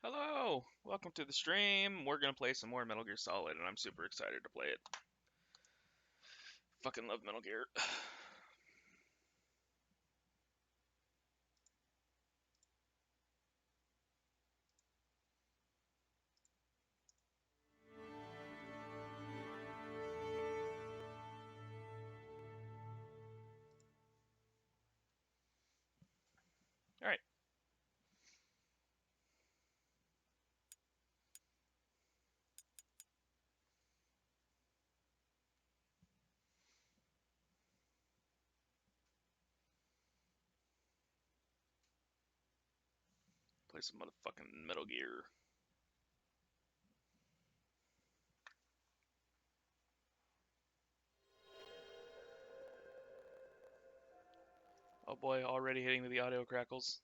Hello! Welcome to the stream. We're gonna play some more Metal Gear Solid, and I'm super excited to play it. Fucking love Metal Gear. Alright. Play some motherfucking Metal Gear. Oh boy, already hitting with the audio crackles.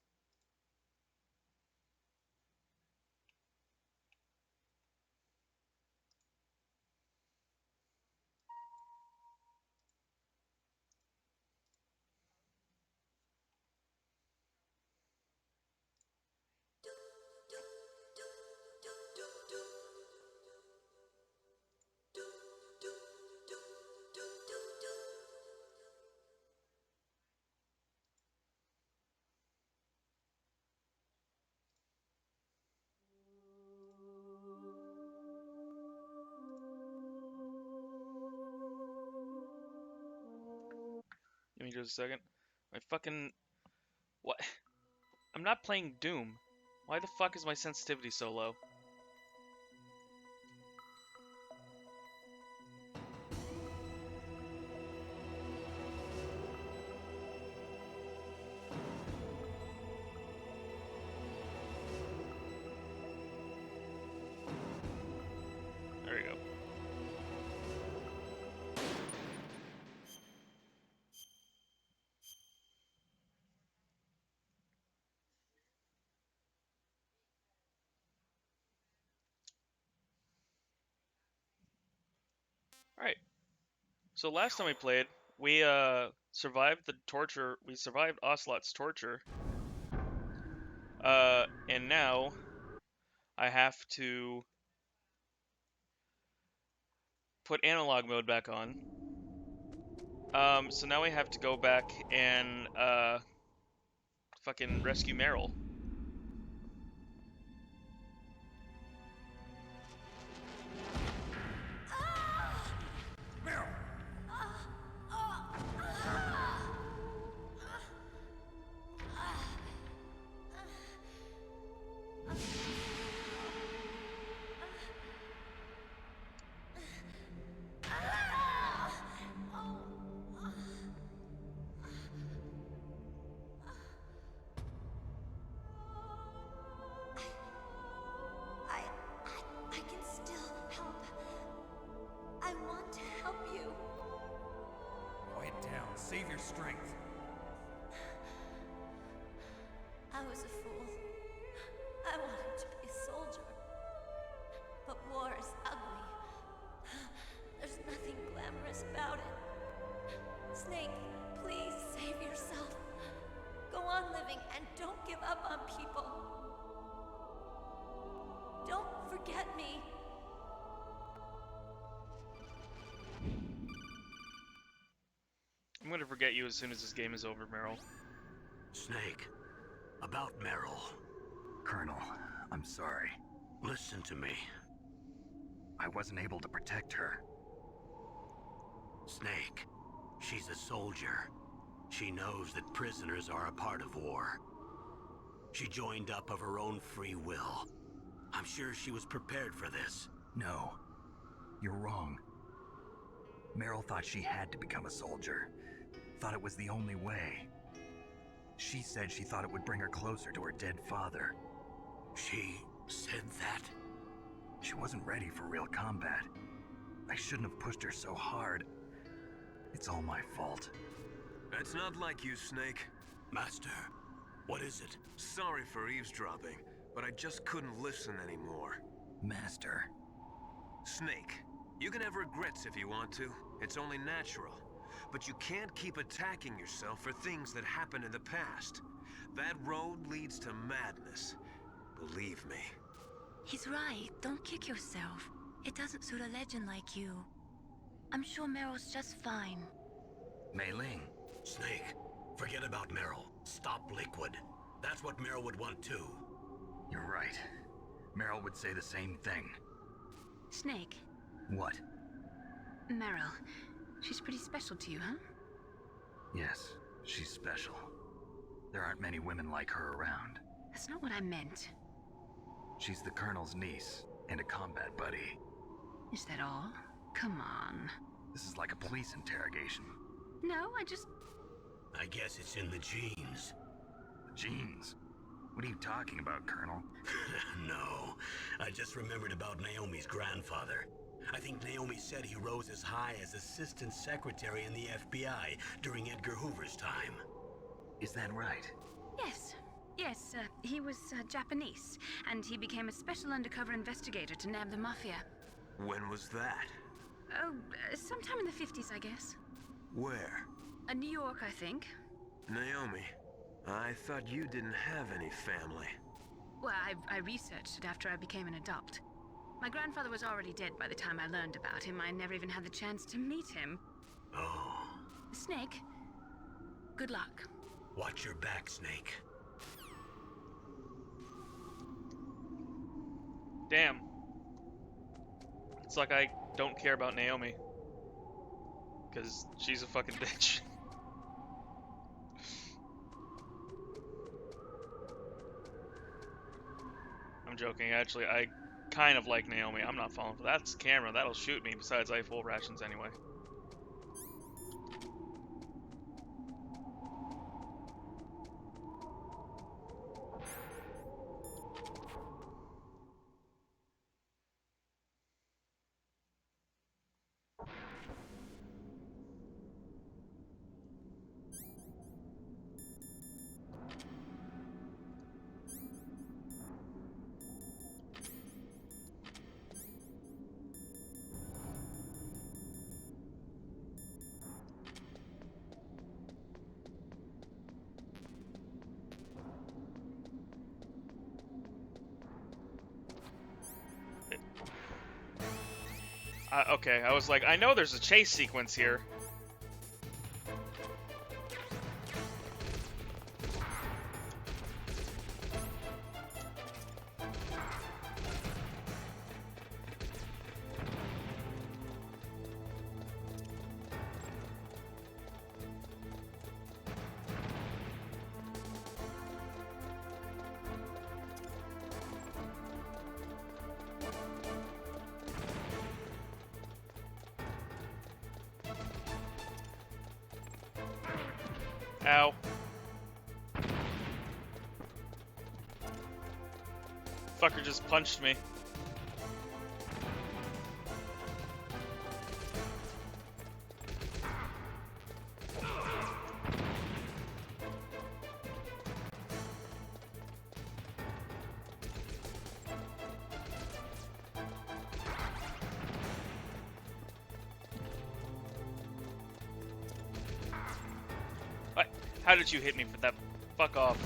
Give me just a second. My fucking... What? I'm not playing Doom. Why the fuck is my sensitivity so low? There we go. Alright. So last time we played, we survived the torture. We survived Ocelot's torture. And now I have to put analog mode back on. So now we have to go back and fucking rescue Meryl. I can still help. I want to help you. Quiet down. Save your strength. I was a fool. I wanted to be a soldier. But war is ugly. There's nothing glamorous about it. Snake, please save yourself. Go on living and don't give up on people. Don't forget me. I'm gonna forget you as soon as this game is over, Meryl. Snake, about Meryl. Colonel, I'm sorry. Listen to me. I wasn't able to protect her. Snake, she's a soldier. She knows that prisoners are a part of war. She joined up of her own free will. I'm sure she was prepared for this. No, you're wrong. Meryl thought she had to become a soldier. Thought it was the only way. She said she thought it would bring her closer to her dead father. She said that? She wasn't ready for real combat. I shouldn't have pushed her so hard. It's all my fault. That's not like you, Snake. Master, what is it? Sorry for eavesdropping, but I just couldn't listen anymore. Master. Snake, you can have regrets if you want to. It's only natural. But you can't keep attacking yourself for things that happened in the past. That road leads to madness. Believe me. He's right. Don't kick yourself. It doesn't suit a legend like you. I'm sure Meryl's just fine. Mei Ling. Snake, forget about Meryl. Stop Liquid. That's what Meryl would want too. You're right. Meryl would say the same thing. Snake, What? Meryl. She's pretty special to you, huh? Yes, she's special. There aren't many women like her around. That's not what I meant. She's the Colonel's niece and a combat buddy. Is that all? Come on. This is like a police interrogation. No, I guess it's in the genes. Genes? What are you talking about, Colonel? No, I just remembered about Naomi's grandfather. I think Naomi said he rose as high as assistant secretary in the FBI during Edgar Hoover's time. Is that right? Yes. Yes, he was Japanese, and he became a special undercover investigator to nab the Mafia. When was that? Oh, sometime in the 50s, I guess. Where? New York, I think. Naomi, I thought you didn't have any family. Well, I researched it after I became an adult. My grandfather was already dead by the time I learned about him. I never even had the chance to meet him. Oh. Snake, good luck. Watch your back, Snake. Damn. It's like I don't care about Naomi. Because she's a fucking bitch. I'm joking, actually. I kind of like Naomi. I'm not falling for that. That's camera. That'll shoot me. Besides, I have full rations anyway. Okay, I was like, I know there's a chase sequence here. Ow. Fucker just punched me. What? How did you hit me for that? Fuck off.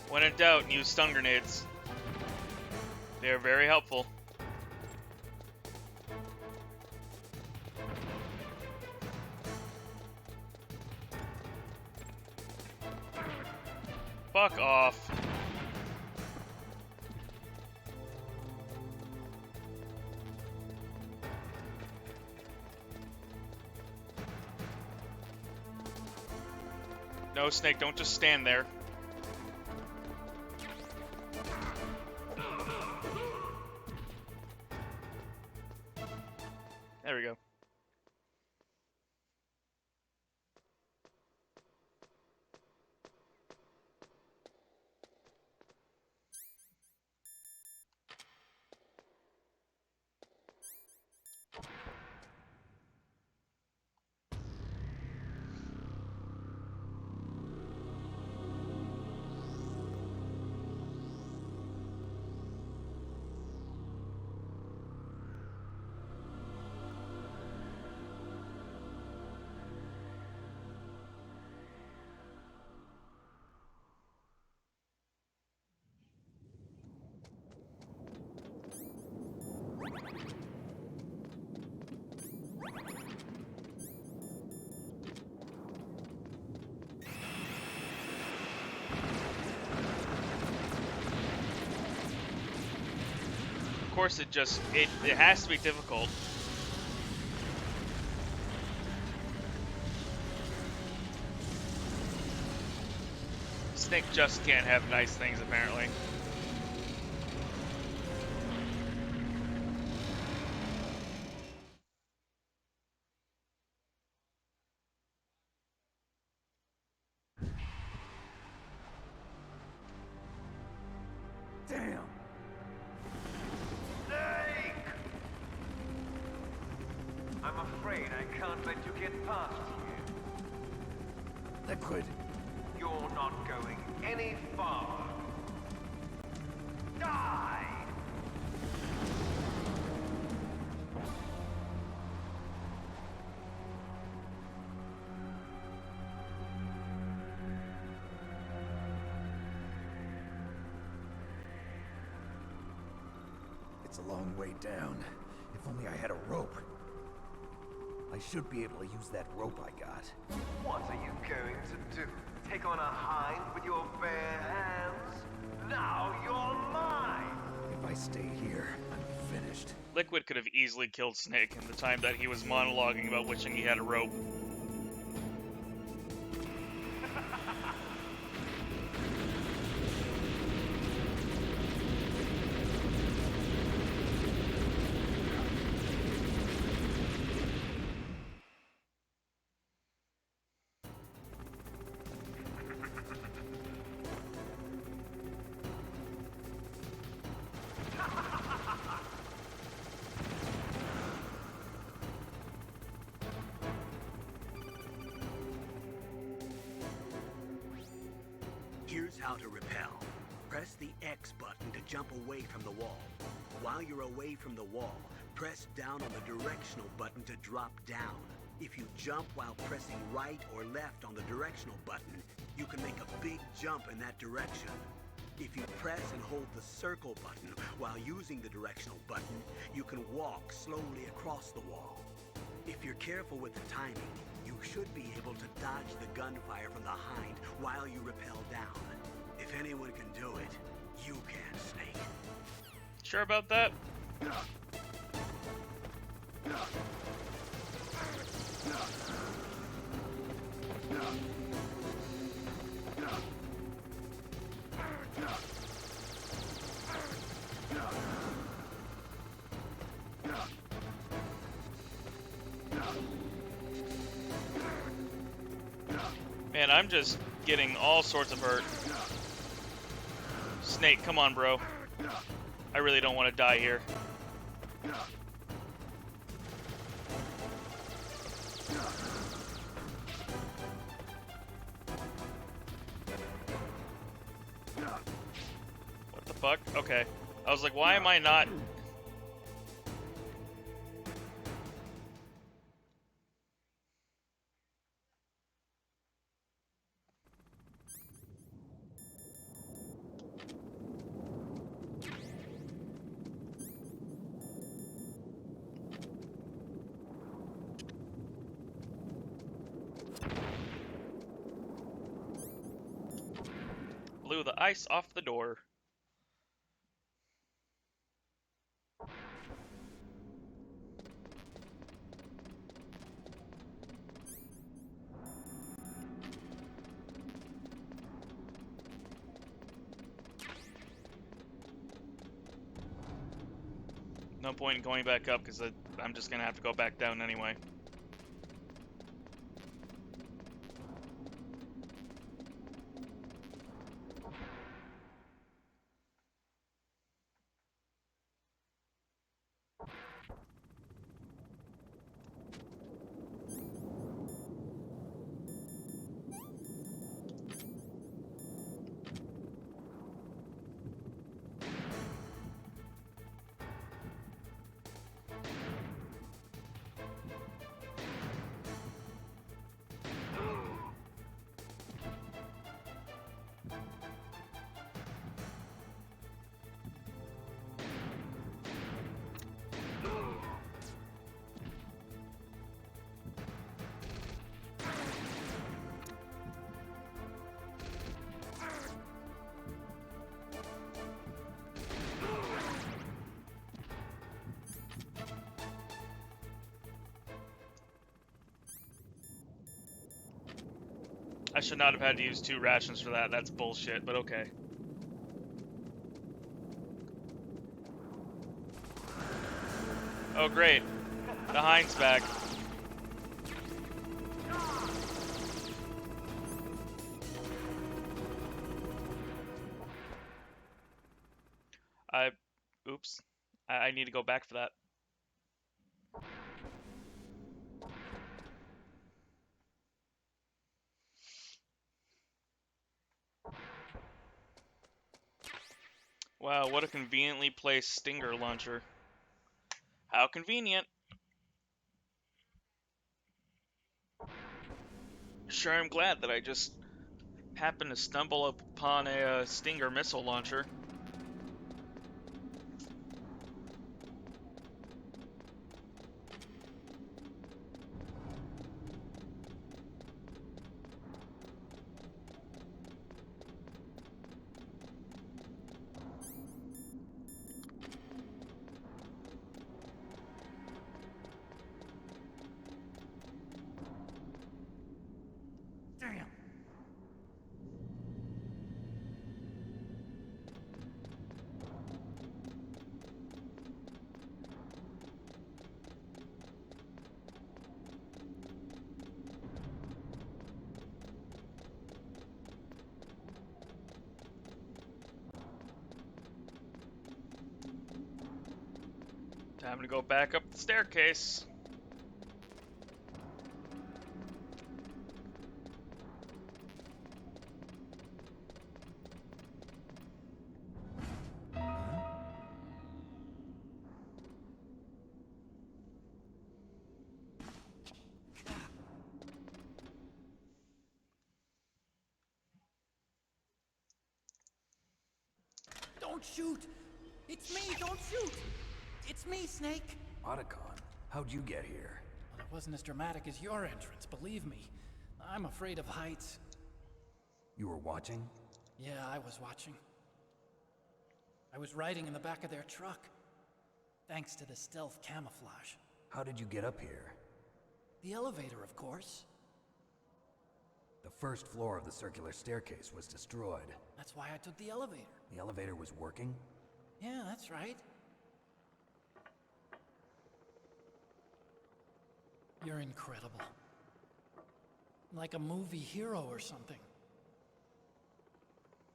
When in doubt, use stun grenades. They are very helpful. Fuck off. No, Snake, don't just stand there. There we go. course it has to be difficult. Snake just can't have nice things, apparently. Damn! Snake! I'm afraid I can't let you get past here. Liquid. You're not going any farther. Die! It's a long way down. If only I had a rope. I should be able to use that rope I got. What are you going to do? Take on a hind with your bare hands? Now you're mine! If I stay here, I'm finished. Liquid could have easily killed Snake in the time that he was monologuing about wishing he had a rope. Here's how to repel. Press the X button to jump away from the wall. While you're away from the wall, press down on the directional button to drop down. If you jump while pressing right or left on the directional button, you can make a big jump in that direction. If you press and hold the circle button while using the directional button, you can walk slowly across the wall. If you're careful with the timing, you should be able to dodge the gunfire from the hind while you rappel down. If anyone can do it, you can, Snake. Sure about that? Man, I'm just getting all sorts of hurt. Snake, come on, bro. I really don't want to die here. What the fuck? Okay. I was like, why am I not... Blew the ice off the door. No point in going back up because I'm just gonna have to go back down anyway. I should not have had to use 2 rations for that. That's bullshit, but okay. Oh, great. The Hind's back. Oops. I need to go back for that. Wow, what a conveniently placed Stinger launcher. How convenient. Sure, I'm glad that I just happened to stumble upon a Stinger missile launcher. Damn. Time to go back up the staircase. Don't shoot! It's me, don't shoot! It's me, Snake! Otacon, how'd you get here? Well, it wasn't as dramatic as your entrance, believe me. I'm afraid of heights. You were watching? Yeah, I was watching. I was riding in the back of their truck. Thanks to the stealth camouflage. How did you get up here? The elevator, of course. The first floor of the circular staircase was destroyed. That's why I took the elevator. The elevator was working? Yeah, that's right. You're incredible. Like a movie hero or something.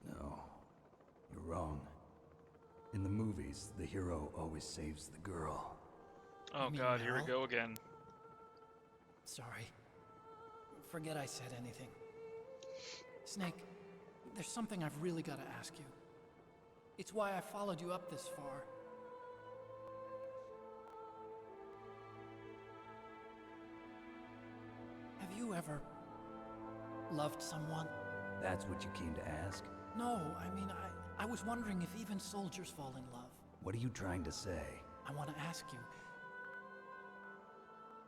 No, you're wrong. In the movies, the hero always saves the girl. Oh mean god, here we Meryl? go again. Sorry. Forget I said anything. Snake, there's something I've really got to ask you. It's why I followed you up this far. Have you ever loved someone? That's what you came to ask? No, I mean, I was wondering if even soldiers fall in love. What are you trying to say? I want to ask you,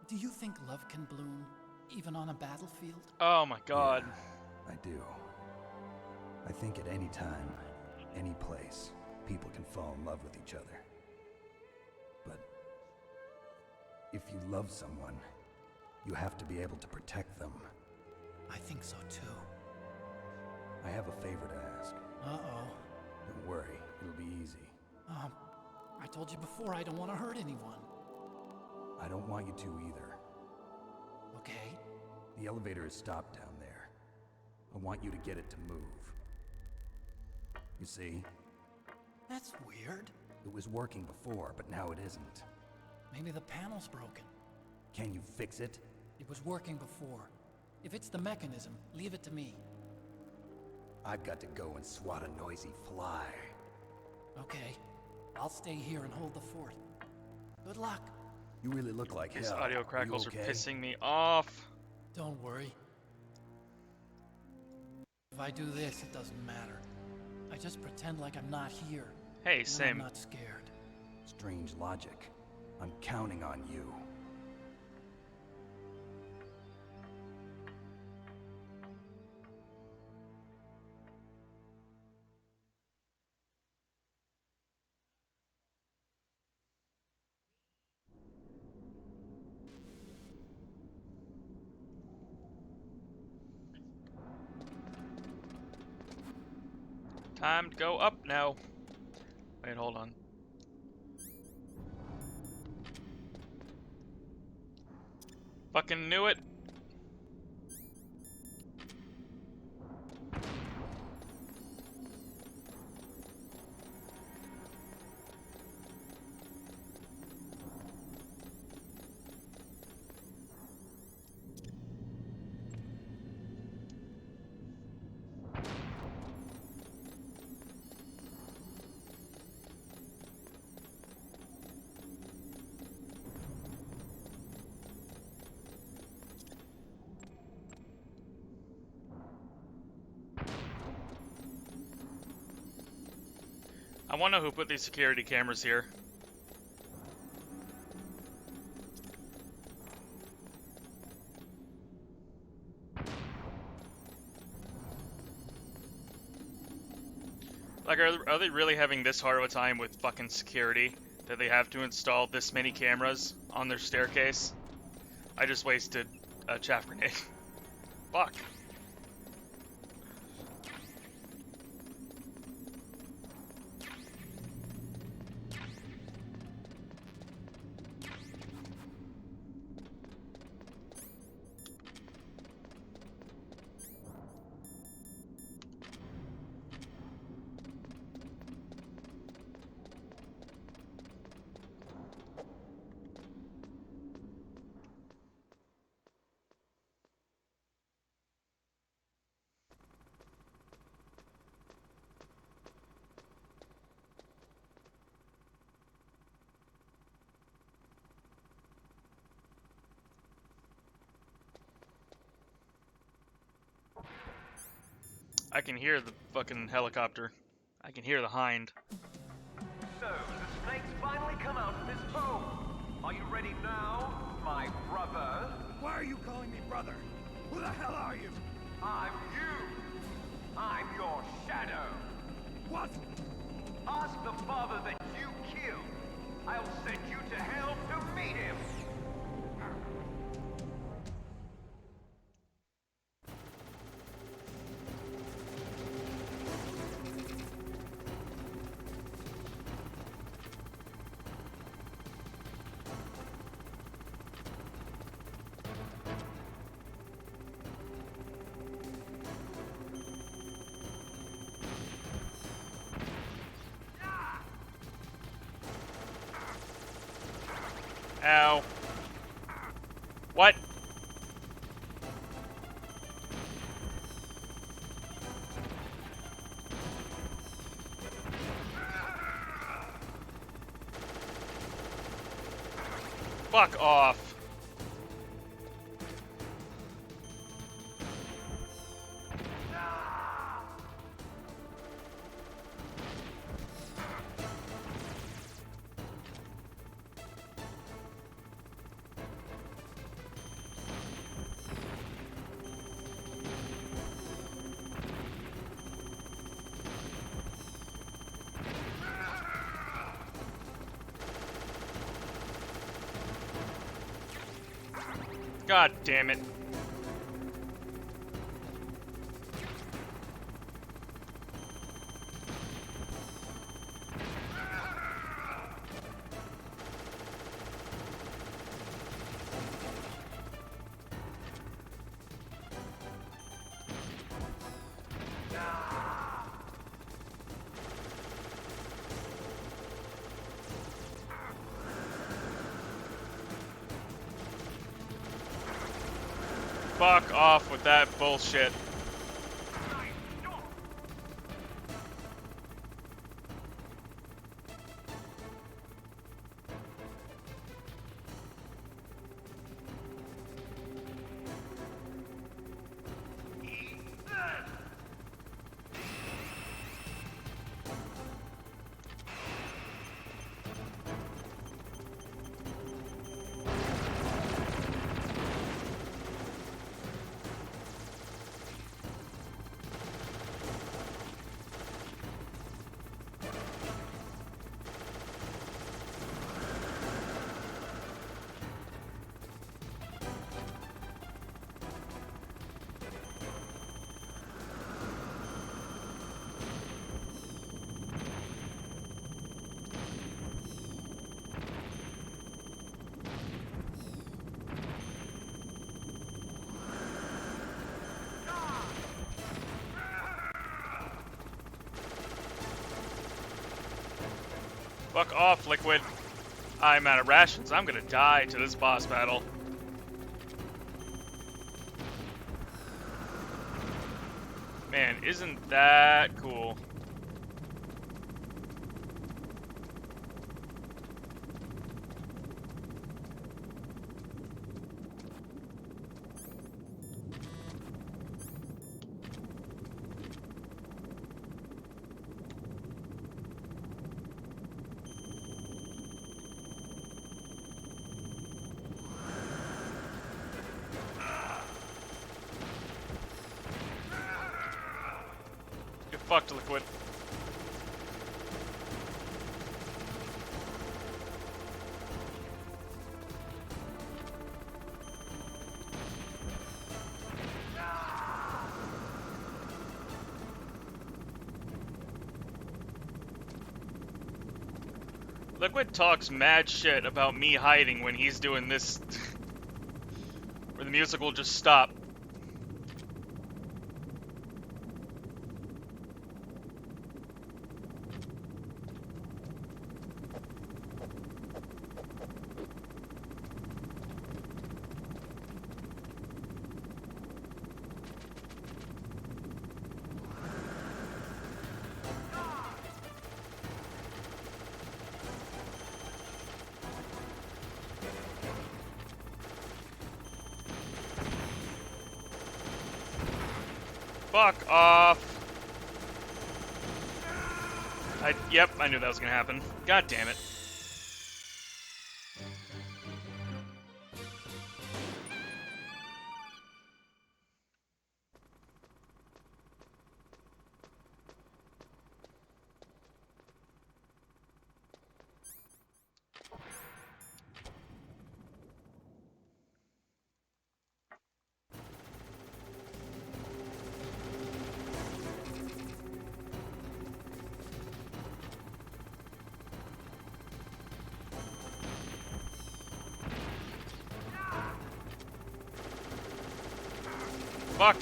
do you think love can bloom even on a battlefield? Oh my god. Yeah, I do. I think at any time, any place, people can fall in love with each other. But if you love someone, you have to be able to protect them. I think so too. I have a favor to ask. Uh-oh. Don't worry, it'll be easy. I told you before I don't want to hurt anyone. I don't want you to either. Okay? The elevator is stopped down there. I want you to get it to move. You see, That's weird. it was working before, but now it isn't. Maybe the panel's broken. Can you fix it? It was working before. If it's the mechanism, leave it to me. I've got to go and swat a noisy fly. Okay. I'll stay here and hold the fort. Good luck. You really look like These hell. audio you crackles are okay? pissing me off. Don't worry. If I do this, it doesn't matter. I just pretend like I'm not here. Hey, And I'm same. not scared. Strange logic. I'm counting on you. Time to go up now. Wait, hold on. Fucking knew it. I wonder who put these security cameras here. Like, are they really having this hard of a time with fucking security that they have to install this many cameras on their staircase? I just wasted a chaff grenade. Fuck. I can hear the fucking helicopter. I can hear the hind. So, the snake's finally come out of his home. Are you ready now, my brother? Why are you calling me brother? Who the hell are you? I'm you. I'm your shadow. What? Ask the father that you killed. I'll send you to hell to meet him. Ow. What? Fuck off. God damn it. Fuck off with that bullshit. Fuck off, Liquid. I'm out of rations. I'm gonna die to this boss battle. Man, isn't that cool? Get fucked, Liquid. Liquid talks mad shit about me hiding when he's doing this, where the music will just stop. Fuck off. Yep, I knew that was gonna happen. God damn it. Fuck.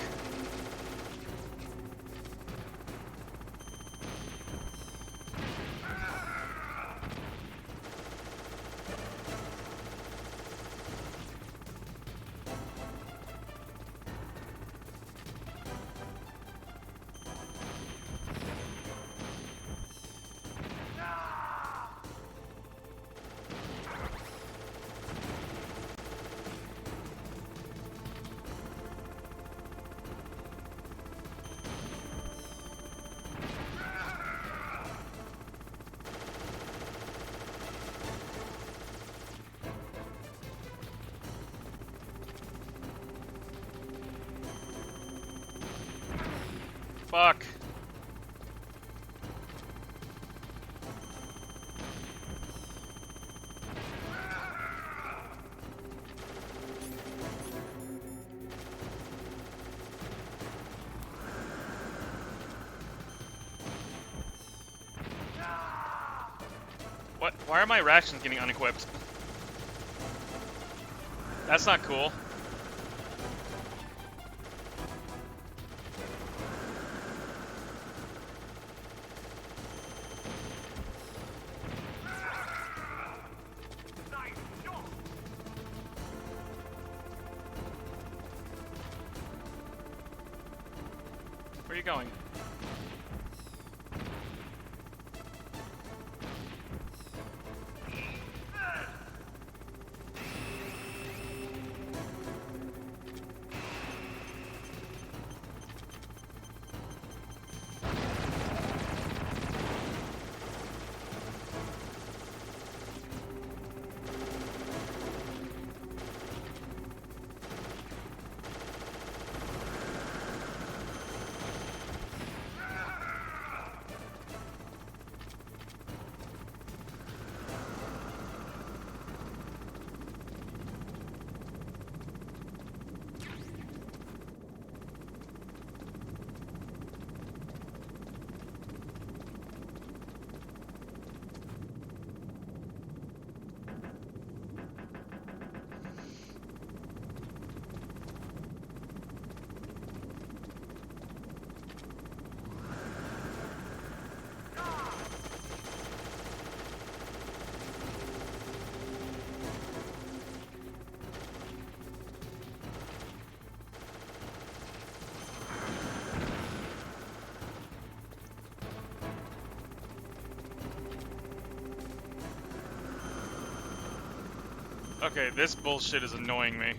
Fuck. What? Why are my rations getting unequipped? That's not cool. Where are you going? Okay, this bullshit is annoying me.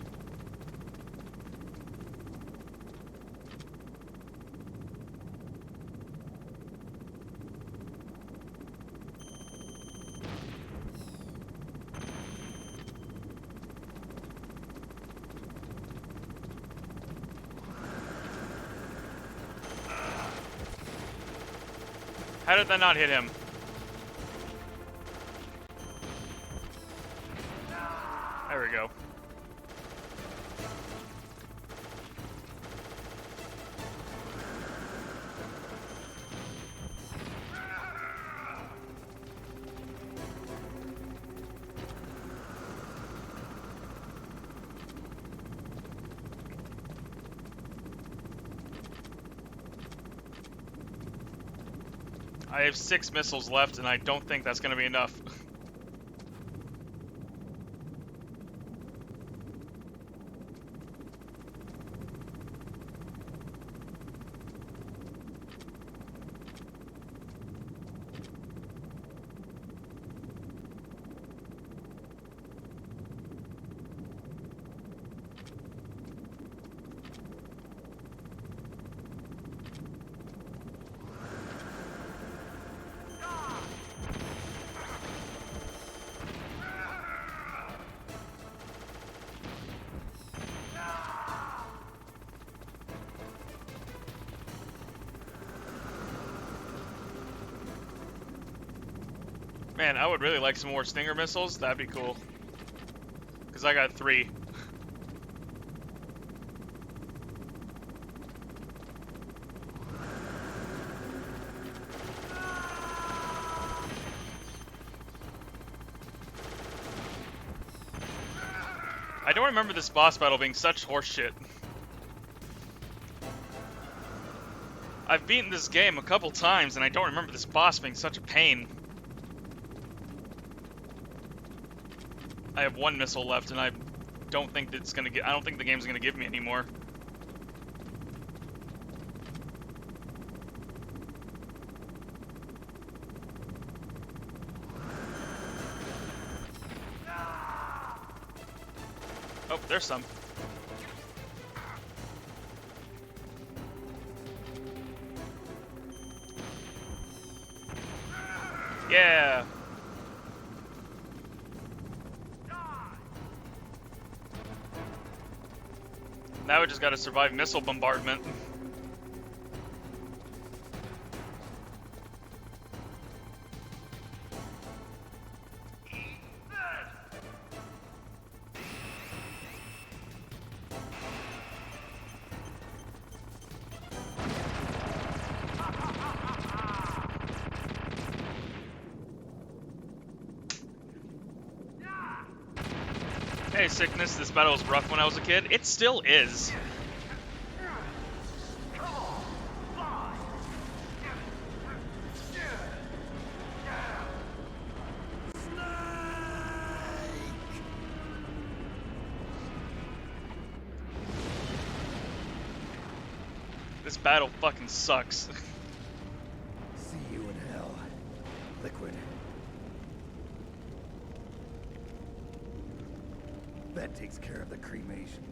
How did that not hit him? There we go. I have 6 missiles left, and I don't think that's going to be enough. Man, I would really like some more Stinger missiles. That'd be cool. Because I got 3. I don't remember this boss battle being such horseshit. I've beaten this game a couple times, and I don't remember this boss being such a pain. I have 1 missile left, and I don't think it's gonna get. I don't think the game's gonna give me any more. Oh, there's some. Yeah. Now we just gotta survive missile bombardment. Hey, Sickness, this battle was rough when I was a kid. It still is. This battle fucking sucks. See you in hell, Liquid. That takes care of the cremation.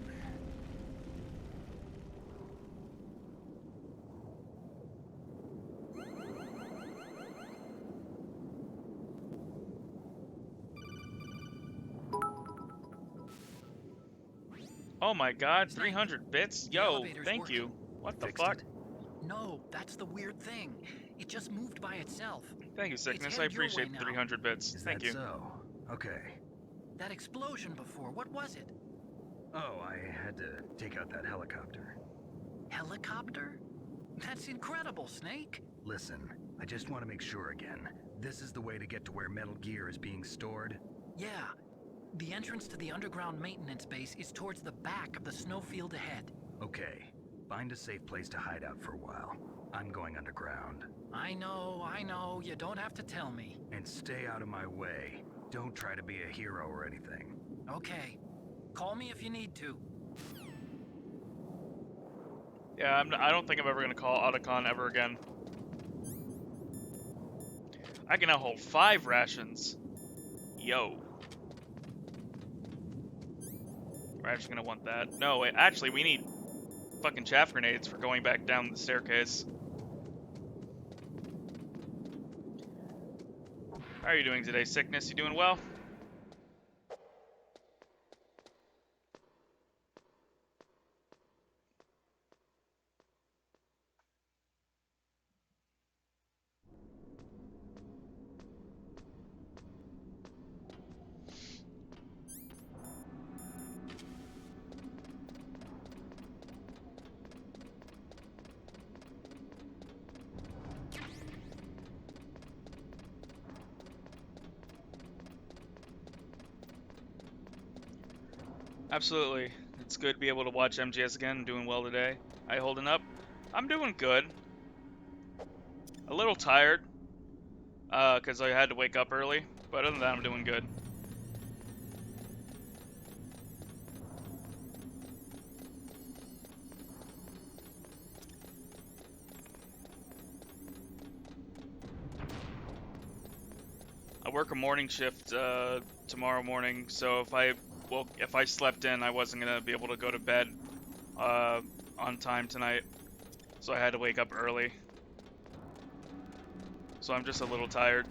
Oh my god, 300 bits? Yo, elevator's thank working. you. What the Fixed fuck? it? No, that's the weird thing. It just moved by itself. Thank you, Sickness. I headed your way appreciate the now. 300 bits. Is Thank that you. so? Okay. That explosion before, what was it? Oh, I had to take out that helicopter. Helicopter? That's incredible, Snake. Listen, I just want to make sure again. This is the way to get to where Metal Gear is being stored? Yeah. The entrance to the underground maintenance base is towards the back of the snowfield ahead. Okay. Find a safe place to hide out for a while. I'm going underground. I know. You don't have to tell me. And stay out of my way. Don't try to be a hero or anything. Okay. Call me if you need to. Yeah, I don't think I'm ever gonna call Otacon ever again. I can now hold 5 rations. Yo. We're actually gonna want that. No, wait, actually, we need fucking chaff grenades for going back down the staircase. How are you doing today, Sickness? You doing well? Absolutely. It's good to be able to watch MGS again. Doing well today. How you holding up? I'm doing good. A little tired, because I had to wake up early. But other than that, I'm doing good. I work a morning shift tomorrow morning, so if I slept in, I wasn't gonna be able to go to bed on time tonight. So I had to wake up early. So I'm just a little tired.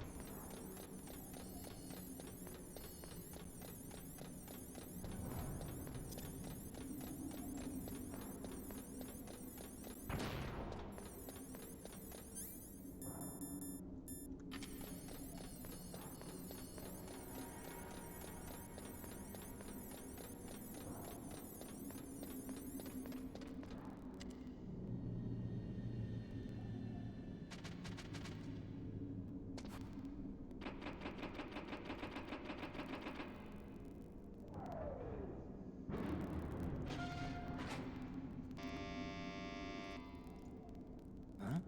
Huh?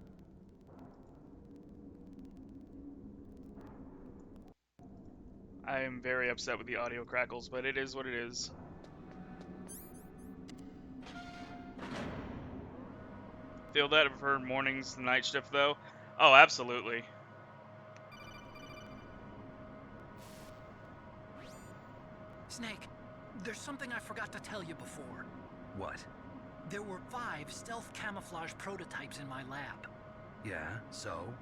I am very upset with the audio crackles, but it is what it is. Feel that for mornings, the night shift, though? Oh, absolutely. Snake, there's something I forgot to tell you before. What? There were 5 stealth camouflage prototypes in my lab. Yeah, so?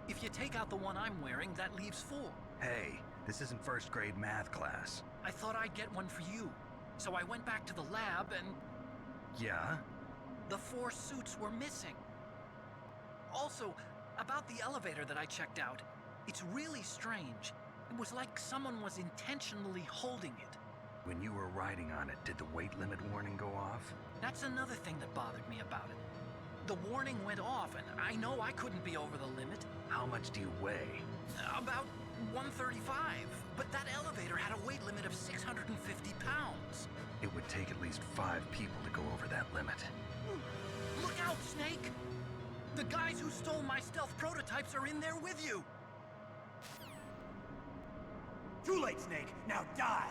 If you take out the one I'm wearing, that leaves 4. Hey, this isn't first grade math class. I thought I'd get one for you. So I went back to the lab and Yeah? the 4 suits were missing. Also, about the elevator that I checked out, it's really strange. It was like someone was intentionally holding it. When you were riding on it, did the weight limit warning go off? That's another thing that bothered me about it. The warning went off, and I know I couldn't be over the limit. How much do you weigh? About 135, but that elevator had a weight limit of 650 pounds. It would take at least 5 people to go over that limit. Look out, Snake! The guys who stole my stealth prototypes are in there with you! Too late, Snake. Now die!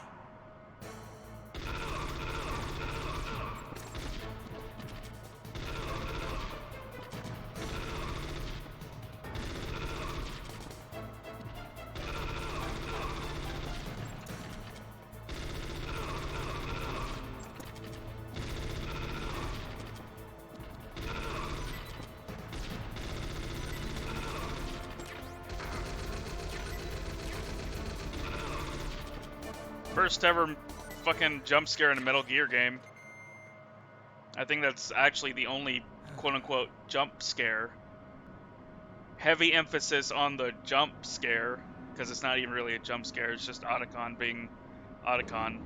First ever fucking jump scare in a Metal Gear game. I think that's actually the only quote-unquote jump scare. Heavy emphasis on the jump scare, because it's not even really a jump scare, it's just Otacon being Otacon.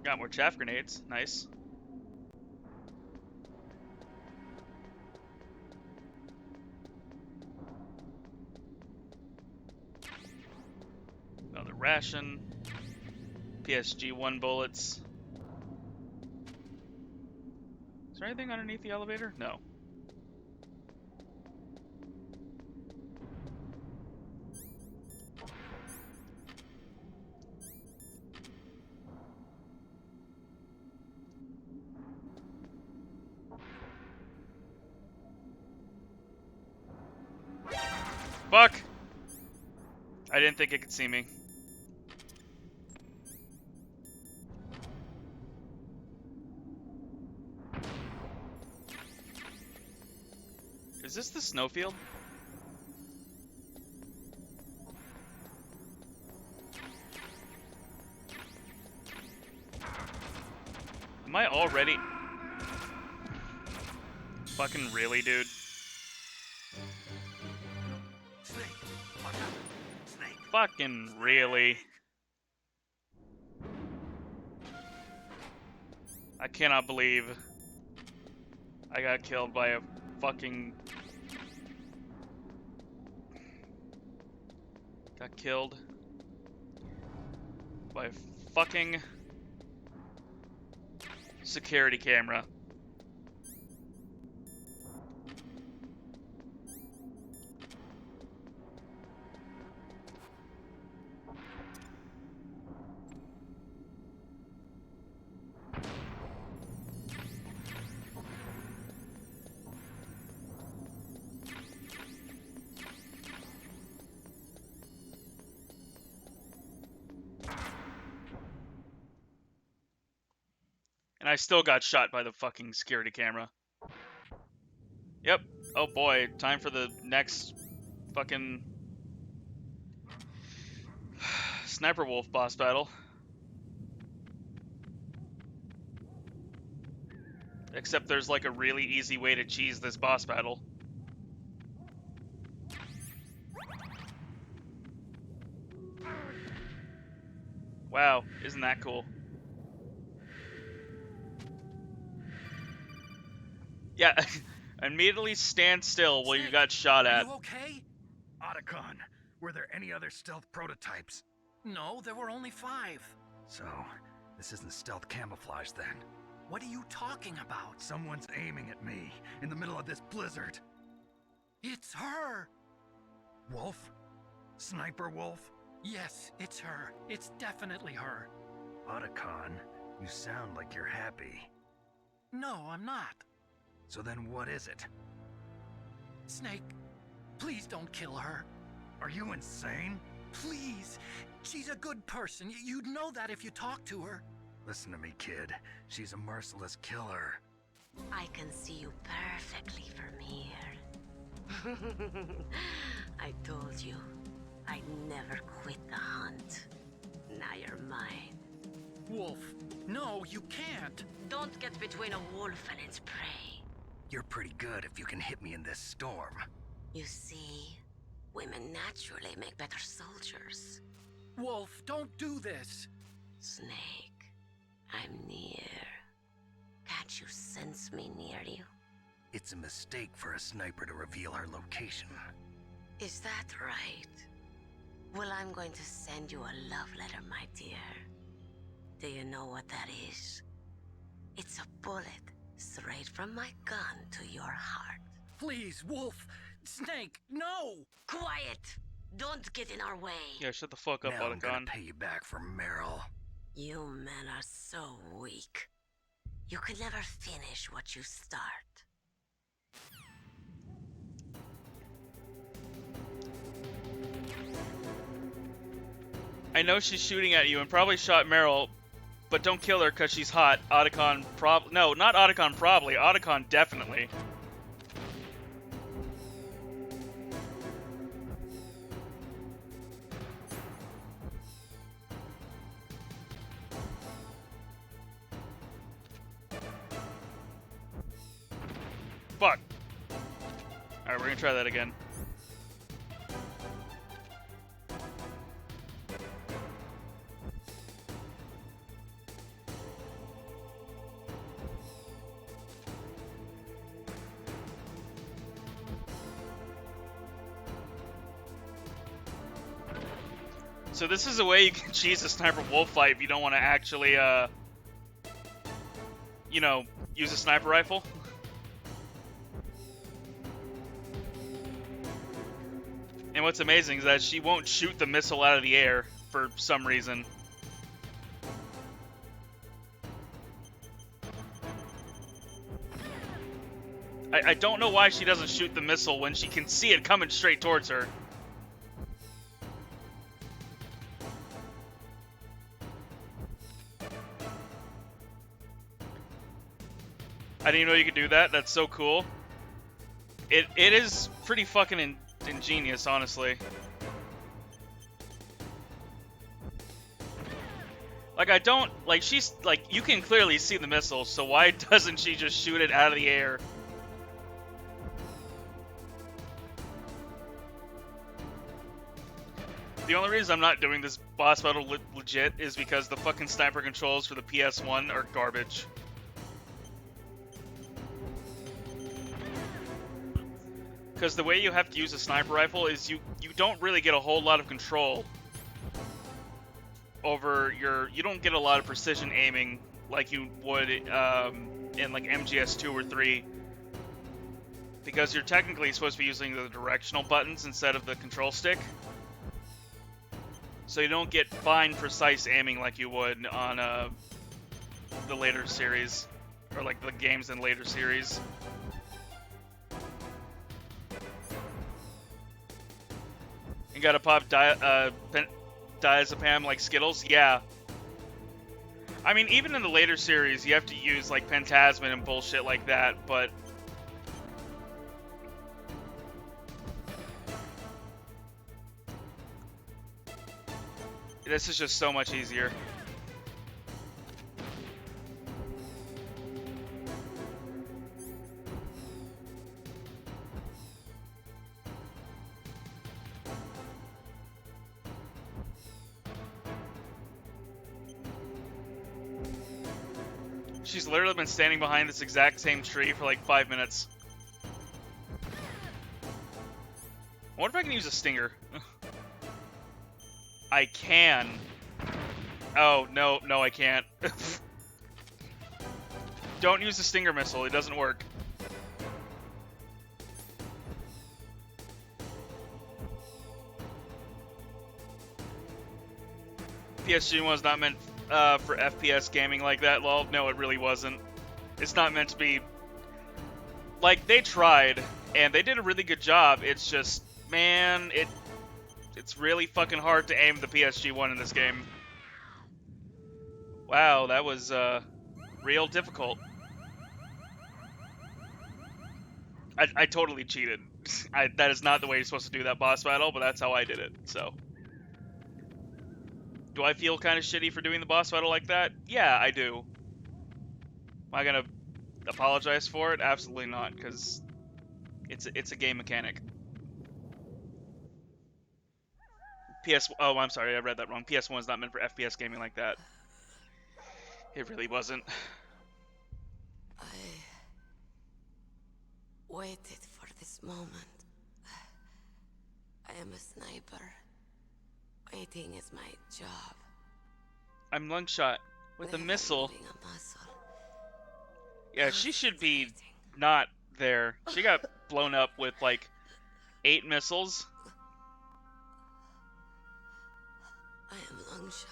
Got more chaff grenades, nice. Another ration. PSG-1 bullets. Is there anything underneath the elevator? No. Fuck! I didn't think it could see me. Is this the snowfield? Am I already? Fucking really, dude? Snake, watch out. Snake. Fucking really? I cannot believe I got killed by a fucking... Got killed by a fucking security camera. And I still got shot by the fucking security camera. Yep. Oh boy, time for the next fucking Sniper Wolf boss battle. Except there's like a really easy way to cheese this boss battle. Wow, isn't that cool? Yeah, immediately stand still while you got shot at. Are you okay? Otacon, were there any other stealth prototypes? No, there were only 5. So, this isn't stealth camouflage then. What are you talking about? Someone's aiming at me in the middle of this blizzard. It's her! Wolf? Sniper Wolf? Yes, it's her. It's definitely her. Otacon, you sound like you're happy. No, I'm not. So then what is it? Snake, please don't kill her. Are you insane? Please. She's a good person. You'd know that if you talked to her. Listen to me, kid. She's a merciless killer. I can see you perfectly from here. I told you, I'd never quit the hunt. Now you're mine. Wolf, no, you can't. Don't get between a wolf and its prey. You're pretty good if you can hit me in this storm. You see, women naturally make better soldiers. Wolf, don't do this. Snake, I'm near. Can't you sense me near you? It's a mistake for a sniper to reveal her location. Is that right? Well, I'm going to send you a love letter, my dear. Do you know what that is? It's a bullet straight from my gun to your heart. Please, Wolf. Snake, no! Quiet! Don't get in our way. Yeah, shut the fuck up, Now I'm gonna Otacon. pay you back for Meryl. You men are so weak. You can never finish what you start. I know she's shooting at you and probably shot Meryl, but don't kill her because she's hot. Otacon no, not Otacon probably. Otacon definitely. Fuck. Alright, we're gonna try that again. So this is a way you can cheese a sniper wolf fight if you don't want to actually, you know, use a sniper rifle. And what's amazing is that she won't shoot the missile out of the air for some reason. I don't know why she doesn't shoot the missile when she can see it coming straight towards her. I didn't even know you could do that. That's so cool. It is pretty fucking ingenious, honestly. Like, I don't... Like, she's... Like, you can clearly see the missile, so why doesn't she just shoot it out of the air? The only reason I'm not doing this boss battle legit is because the fucking sniper controls for the PS1 are garbage. Because the way you have to use a sniper rifle is you don't really get a whole lot of control over your... You don't get a lot of precision aiming like you would in like MGS 2 or 3. Because you're technically supposed to be using the directional buttons instead of the control stick. So you don't get fine, precise aiming like you would on the later series. Or like the games in later series. You gotta pop diazepam like Skittles? Yeah. I mean, even in the later series, you have to use like Pentasmin and bullshit like that, but... This is just so much easier. She's literally been standing behind this exact same tree for like 5 minutes. I wonder if I can use a stinger. I can. Oh, no, I can't. Don't use the stinger missile, it doesn't work. PSG was not meant for FPS gaming like that, lol. No, it really wasn't. It's not meant to be... Like, they tried, and they did a really good job. It's just, man, it's really fucking hard to aim the PSG-1 in this game. Wow, that was real difficult. I totally cheated. That is not the way you're supposed to do that boss battle, but that's how I did it, so... Do I feel kind of shitty for doing the boss battle like that? Yeah, I do. Am I gonna apologize for it? Absolutely not, because it's a game mechanic. Oh, I'm sorry, I read that wrong. PS1 is not meant for FPS gaming like that. It really wasn't. I waited for this moment. I am a sniper. Waiting is my job. I'm Lungshot with a missile. A muscle. Yeah, she should be not there. She got blown up with like 8 missiles. I am Lungshot.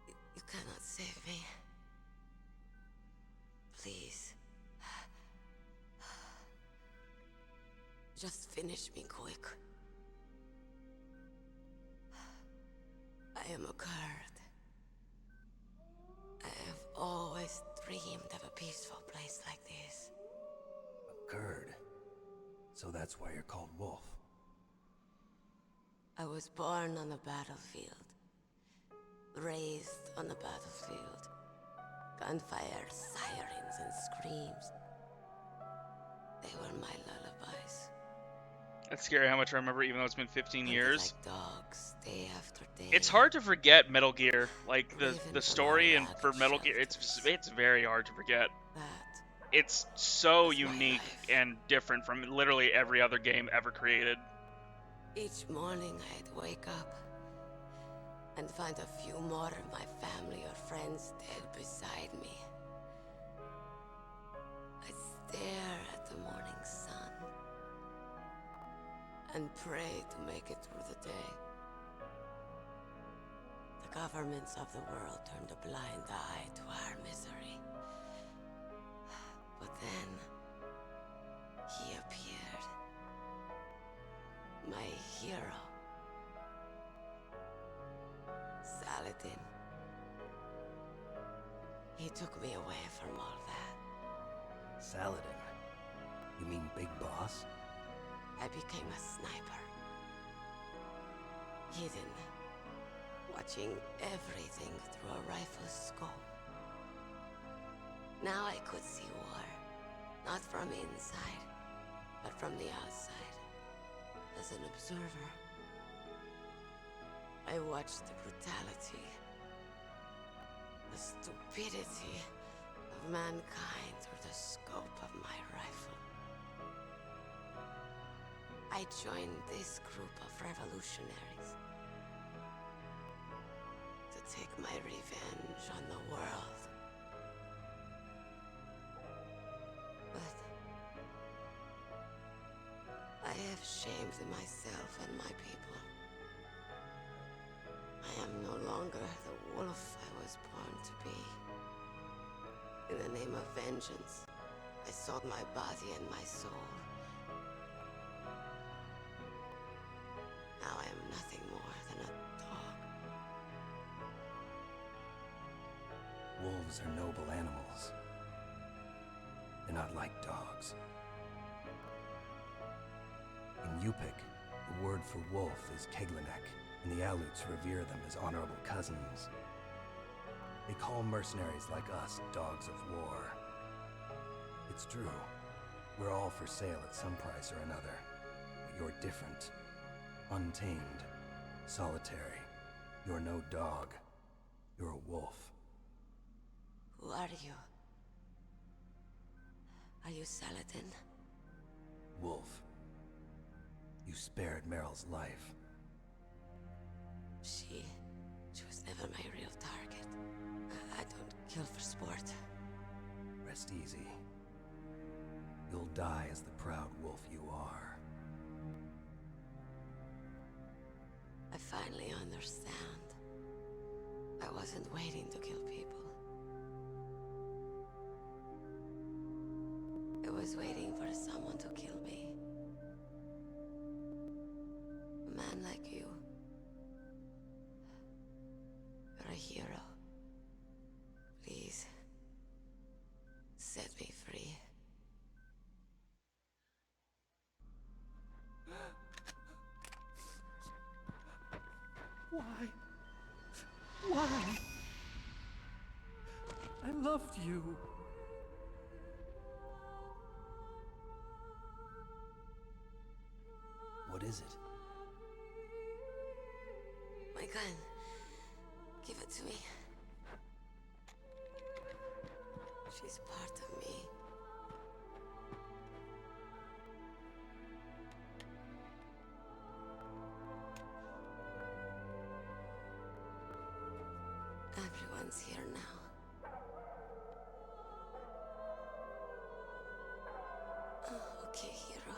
You cannot save me. Please. Just finish me quick. I am a Kurd. I have always dreamed of a peaceful place like this. A Kurd. So that's why you're called Wolf. I was born on the battlefield. Raised on the battlefield. Gunfire, sirens, and screams. They were my lullabies. That's scary how much I remember, even though it's been 15 years. Like dogs, day after day. It's hard to forget Metal Gear, like the story, and for Metal Gear, it's very hard to forget. It's so unique and different from literally every other game ever created. Each morning I'd wake up and find a few more of my family or friends dead beside me. I'd stare at the morning sun and pray to make it through the day. The governments of the world turned a blind eye to our misery. But then, he appeared. My hero. Saladin. He took me away from all that. Saladin? You mean Big Boss? I became a sniper. Hidden, watching everything through a rifle's scope. Now I could see war, not from inside, but from the outside, as an observer. I watched the brutality, the stupidity of mankind through the scope of my rifle. I joined this group of revolutionaries to take my revenge on the world. But I have shamed myself and my people. I am no longer the wolf I was born to be. In the name of vengeance, I sold my body and my soul. Now I am nothing more than a dog. Wolves are noble animals. They're not like dogs. In Yupik, the word for wolf is Keglanek, and the Aleuts revere them as honorable cousins. They call mercenaries like us dogs of war. It's true. We're all for sale at some price or another. But you're different. Untamed. Solitary. You're no dog. You're a wolf. Who are you? Are you Saladin? Wolf. You spared Meryl's life. She was never my real target. I don't kill for sport. Rest easy. You'll die as the proud wolf you are. I finally understand. I wasn't waiting to kill people. I was waiting for someone to kill me. A man like you. You're a hero. Please, set me free. Why? Why? I loved you. What is it? My gun. Give it to me. She's part of me. Everyone's here now. Oh, okay, hero.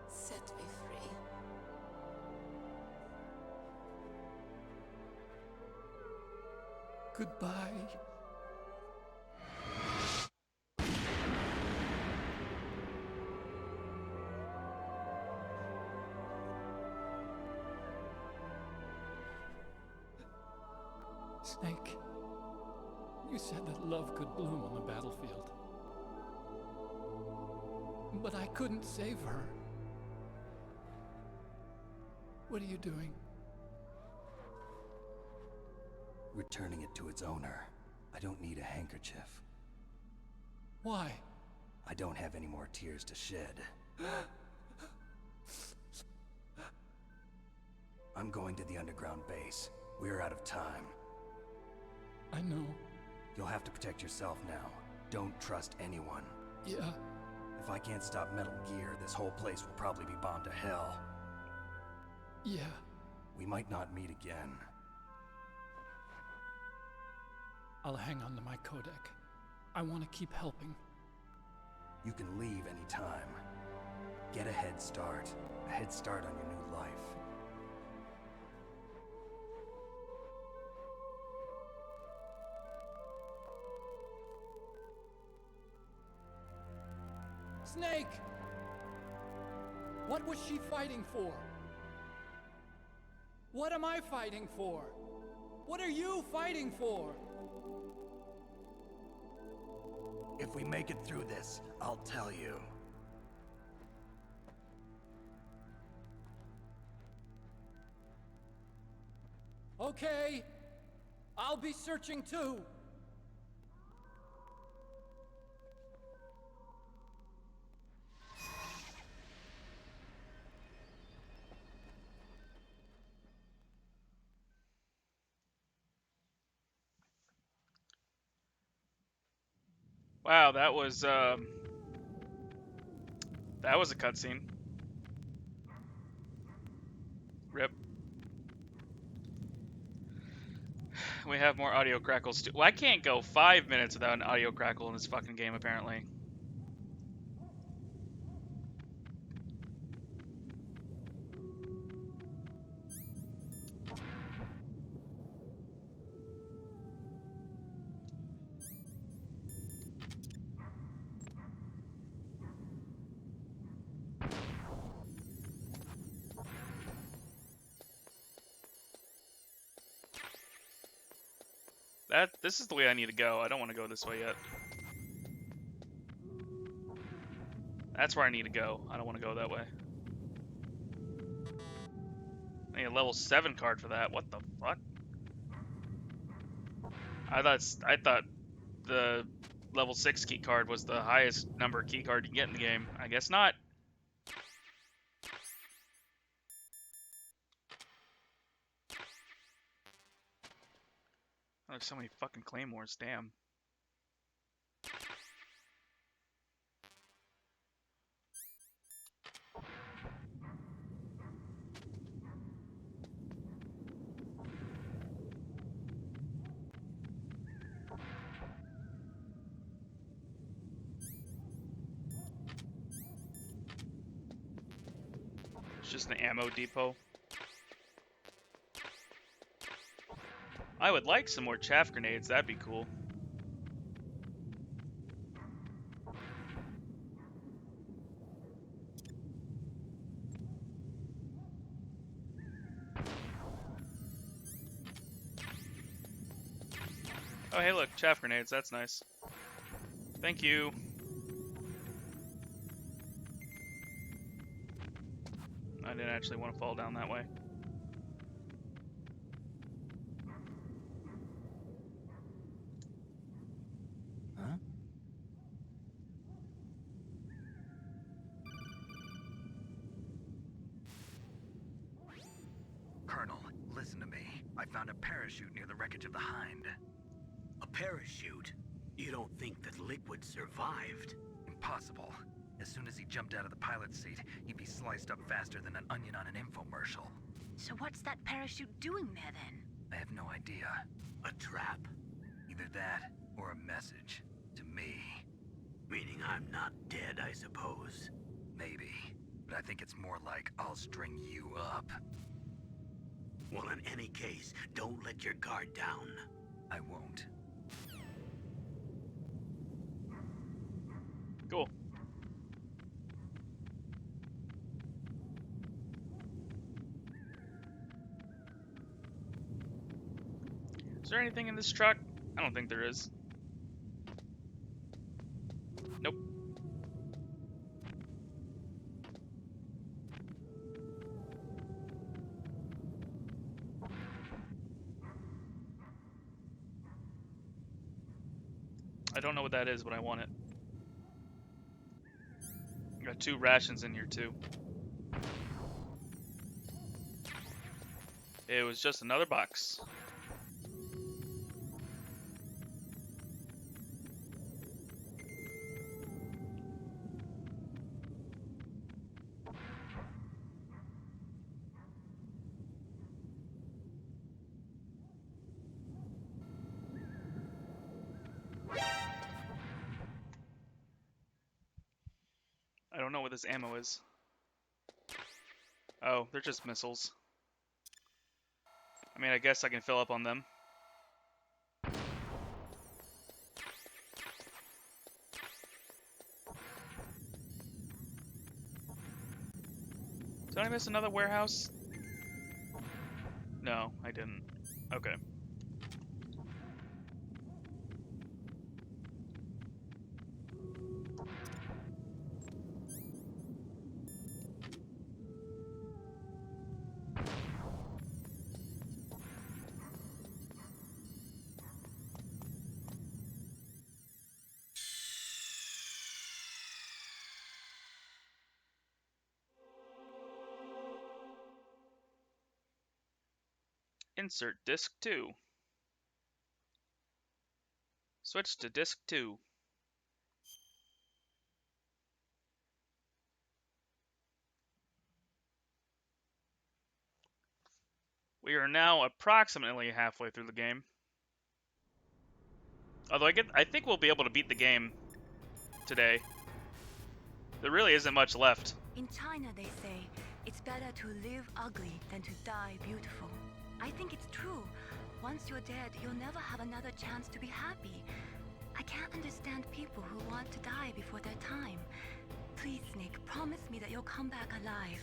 Set me free. Goodbye. Snake, you said that love could bloom on the battlefield. But I couldn't save her. What are you doing? Returning it to its owner. I don't need a handkerchief. Why? I don't have any more tears to shed. I'm going to the underground base. We're out of time. I know. You'll have to protect yourself now. Don't trust anyone. Yeah. If I can't stop Metal Gear, this whole place will probably be bombed to hell. Yeah. We might not meet again. I'll hang on to my codec. I want to keep helping. You can leave anytime. Get a head start. A head start on your new life. Snake! What was she fighting for? What am I fighting for? What are you fighting for? If we make it through this, I'll tell you. Okay. I'll be searching too. Wow, that was a cutscene. Rip. We have more audio crackles too. Well, I can't go 5 minutes without an audio crackle in this fucking game, apparently. This is the way I need to go. I don't want to go this way yet. That's where I need to go. I don't want to go that way. I need a level 7 card for that. What the fuck? I thought the level 6 key card was the highest number key card you can get in the game. I guess not. Oh, there's so many fucking claymores, damn. It's just an ammo depot. I would like some more chaff grenades, that'd be cool. Oh hey look, chaff grenades, that's nice. Thank you. I didn't actually want to fall down that way. Huh? Colonel, listen to me. I found a parachute near the wreckage of the Hind. A parachute? You don't think that Liquid survived? Impossible. As soon as he jumped out of the pilot's seat, he'd be sliced up faster than an onion on an infomercial. So what's that parachute doing there then? I have no idea. A trap? Either that or a message to me. Meaning I'm not dead, I suppose. Maybe. But I think it's more like I'll string you up. Well, in any case, don't let your guard down. I won't. Cool. Is there anything in this truck? I don't think there is. Nope. I don't know what that is, but I want it. Got 2 rations in here too. It was just another box. I don't know what this ammo is. Oh, they're just missiles. I mean, I guess I can fill up on them. Did I miss another warehouse? No, I didn't. Okay. Insert disc 2. Switch to disc 2. We are now approximately halfway through the game. Although I think we'll be able to beat the game today. There really isn't much left. In China, they say it's better to live ugly than to die beautiful. I think it's true. Once you're dead, you'll never have another chance to be happy. I can't understand people who want to die before their time. Please, Snake, promise me that you'll come back alive.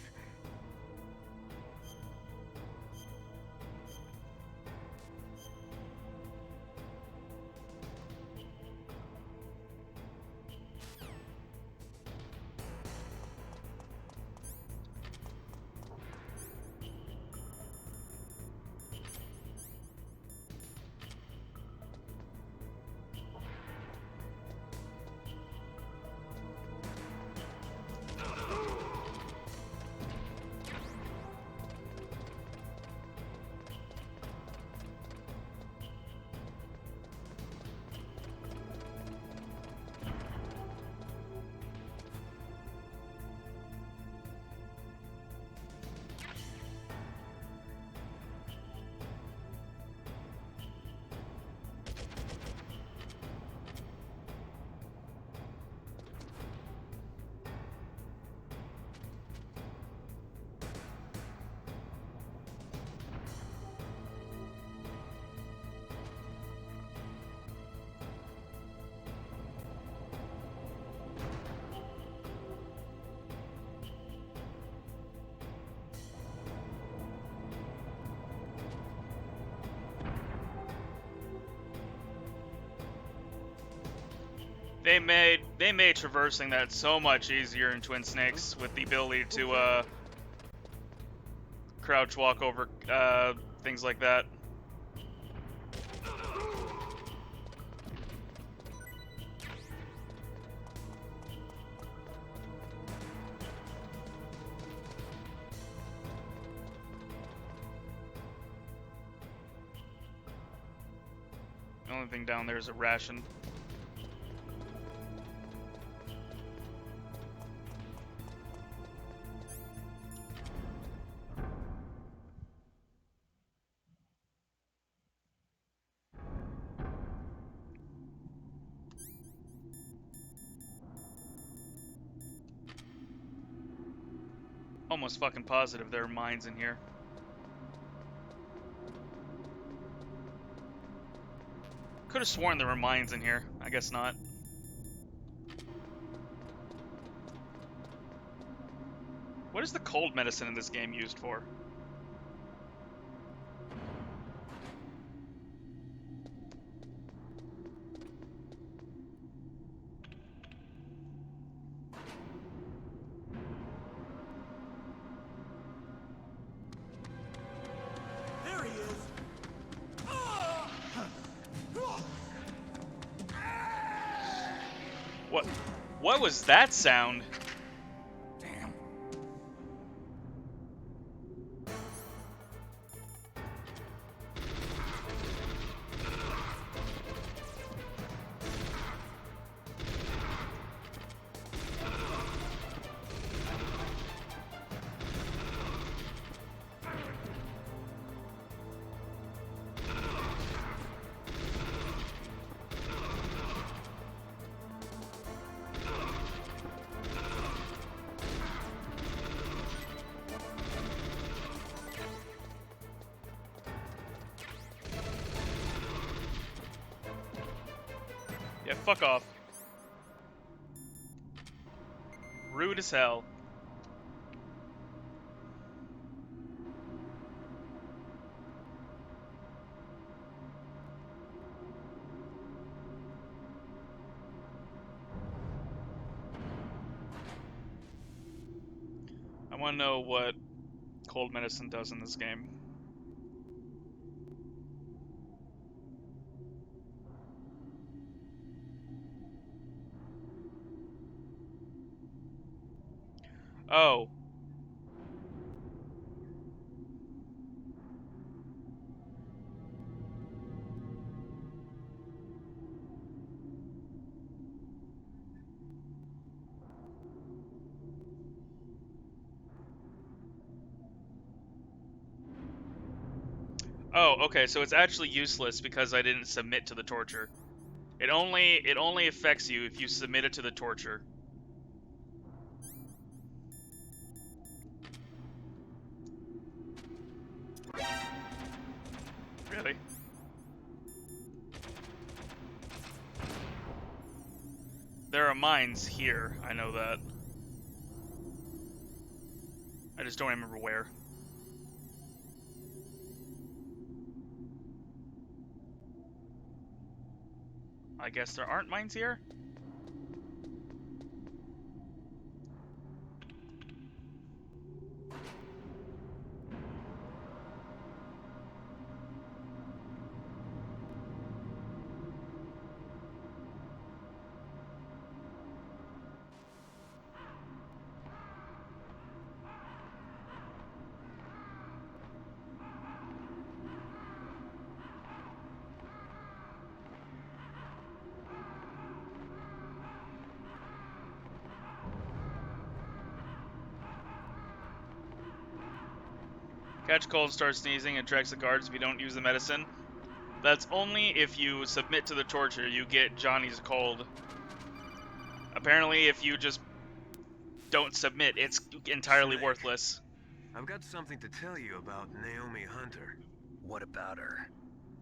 They made traversing that so much easier in Twin Snakes with the ability to crouch walk over things like that. The only thing down there is a ration. Almost fucking positive there are mines in here. Could have sworn there were mines in here. I guess not. What is the cold medicine in this game used for? There he is. What was that sound? Damn. Yeah, fuck off. Rude as hell. I want to know what cold medicine does in this game. Oh. Oh, okay, so it's actually useless because I didn't submit to the torture. It only affects you if you submit it to the torture. Really? There are mines here, I know that. I just don't remember where. I guess there aren't mines here? Catch cold, start sneezing, and tracks the guards if you don't use the medicine. That's only if you submit to the torture, you get Johnny's cold. Apparently, if you just don't submit, it's entirely Snake. worthless. I've got something to tell you about Naomi Hunter. What about her?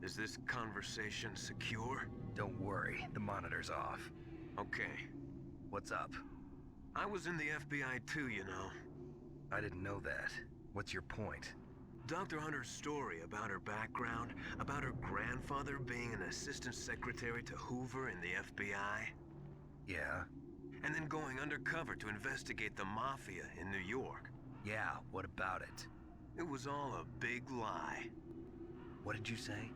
Is this conversation secure? Don't worry, the monitor's off. Okay. What's up? I was in the FBI too, you know. I didn't know that. What's your point? Dr. Hunter's story about her background, about her grandfather being an assistant secretary to Hoover in the FBI. Yeah? And then going undercover to investigate the mafia in New York. Yeah, what about it? It was all a big lie. What did you say?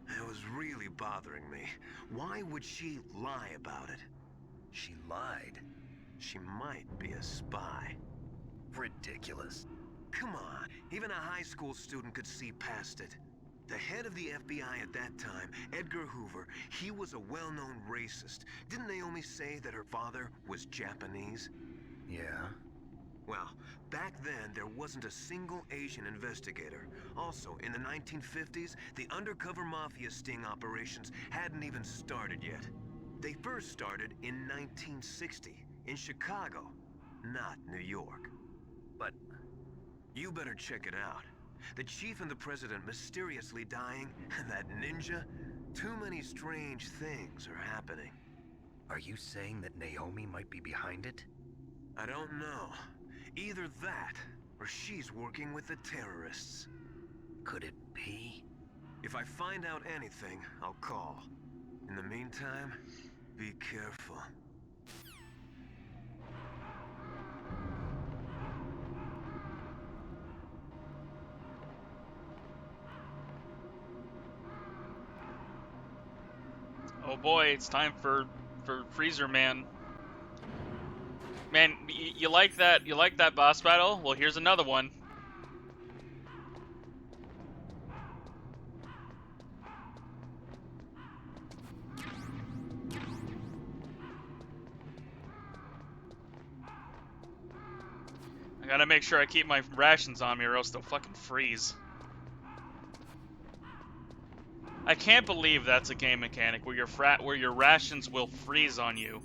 It was really bothering me. Why would she lie about it? She lied. She might be a spy. Ridiculous. Come on, even a high school student could see past it. The head of the FBI at that time, Edgar Hoover, he was a well-known racist. Didn't Naomi say that her father was Japanese? Yeah? Well, back then there wasn't a single Asian investigator. Also, in the 1950s, the undercover mafia sting operations hadn't even started yet. They first started in 1960, in Chicago, not New York. But you better check it out. The chief and the president mysteriously dying, and that ninja. Too many strange things are happening. are you saying that Naomi might be behind it? I don't know. Either that, or she's working with the terrorists. Could it be? If I find out anything, I'll call. In the meantime, be careful. Oh boy, it's time for Freezer Man. Man, you like that? You like that boss battle? Well, here's another one. I gotta make sure I keep my rations on me, or else they'll fucking freeze. I can't believe that's a game mechanic where your rations will freeze on you.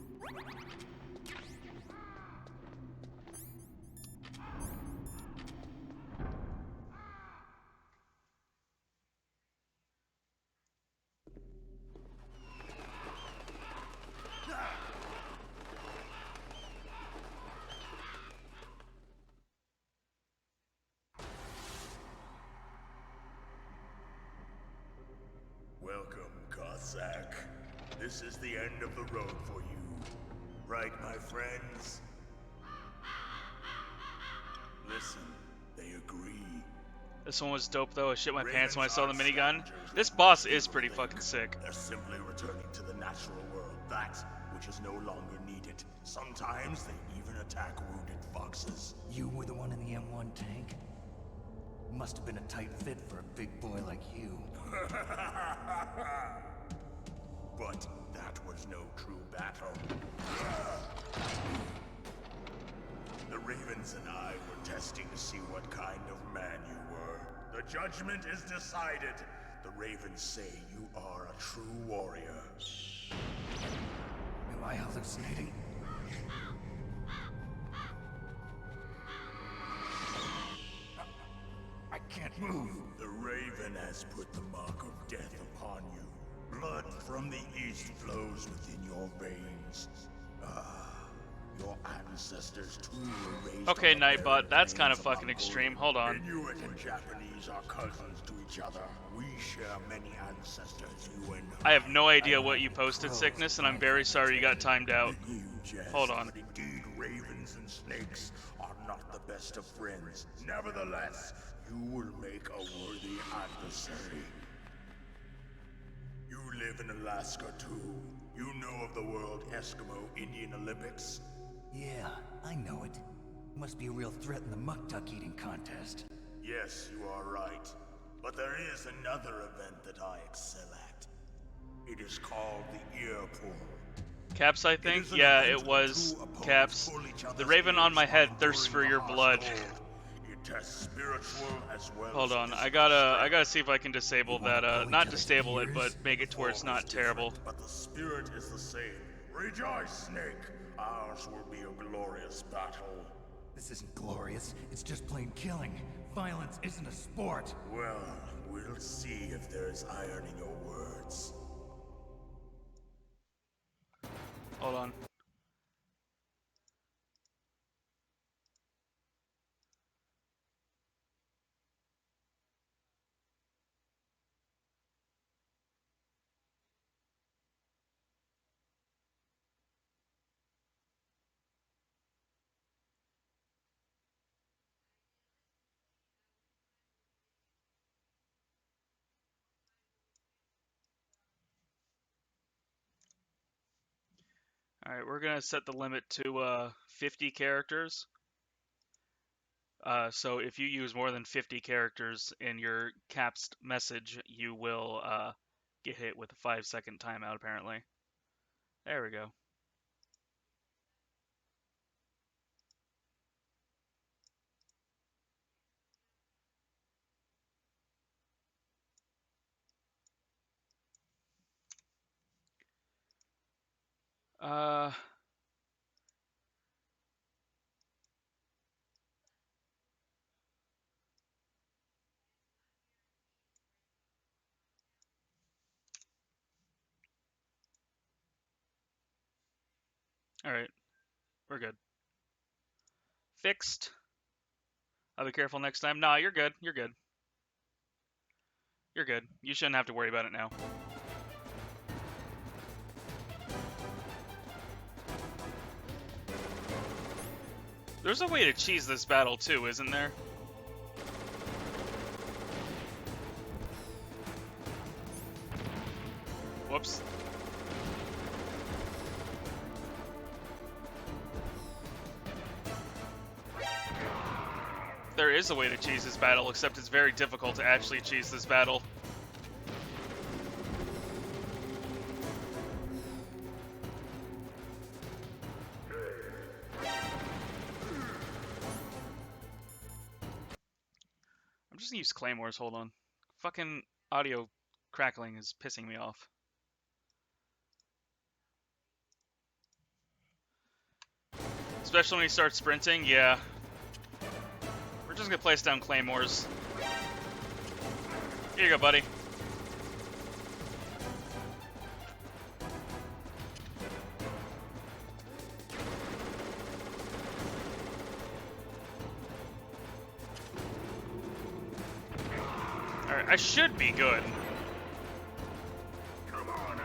Welcome, Cossack. This is the end of the road for you. Right, my friends? Listen, they agree. This one was dope though. I shit my pants when I saw the minigun. This boss is pretty fucking sick. They're simply returning to the natural world, that which is no longer needed. Sometimes they even attack wounded foxes. You were the one in the M1 tank? Must have been a tight fit for a big boy like you. But that was no true battle. The Ravens and I were testing to see what kind of man you were. The judgment is decided. The ravens say you are a true warrior. Am I hallucinating? I can't move. The raven has put the mark of death upon you. Blood from the east flows within your veins. Your ancestors too were raised Okay, on the Nightbot, barren that's kind of plains fucking Mongolia. extreme. Hold on. Inuit and Japanese are cousins to each other. We share many ancestors, you and I have no idea what you posted, Sickness, and I'm very sorry you got timed out. You jest, Hold on. but indeed, ravens and snakes are not the best of friends. Nevertheless, you will make a worthy adversary. You live in Alaska too. You know of the World Eskimo Indian Olympics? Yeah, I know it. Must be a real threat in the muck-duck eating contest. Yes, you are right. But there is another event that I excel at. It is called the ear pull. Caps, I think? Yeah, it was Caps. The raven on my head thirsts for your blood. It tests spiritual as well. Hold on, I gotta see if I can disable that, not disable it, but make it to where it's not terrible. But the spirit is the same. Rejoice, Snake! Ours will be a glorious battle. This isn't glorious. It's just plain killing. Violence isn't a sport. Well, we'll see if there's iron in your words. Hold on. Alright, we're gonna set the limit to 50 characters. So if you use more than 50 characters in your caps message, you will get hit with a 5-second timeout, apparently. There we go. Alright, we're good. Fixed. I'll be careful next time. Nah, you're good. You're good. You're good. You shouldn't have to worry about it now. There's a way to cheese this battle too, isn't there? Whoops. There is a way to cheese this battle, except it's very difficult to actually cheese this battle. I'm just gonna use claymores, hold on. Fucking audio crackling is pissing me off. Especially when he starts sprinting, yeah. We're just gonna place down claymores. Here you go, buddy. Alright, I should be good. Come on now.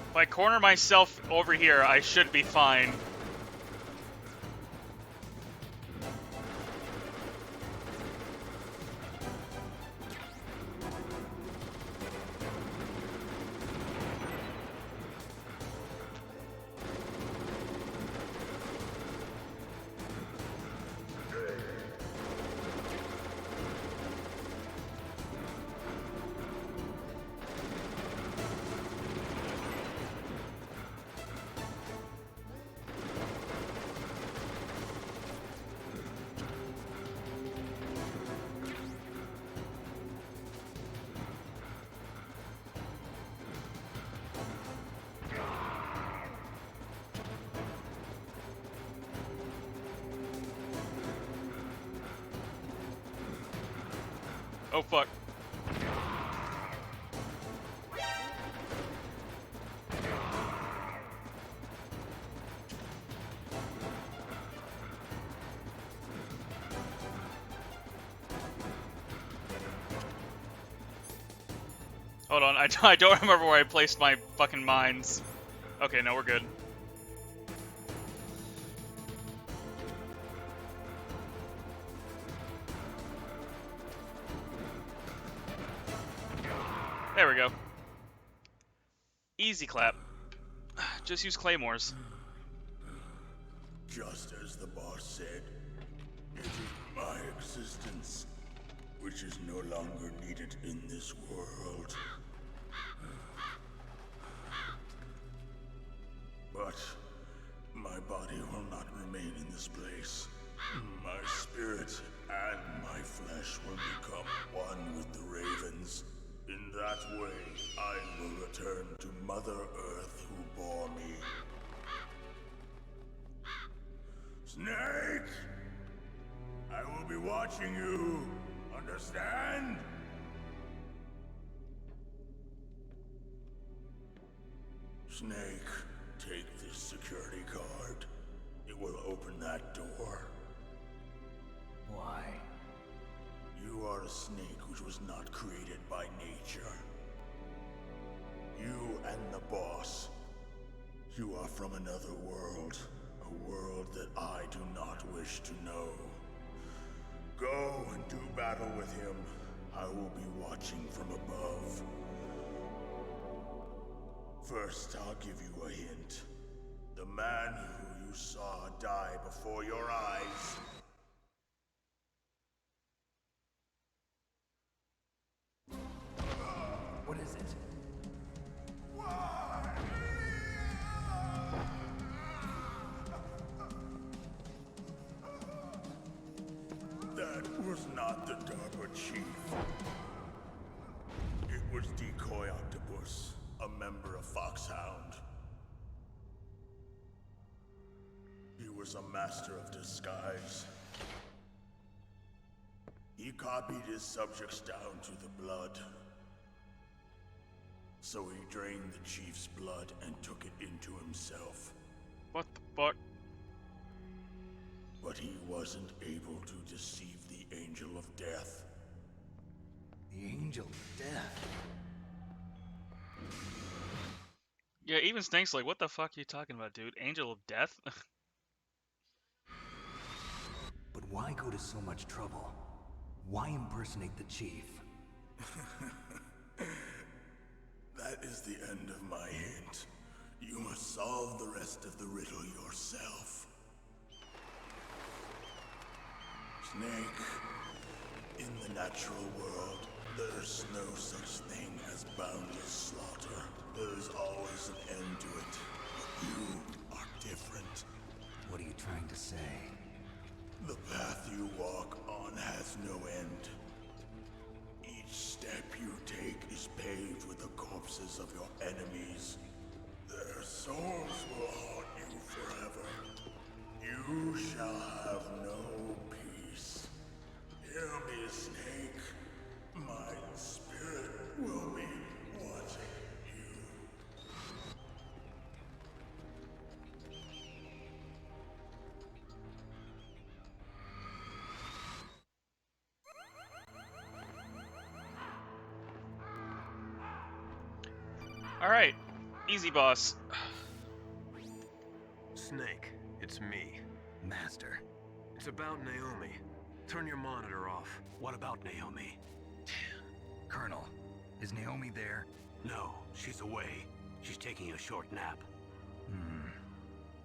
If I corner myself over here, I should be fine. Oh fuck. Hold on, I don't remember where I placed my fucking mines. Okay, no, we're good. There we go. Easy clap. Just use claymores. Just as the boss said, it is my existence which is no longer needed in this world. But my body will not remain in this place. My spirit and my flesh will become one with the ravens. In that way, I will return to Mother Earth who bore me. Snake! I will be watching you. Understand? Snake, take this security card. It will open that door. Why? You are a snake which was not created by nature. You and the boss. You are from another world. A world that I do not wish to know. Go and do battle with him. I will be watching from above. First, I'll give you a hint. The man who you saw die before your eyes. What is it? That was not the DARPA chief. It was Decoy Octopus, a member of Foxhound. He was a master of disguise. He copied his subjects down to the blood. So he drained the chief's blood and took it into himself. What the fuck? But he wasn't able to deceive the Angel of Death. The Angel of Death? Yeah, even Snake's like, what the fuck are you talking about, dude? Angel of Death? But why go to so much trouble? Why impersonate the chief? That is the end of my hint. You must solve the rest of the riddle yourself. Snake, in the natural world, there's no such thing as boundless slaughter. There's always an end to it. But you are different. What are you trying to say? The path you walk on has no end. Each step you take is paved with the corpses of your enemies. Their souls will haunt you forever. You shall have no peace. Hear me, Snake. My spirit will be watching you. Alright. Easy, boss. Snake, it's me. Master. It's about Naomi. Turn your monitor off. What about Naomi? Colonel, is Naomi there? No, she's away. She's taking a short nap.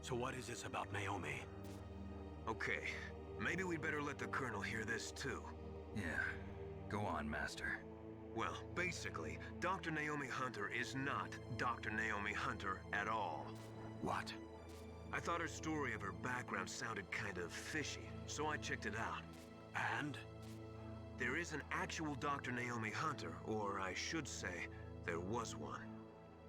So what is this about Naomi? Okay, maybe we'd better let the Colonel hear this too. Yeah. Go on, Master. Well, basically, Dr. Naomi Hunter is not Dr. Naomi Hunter at all. What? I thought her story of her background sounded kind of fishy, so I checked it out. And? There is an actual Dr. Naomi Hunter, or I should say, there was one.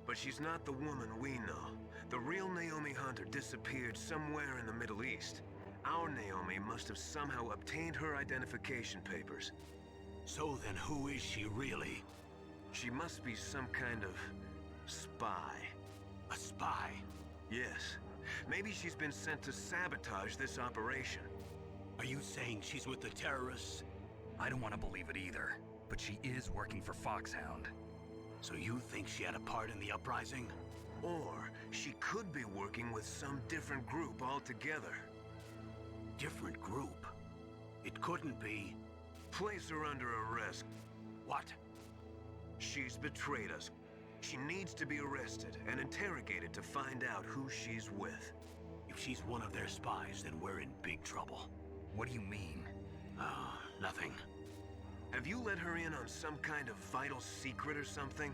But she's not the woman we know. The real Naomi Hunter disappeared somewhere in the Middle East. Our Naomi must have somehow obtained her identification papers. So then who is she really? She must be some kind of spy. A spy? Yes. Maybe she's been sent to sabotage this operation. Are you saying she's with the terrorists? I don't want to believe it either, but she is working for Foxhound. So you think she had a part in the uprising? Or she could be working with some different group altogether. Different group? It couldn't be. Place her under arrest. What? She's betrayed us. She needs to be arrested and interrogated to find out who she's with. If she's one of their spies, then we're in big trouble. What do you mean? Nothing. Have you let her in on some kind of vital secret or something?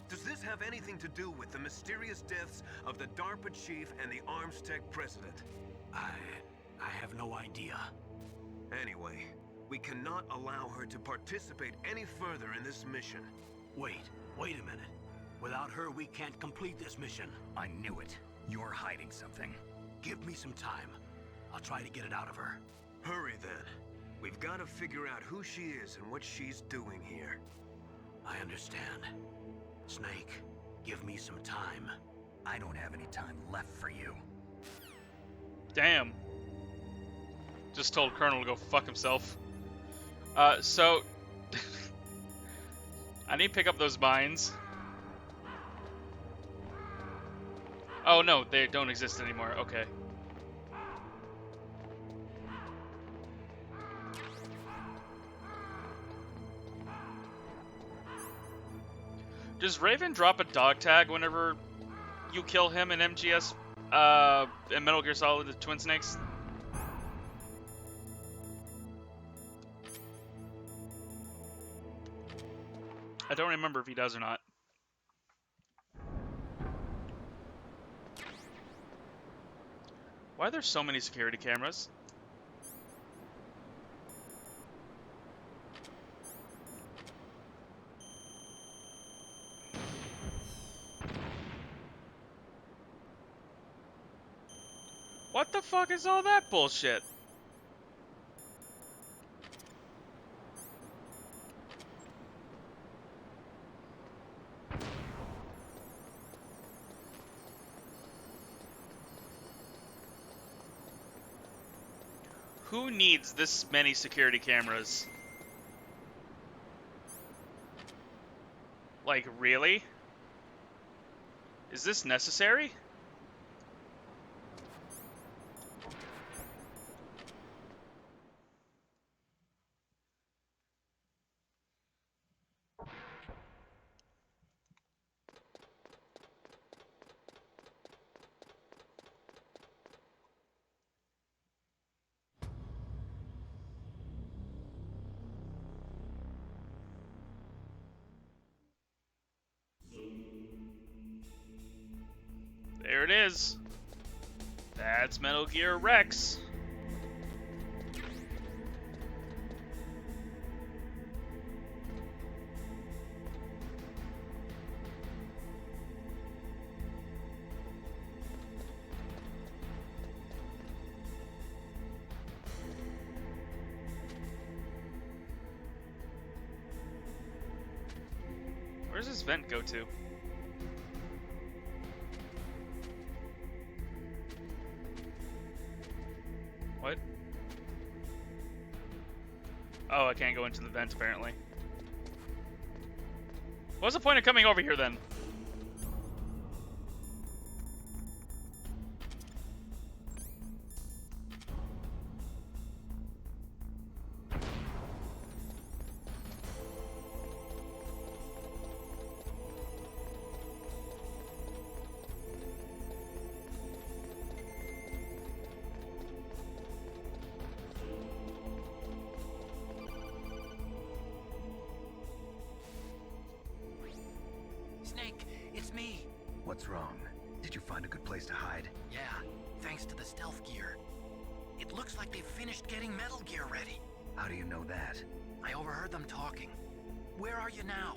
Does this have anything to do with the mysterious deaths of the DARPA chief and the Armstech president? I have no idea. Anyway, we cannot allow her to participate any further in this mission. Wait a minute. Without her, we can't complete this mission. I knew it. You're hiding something. Give me some time. I'll try to get it out of her. Hurry then. We've got to figure out who she is and what she's doing here. I understand. Snake, give me some time. I don't have any time left for you. Damn. Just told Colonel to go fuck himself. So... I need to pick up those mines. Oh no, they don't exist anymore. Okay. Does Raven drop a dog tag whenever you kill him in MGS, in Metal Gear Solid the Twin Snakes? I don't remember if he does or not. Why are there so many security cameras? What the fuck is all that bullshit? Who needs this many security cameras? Like, really? Is this necessary? There it is. That's Metal Gear Rex. Where does this vent go to? What? Oh, I can't go into the vent apparently. What's the point of coming over here then? Snake, it's me. What's wrong? Did you find a good place to hide? Yeah, thanks to the stealth gear. It looks like they've finished getting Metal Gear ready. How do you know that? I overheard them talking. Where are you now?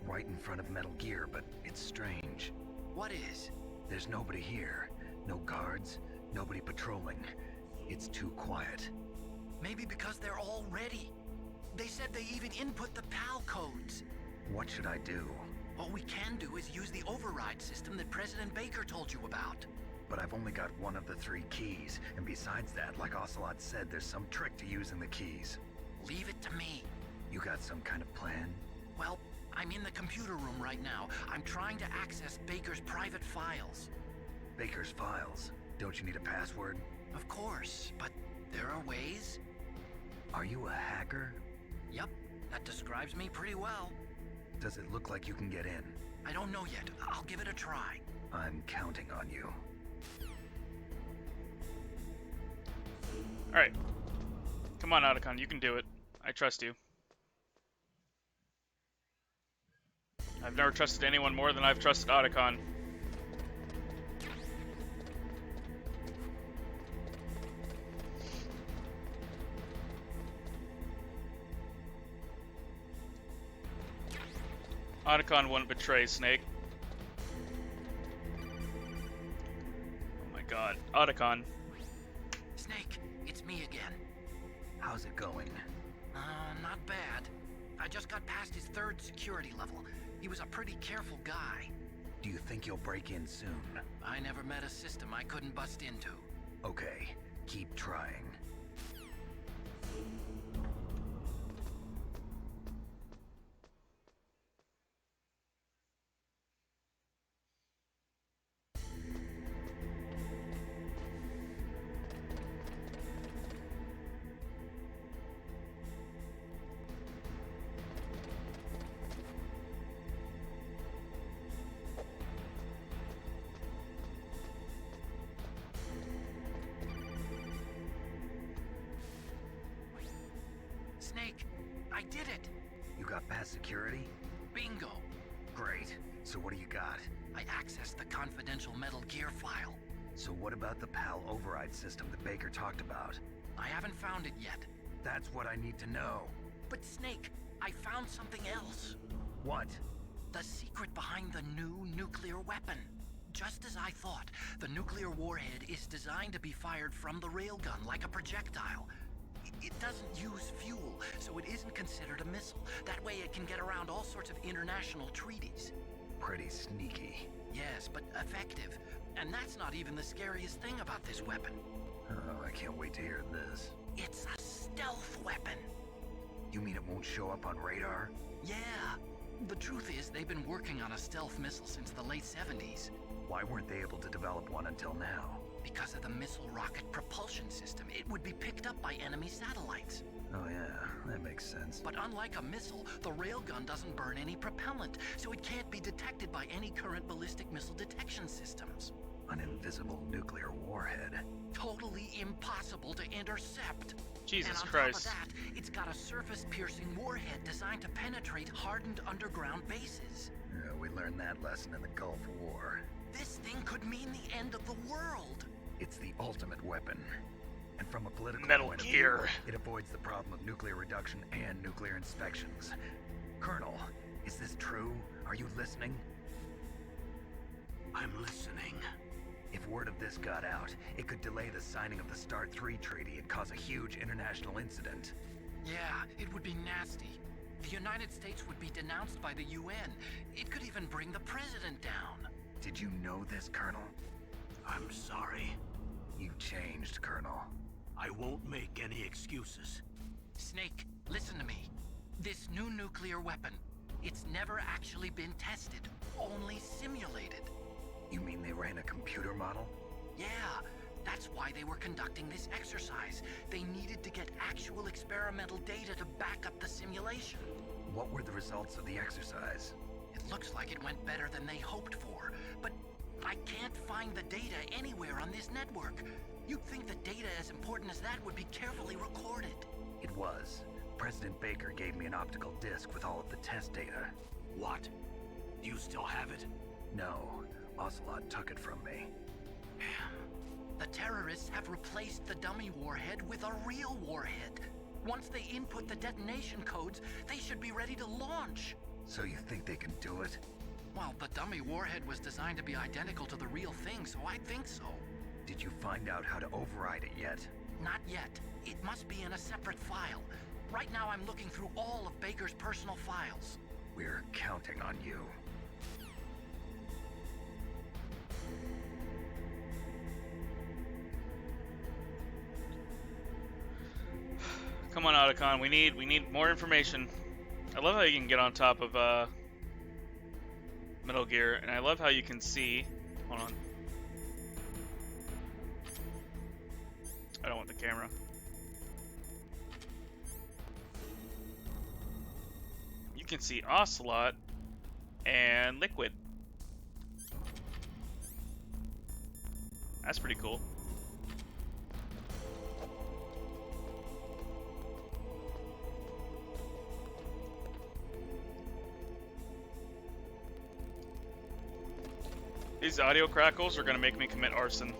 Right in front of Metal Gear, but it's strange. What is? There's nobody here. No guards, nobody patrolling. It's too quiet. Maybe because they're all ready. They said they even input the PAL codes. What should I do? All we can do is use the override system that President Baker told you about. But I've only got one of the 3 keys, and besides that, like Ocelot said, there's some trick to using the keys. Leave it to me. You got some kind of plan? Well, I'm in the computer room right now. I'm trying to access Baker's private files. Baker's files? Don't you need a password? Of course, but there are ways. Are you a hacker? Yep, that describes me pretty well. Does it look like you can get in? I don't know yet. I'll give it a try. I'm counting on you. Alright. Come on, Otacon, you can do it. I trust you. I've never trusted anyone more than I've trusted Otacon. Otacon wouldn't betray Snake. Oh my god. Otacon. Snake, it's me again. How's it going? Not bad. I just got past his 3rd security level. He was a pretty careful guy. Do you think you'll break in soon? I never met a system I couldn't bust into. Okay, keep trying. Snake, I did it! You got past security? Bingo! Great. So what do you got? I accessed the confidential Metal Gear file. So what about the PAL override system that Baker talked about? I haven't found it yet. That's what I need to know. But Snake, I found something else. What? The secret behind the new nuclear weapon. Just as I thought, the nuclear warhead is designed to be fired from the railgun like a projectile. It doesn't use fuel, so it isn't considered a missile. That way it can get around all sorts of international treaties. Pretty sneaky. Yes, but effective. And that's not even the scariest thing about this weapon. Oh, I can't wait to hear this. It's a stealth weapon. You mean it won't show up on radar? Yeah. The truth is, they've been working on a stealth missile since the late 70s. Why weren't they able to develop one until now? Because of the missile rocket propulsion system, it would be picked up by enemy satellites. Oh yeah, that makes sense. But unlike a missile, the railgun doesn't burn any propellant, so it can't be detected by any current ballistic missile detection systems. An invisible nuclear warhead. Totally impossible to intercept. Jesus and on Christ. top of that, it's got a surface-piercing warhead designed to penetrate hardened underground bases. Yeah, we learned that lesson in the Gulf War. This thing could mean the end of the world. It's the ultimate weapon. And from a political Metal point of Gear. view, it avoids the problem of nuclear reduction and nuclear inspections. Colonel, is this true? Are you listening? I'm listening. If word of this got out, it could delay the signing of the START 3 treaty and cause a huge international incident. Yeah, it would be nasty. The United States would be denounced by the UN. It could even bring the president down. Did you know this, Colonel? I'm sorry. You changed, Colonel. I won't make any excuses. Snake, listen to me. This new nuclear weapon, it's never actually been tested, only simulated. You mean they ran a computer model? Yeah, that's why they were conducting this exercise. They needed to get actual experimental data to back up the simulation. What were the results of the exercise? It looks like it went better than they hoped for, but I can't find the data anywhere on this network. You'd think that data as important as that would be carefully recorded. It was. President Baker gave me an optical disc with all of the test data. What? Do you still have it? No, Ocelot took it from me. The terrorists have replaced the dummy warhead with a real warhead. Once they input the detonation codes, they should be ready to launch. So you think they can do it? Well, the dummy warhead was designed to be identical to the real thing, so I think so. Did you find out how to override it yet? Not yet. It must be in a separate file. Right now I'm looking through all of Baker's personal files. We're counting on you. Come on, Otacon. We need more information. I love how you can get on top of Metal Gear, and I love how you can see. Hold on. I don't want the camera. You can see Ocelot and Liquid. That's pretty cool. These audio crackles are gonna make me commit arson.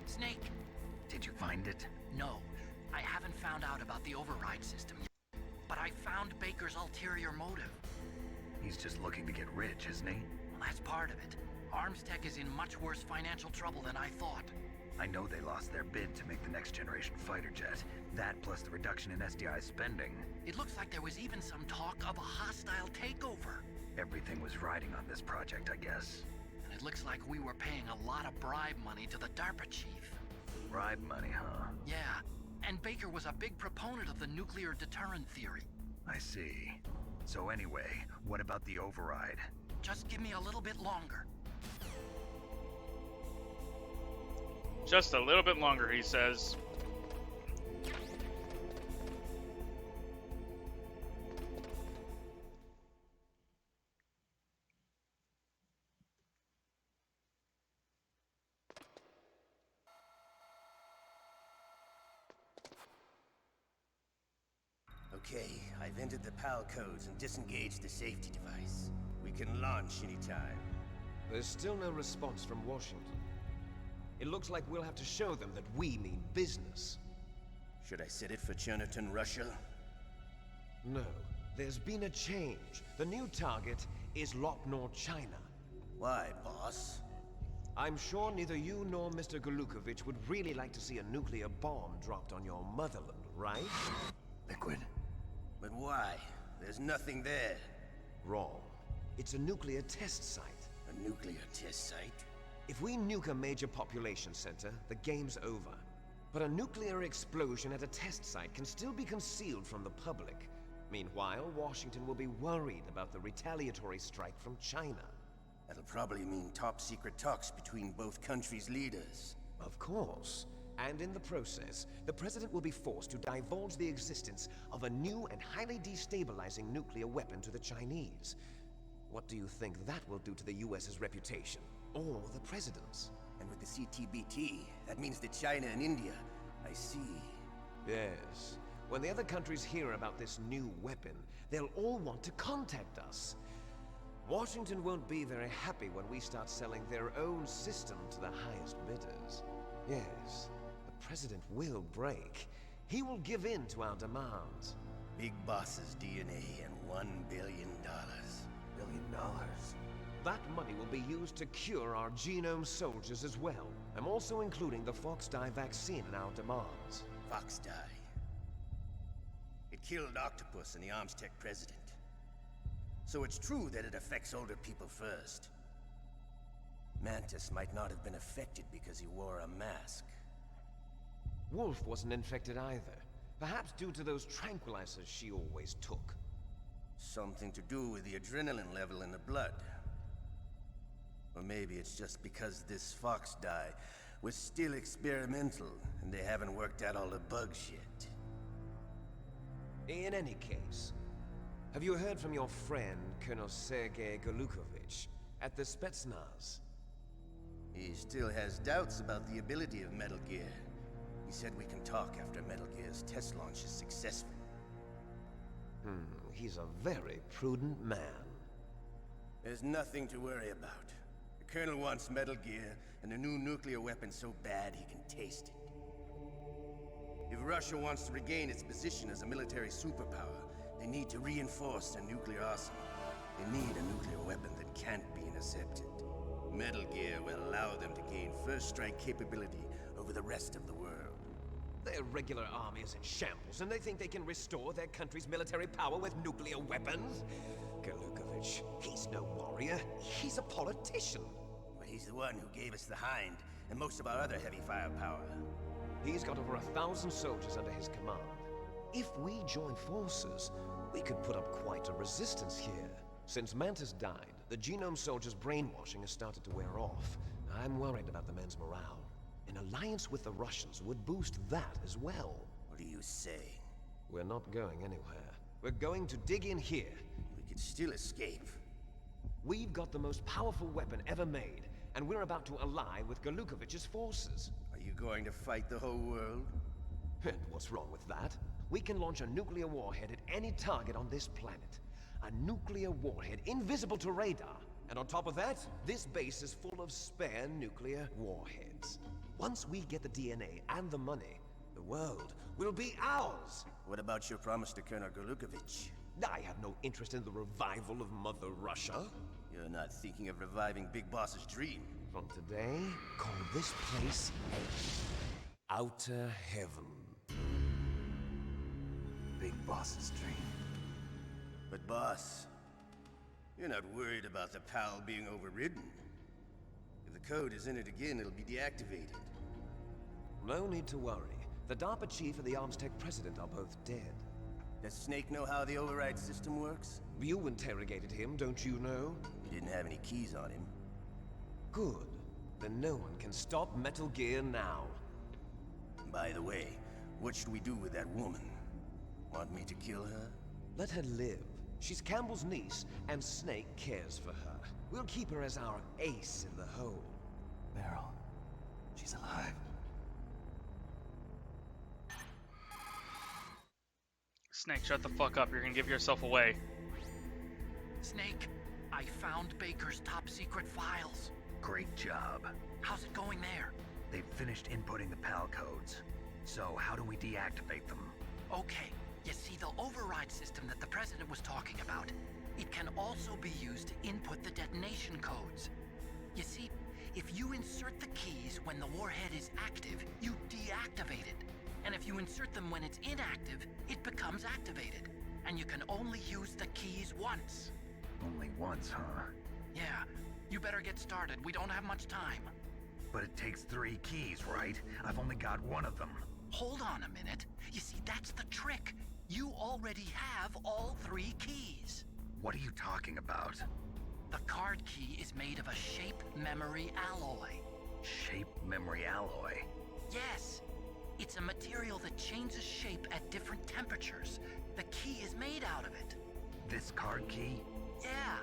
Snake? Did you find it? No, I haven't found out about the override system yet. But I found Baker's ulterior motive. He's just looking to get rich, isn't he? Well, that's part of it. Armstech is in much worse financial trouble than I thought. I know they lost their bid to make the next generation fighter jet. That plus the reduction in SDI spending. It looks like there was even some talk of a hostile takeover. Everything was riding on this project, I guess. And it looks like we were paying a lot of bribe money to the DARPA chief. Bribe money, huh? Yeah, and Baker was a big proponent of the nuclear deterrent theory. I see. So anyway, what about the override? Just give me a little bit longer. Just a little bit longer, he says. Okay, I've entered the PAL codes and disengaged the safety device. We can launch anytime. There's still no response from Washington. It looks like we'll have to show them that we mean business. Should I set it for Cherniton, Russia? No. There's been a change. The new target is Lopnor, China. Why, boss? I'm sure neither you nor Mr. Golukovich would really like to see a nuclear bomb dropped on your motherland, right? Liquid. But why? There's nothing there. Wrong. It's a nuclear test site. A nuclear test site? If we nuke a major population center, the game's over. But a nuclear explosion at a test site can still be concealed from the public. Meanwhile, Washington will be worried about the retaliatory strike from China. That'll probably mean top-secret talks between both countries' leaders. Of course. And in the process, the President will be forced to divulge the existence of a new and highly destabilizing nuclear weapon to the Chinese. What do you think that will do to the US's reputation? Or the President's? And with the CTBT, that means that China and India. I see. Yes. When the other countries hear about this new weapon, they'll all want to contact us. Washington won't be very happy when we start selling their own system to the highest bidders. Yes, the President will break. He will give in to our demands. Big Boss's DNA and $1 billion. $1 billion? That money will be used to cure our genome soldiers as well. I'm also including the Fox-Die vaccine in our demands. Fox-Die? It killed Octopus and the Armstech president. So it's true that it affects older people first. Mantis might not have been affected because he wore a mask. Wolf wasn't infected either. Perhaps due to those tranquilizers she always took. Something to do with the adrenaline level in the blood. Or maybe it's just because this Fox-Die was still experimental and they haven't worked out all the bugs yet. In any case, Have you heard from your friend, Colonel Sergei Golukovich, at the Spetsnaz? He still has doubts about the ability of Metal Gear. He said we can talk after Metal Gear's test launch is successful. He's a very prudent man. There's nothing to worry about. The Colonel wants Metal Gear and a new nuclear weapon so bad he can taste it. If Russia wants to regain its position as a military superpower, they need to reinforce their nuclear arsenal. They need a nuclear weapon that can't be intercepted. Metal Gear will allow them to gain first strike capability over the rest of the world. Their regular army is in shambles, and they think they can restore their country's military power with nuclear weapons? Golukovich, he's no warrior. He's a politician. But he's the one who gave us the Hind and most of our other heavy firepower. He's got over 1,000 soldiers under his command. If we join forces, we could put up quite a resistance here. Since Mantis died, the Genome Soldiers' brainwashing has started to wear off. I'm worried about the men's morale. An alliance with the Russians would boost that as well. What are you saying? We're not going anywhere. We're going to dig in here. We could still escape. We've got the most powerful weapon ever made, and we're about to ally with Golukovich's forces. Are you going to fight the whole world? And what's wrong with that? We can launch a nuclear warhead at any target on this planet. A nuclear warhead invisible to radar. And on top of that, this base is full of spare nuclear warheads. Once we get the DNA and the money, the world will be ours! What about your promise to Colonel Golukovich? I have no interest in the revival of Mother Russia. You're not thinking of reviving Big Boss's dream. From today, call this place Outer Heaven. Big Boss's dream. But boss, you're not worried about the PAL being overridden. If the code is in it again, it'll be deactivated. No need to worry. The DARPA chief and the Armstech president are both dead. Does Snake know how the override system works? You interrogated him, don't you know? He didn't have any keys on him. Good. Then no one can stop Metal Gear now. By the way, what should we do with that woman? Want me to kill her? Let her live. She's Campbell's niece, and Snake cares for her. We'll keep her as our ace in the hole. Meryl, she's alive. Snake, shut the fuck up. You're gonna give yourself away. Snake, I found Baker's top secret files. Great job. How's it going there? They've finished inputting the PAL codes. So how do we deactivate them? Okay, you see the override system that the President was talking about? It can also be used to input the detonation codes. You see, if you insert the keys when the warhead is active, you deactivate it. And if you insert them when it's inactive, it becomes activated. And you can only use the keys once. Only once, huh? Yeah, you better get started. We don't have much time. But it takes 3 keys, right? I've only got 1 of them. Hold on a minute. You see, that's the trick. You already have all 3 keys. What are you talking about? The card key is made of a shape memory alloy. Shape memory alloy? Yes. It's a material that changes shape at different temperatures. The key is made out of it. This card key? Yeah.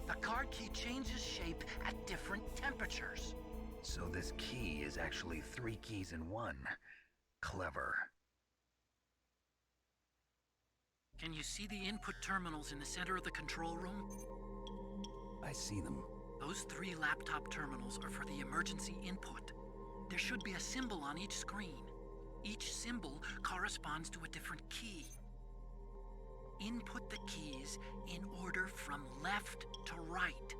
The card key changes shape at different temperatures. So this key is actually 3 keys in 1. Clever. Can you see the input terminals in the center of the control room? I see them. Those 3 laptop terminals are for the emergency input. There should be a symbol on each screen. Each symbol corresponds to a different key. Input the keys in order from left to right.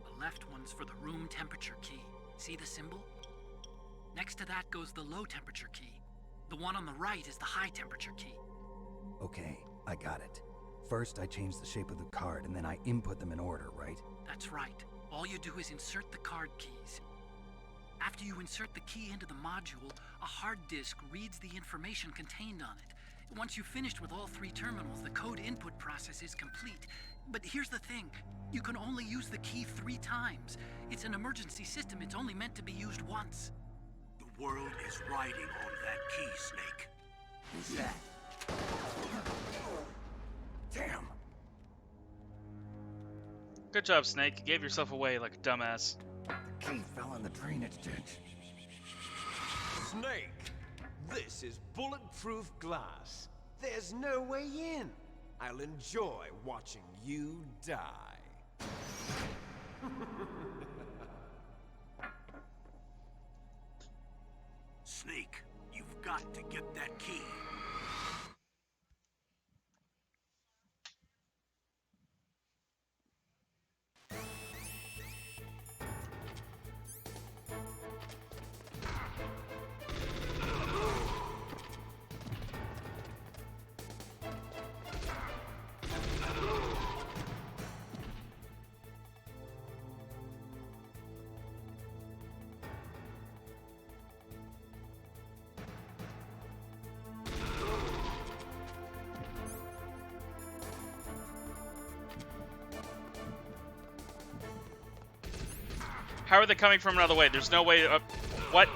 The left one's for the room temperature key. See the symbol? Next to that goes the low temperature key. The one on the right is the high temperature key. Okay, I got it. First, I change the shape of the card, and then I input them in order, right? That's right. All you do is insert the card keys. After you insert the key into the module, a hard disk reads the information contained on it. Once you've finished with all 3 terminals, the code input process is complete. But here's the thing. You can only use the key 3 times. It's an emergency system. It's only meant to be used once. The world is riding on that key, Snake. Who's that? Damn. Good job, Snake. You gave yourself away like a dumbass. The key fell in the drainage ditch. Snake, this is bulletproof glass. There's no way in. I'll enjoy watching you die. Snake, you've got to get that key. How are they coming from another way? There's no way up. What?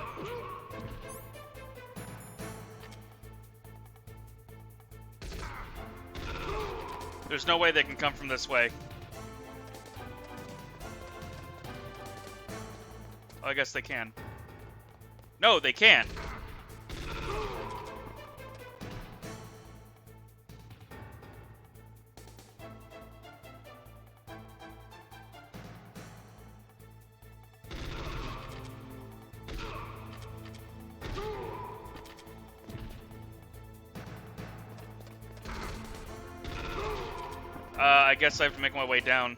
There's no way they can come from this way. Oh, I guess they can. No, they can't. I guess I have to make my way down.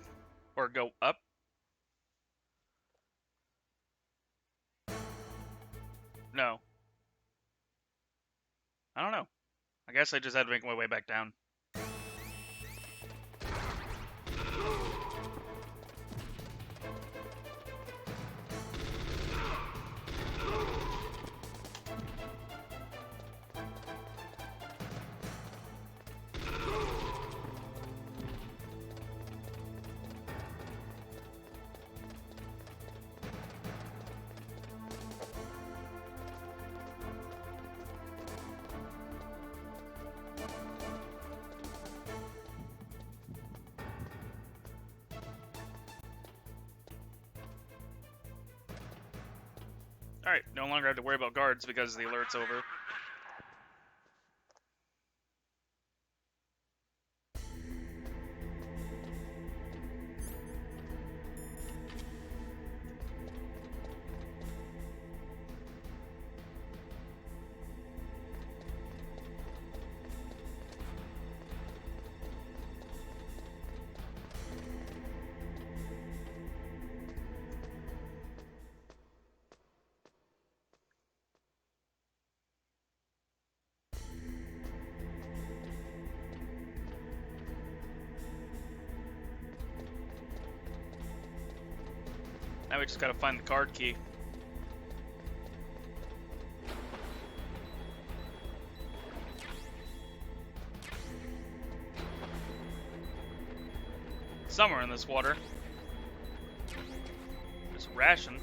Or go up. No. I don't know. I guess I just had to make my way back down. Alright, no longer have to worry about guards because the alert's over. Now we just gotta find the card key. Somewhere in this water. There's a ration.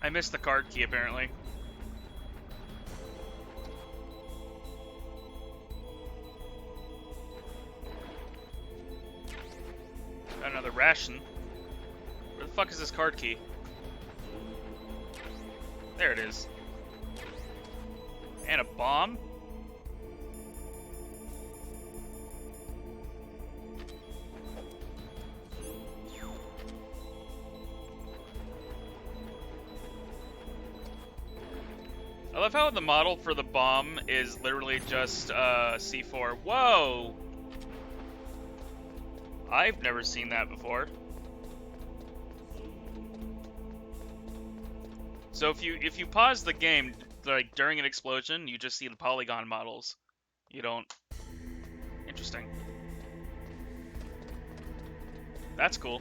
I missed the card key, apparently. Got another ration. Where the fuck is this card key? There it is. And a bomb? I love how the model for the bomb is literally just C4. Whoa! I've never seen that before. So if you pause the game like during an explosion, you just see the polygon models. You don't. Interesting. That's cool.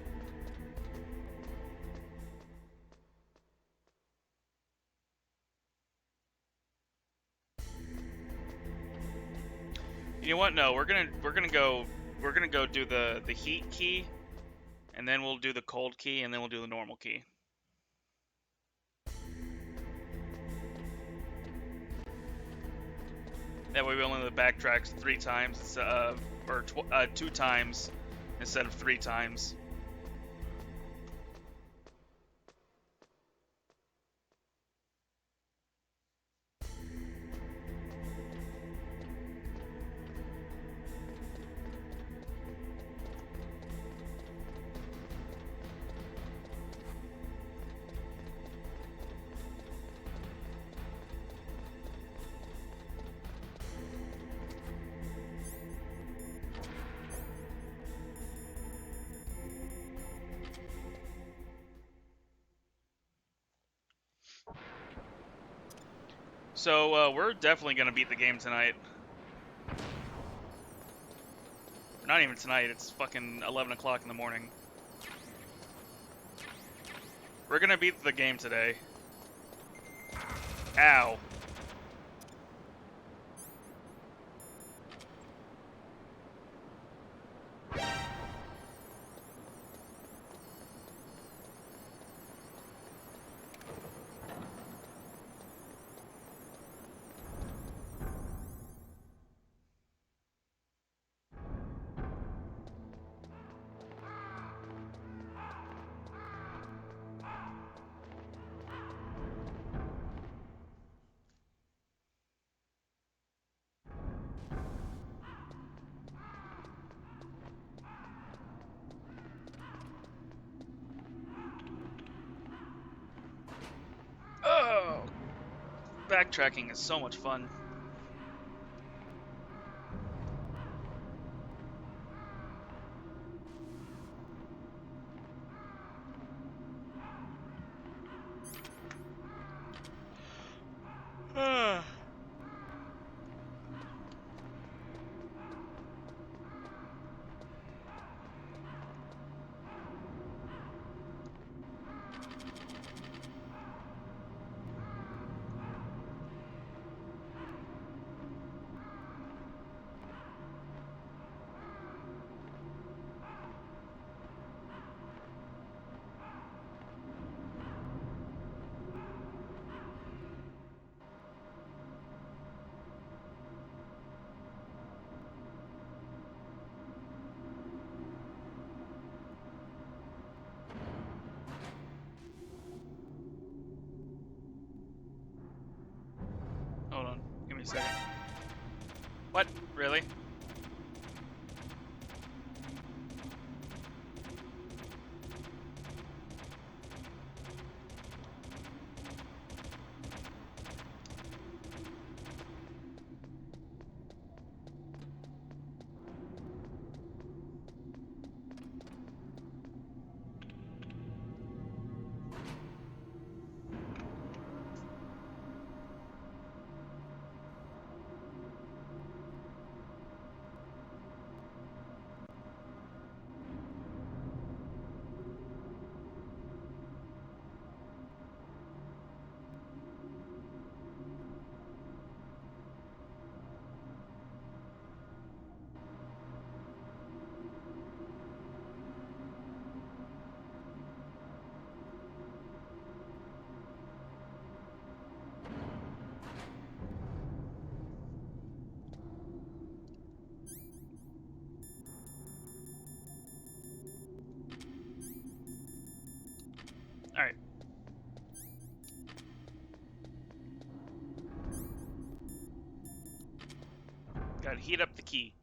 You know what? No, we're gonna go do the heat key, and then we'll do the cold key, and then we'll do the normal key. That way we only have to backtrack 3 times, or 2 times instead of 3 times. So, we're definitely gonna beat the game tonight. Not even tonight, it's fucking 11 o'clock in the morning. We're gonna beat the game today. Ow. Oh! Backtracking is so much fun. Hold on, give me a second. What? Really? Alright. Gotta heat up the key.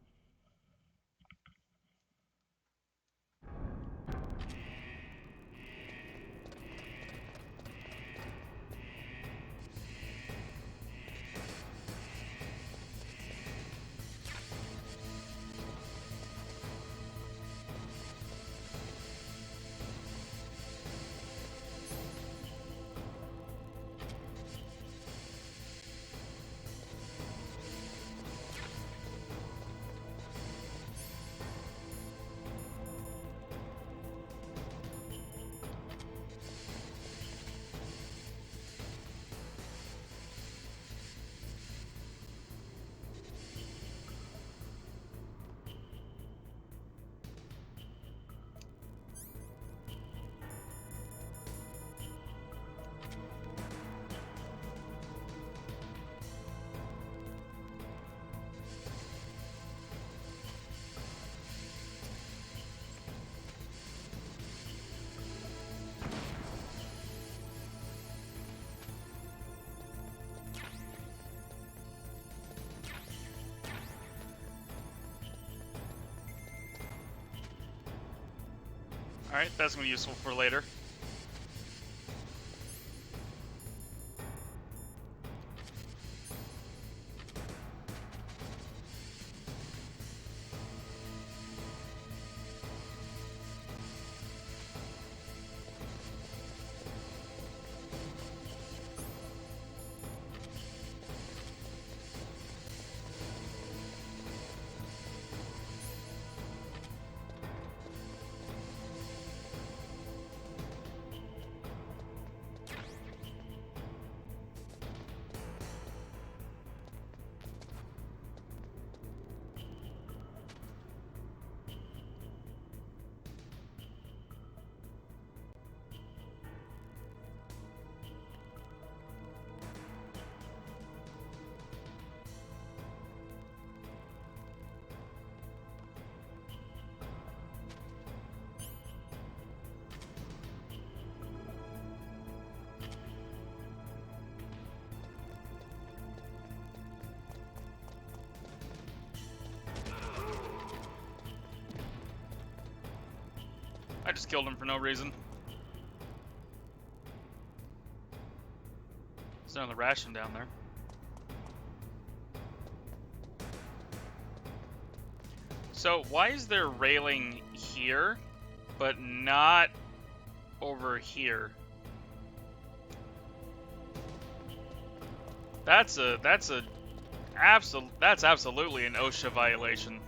Alright, that's gonna be useful for later. I just killed him for no reason. There's another ration down there. So why is there railing here, but not over here? That's absolutely an OSHA violation.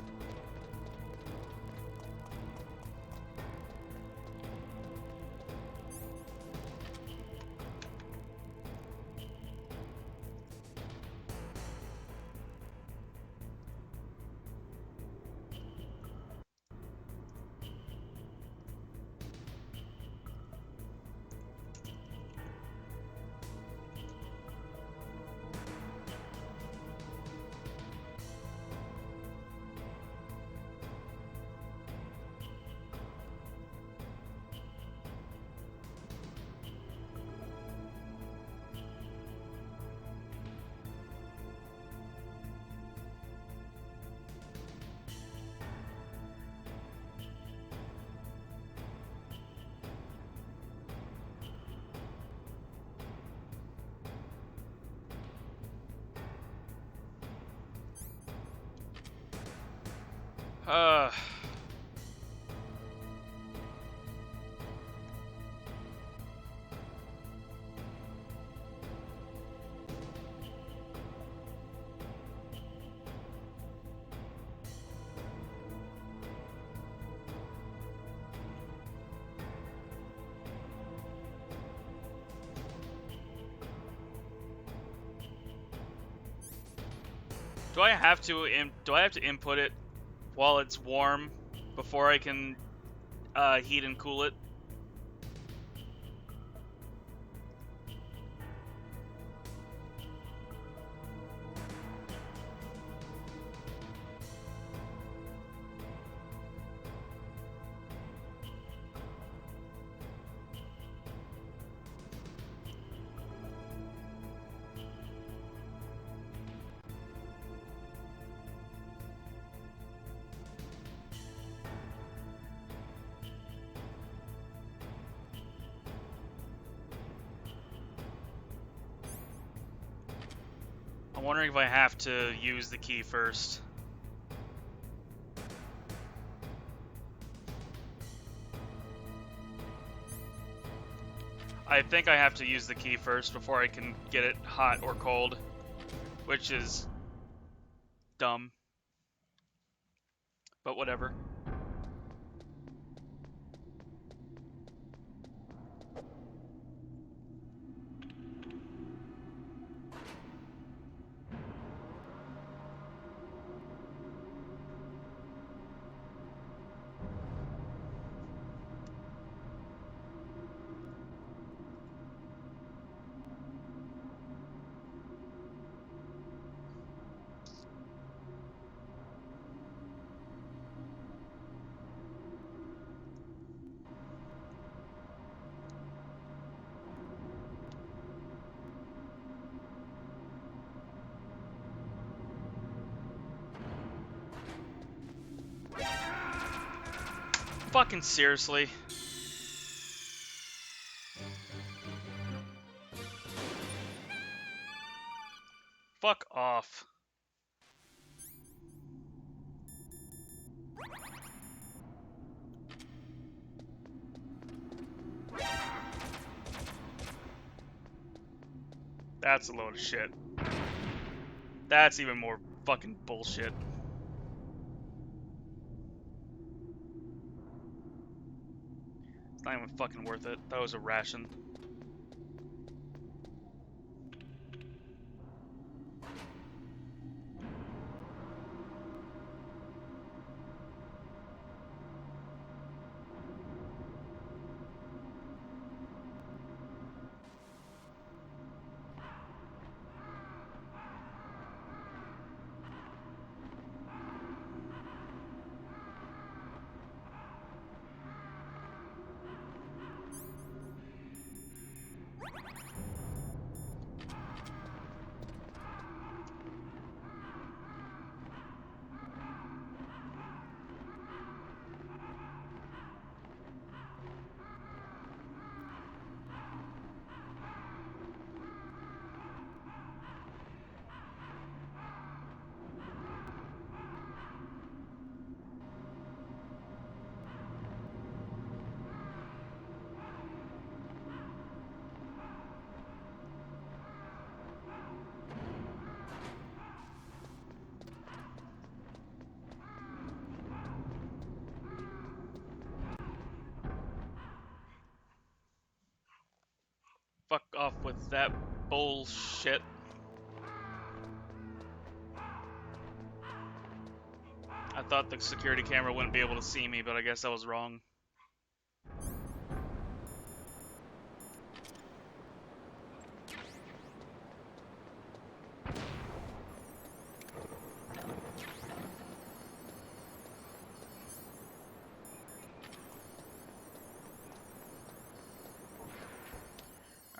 Do I have to input it while it's warm before I can heat and cool it? I'm wondering if I have to use the key first. I think I have to use the key first before I can get it hot or cold, which is dumb, but whatever. Fucking seriously. Fuck off. That's a load of shit. That's even more fucking bullshit. It's not even fucking worth it. That was a ration. Fuck off with that bullshit. I thought the security camera wouldn't be able to see me, but I guess I was wrong.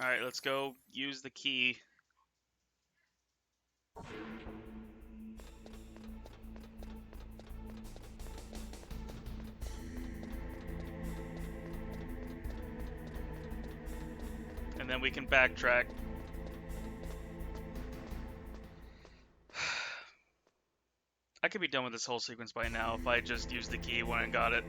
Alright, let's go use the key. And then we can backtrack. I could be done with this whole sequence by now if I just used the key when I got it.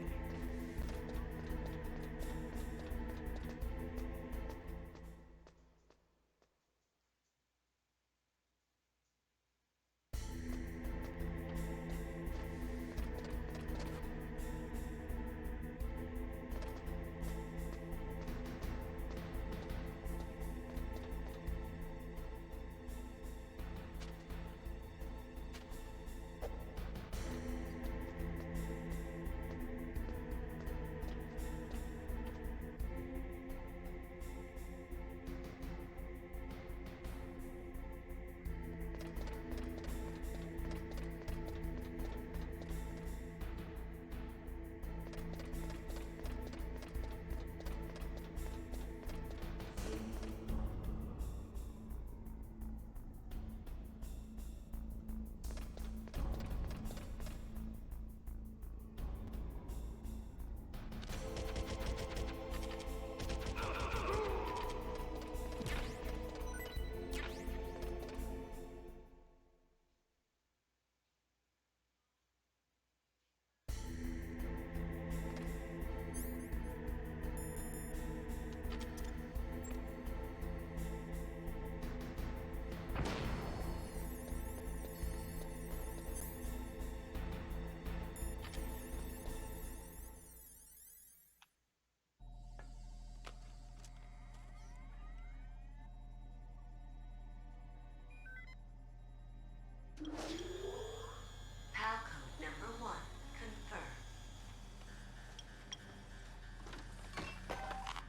PAL code number 1, confirmed.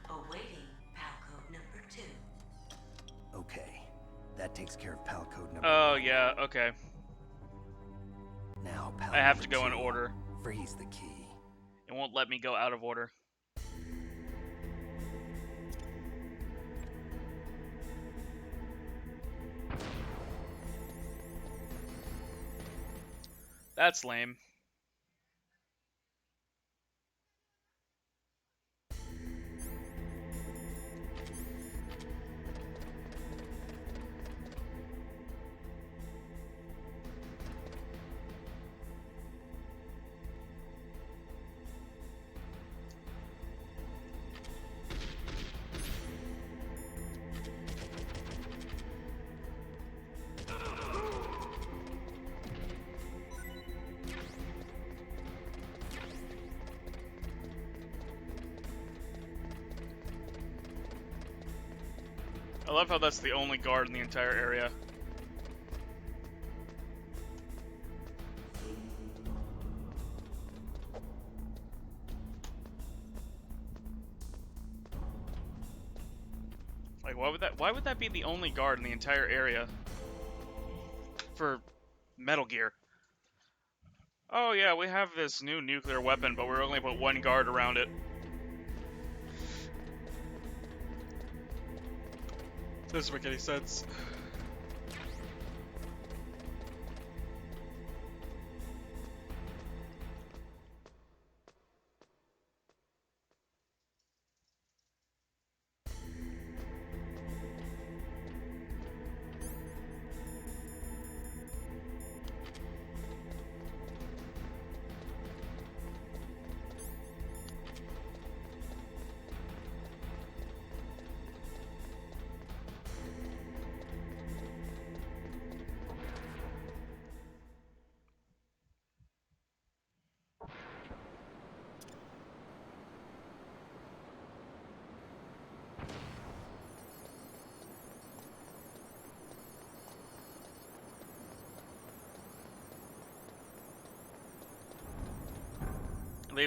Awaiting PAL code number 2. Okay, that takes care of PAL code number Oh, 1. yeah, okay. Now, PAL I have number to go in 2. order. Freeze the key. It won't let me go out of order. That's lame. I love how that's the only guard in the entire area. Like, why would that be the only guard in the entire area for Metal Gear? Oh yeah, we have this new nuclear weapon, but we're only put one guard around it. Doesn't make any sense.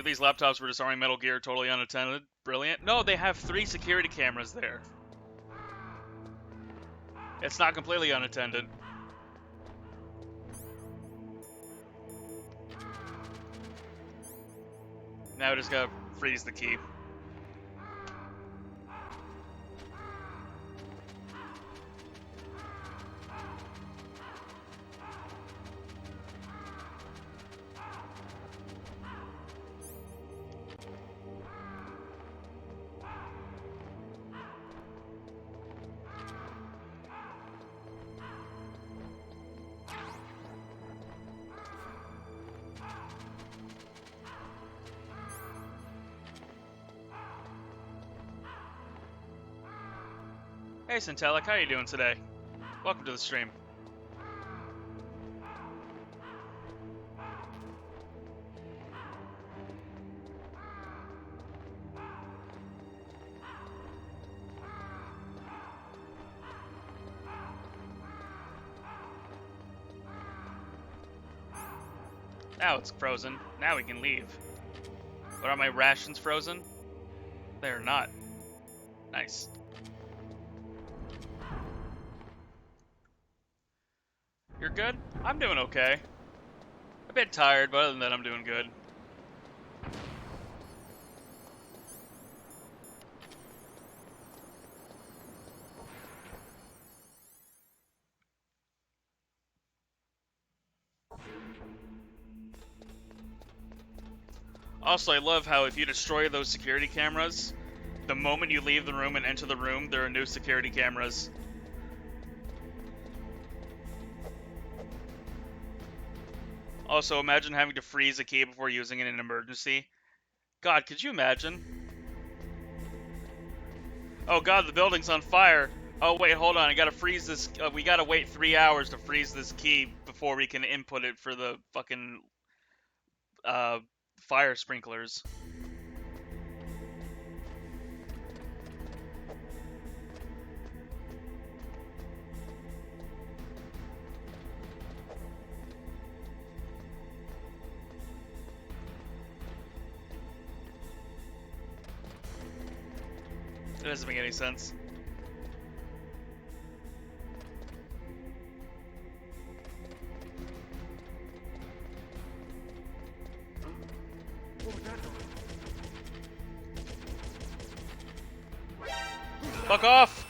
These laptops were disarming Metal Gear totally unattended. Brilliant. No, they have 3 security cameras there. It's not completely unattended. Now I just gotta freeze the key. Hey Centelic, how you doing today? Welcome to the stream. Now it's frozen. Now we can leave. But are my rations frozen? They're not. Nice. You're good? I'm doing okay. A bit tired, but other than that, I'm doing good. Also, I love how if you destroy those security cameras, the moment you leave the room and enter the room, there are new security cameras. Also, imagine having to freeze a key before using it in an emergency. God, could you imagine? Oh god, the building's on fire. Oh wait, hold on, I gotta freeze this, we gotta wait 3 hours to freeze this key before we can input it for the fucking, fire sprinklers. It doesn't make any sense. Fuck off!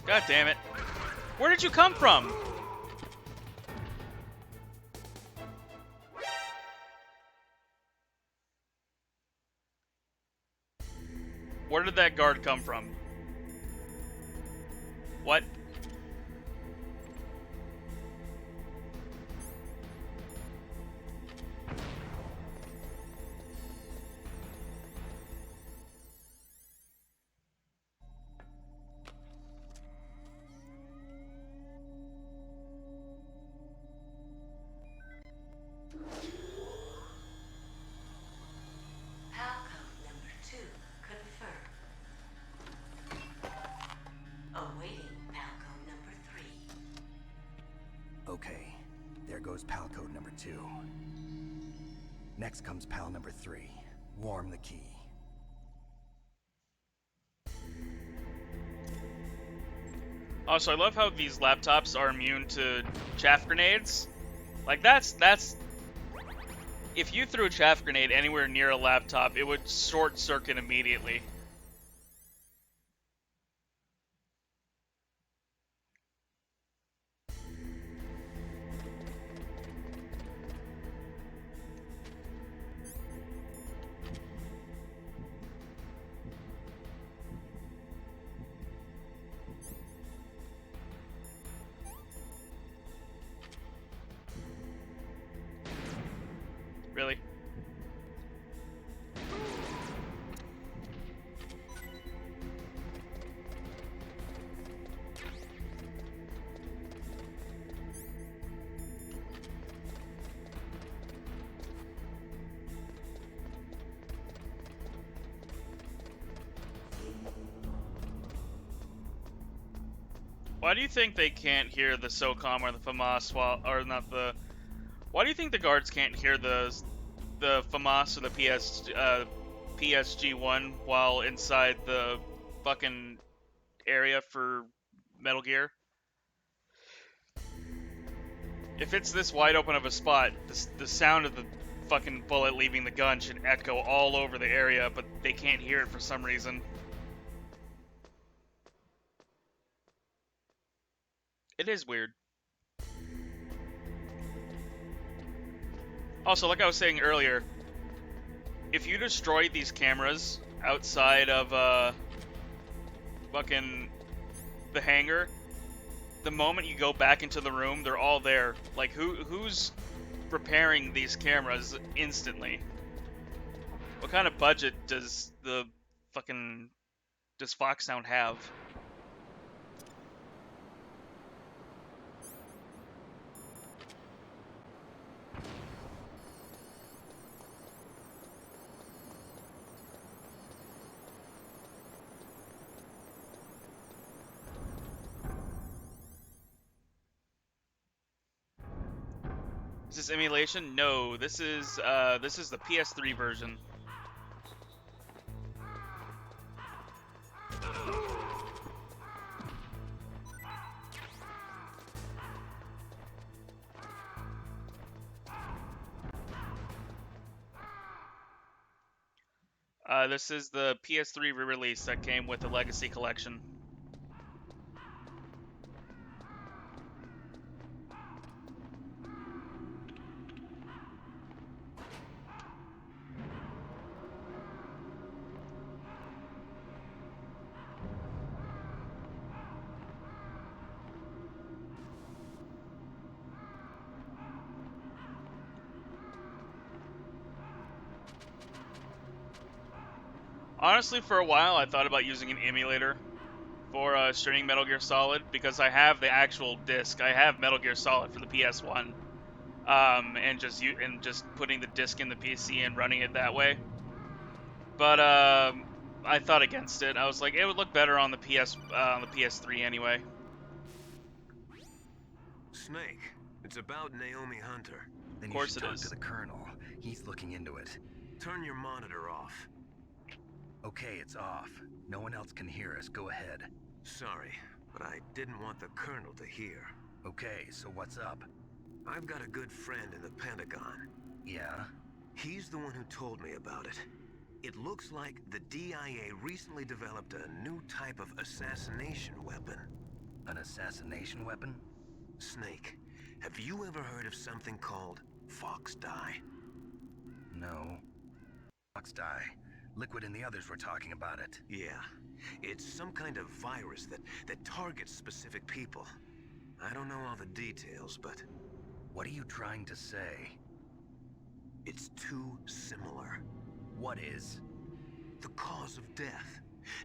God damn it. Where did you come from? Where did that guard come from? What? Alcove number 2 confirmed. 2. Next comes pal number 3. Warm the key. Also, I love how these laptops are immune to chaff grenades. Like, that's... If you threw a chaff grenade anywhere near a laptop, it would short circuit immediately. Really? Why do you think they can't hear the SOCOM or the FAMAS while, or not the... Why do you think the guards can't hear the FAMAS or the PSG-1 while inside the fucking area for Metal Gear? If it's this wide open of a spot, the sound of the fucking bullet leaving the gun should echo all over the area, but they can't hear it for some reason. It is weird. Also, like I was saying earlier, if you destroy these cameras outside of fucking the hangar, the moment you go back into the room, they're all there. Like, who's repairing these cameras instantly? What kind of budget does Foxhound have? Is this emulation? No, this is the PS3 version. This is the PS3 re-release that came with the Legacy Collection. Honestly, for a while, I thought about using an emulator for streaming Metal Gear Solid because I have the actual disc. I have Metal Gear Solid for the PS1, and just putting the disc in the PC and running it that way. But I thought against it. I was like, it would look better on the PS3 anyway. Snake, it's about Naomi Hunter. Then Of course you should it talk is. to the Colonel. He's looking into it. Turn your monitor off. Okay, it's off. No one else can hear us. Go ahead. Sorry, but I didn't want the Colonel to hear. Okay, so what's up? I've got a good friend in the Pentagon. Yeah? He's the one who told me about it. It looks like the DIA recently developed a new type of assassination weapon. An assassination weapon? Snake, have you ever heard of something called Fox Dye? No. Fox dye. Liquid and the others were talking about it. Yeah. It's some kind of virus that targets specific people. I don't know all the details, but... What are you trying to say? It's too similar. What is? The cause of death.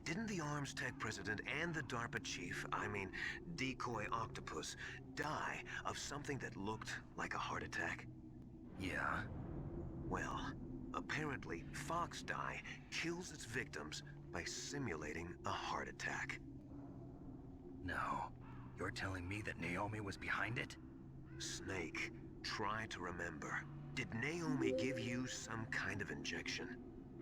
Didn't the Arms Tech president and the DARPA chief, I mean, Decoy Octopus, die of something that looked like a heart attack? Yeah? Well, apparently Fox Dye kills its victims by simulating a heart attack. No. You're telling me that Naomi was behind it? Snake, Try to remember. Did Naomi give you some kind of injection?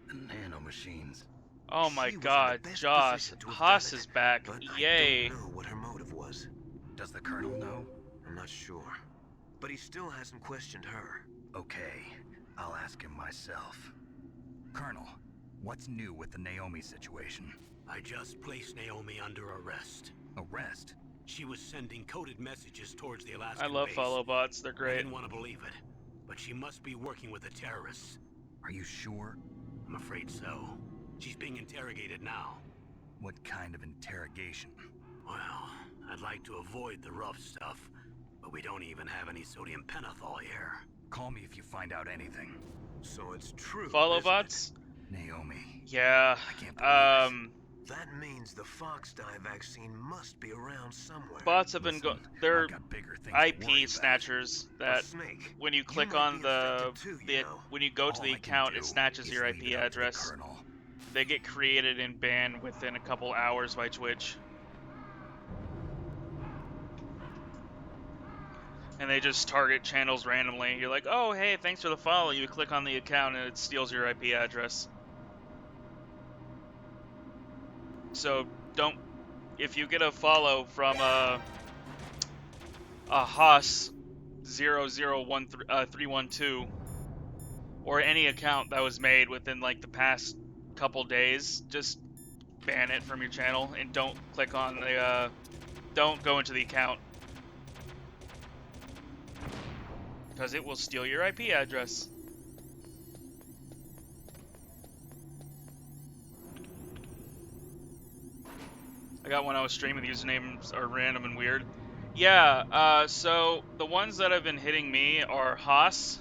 The nanomachines. Oh my She was in the god, best Josh. position to have Haas done is it, back. but Yay. I don't know what her motive was. Does the Colonel know? I'm not sure. But he still hasn't questioned her. Okay, I'll ask him myself. Colonel, what's new with the Naomi situation? I just placed Naomi under arrest. Arrest? She was sending coded messages towards the Alaskan I love base. follow bots, they're I great. didn't want to believe it, but she must be working with the terrorists. Are you sure? I'm afraid so. She's being interrogated now. What kind of interrogation? Well, I'd like to avoid the rough stuff, but we don't even have any sodium pentothal here. Call me if you find out anything. So it's true. Follow isn't bots? Naomi. Yeah. I can't believe it? That means the Fox dye vaccine must be around somewhere. Bots have been they're I've got bigger things to worry IP snatchers about. that Snake, when you click might on be the infected too, you know. when you go to All the I can account, do it snatches is your leave IP it up to the address. Colonel. They get created and banned within a couple hours by Twitch. And they just target channels randomly. You're like, oh, hey, thanks for the follow. You click on the account and it steals your IP address. So don't, if you get a follow from a Haas 0011312 or any account that was made within like the past couple days, just ban it from your channel and don't click on the, don't go into the account. Because it will steal your IP address. I got when I was streaming, the usernames are random and weird. Yeah, so the ones that have been hitting me are Haas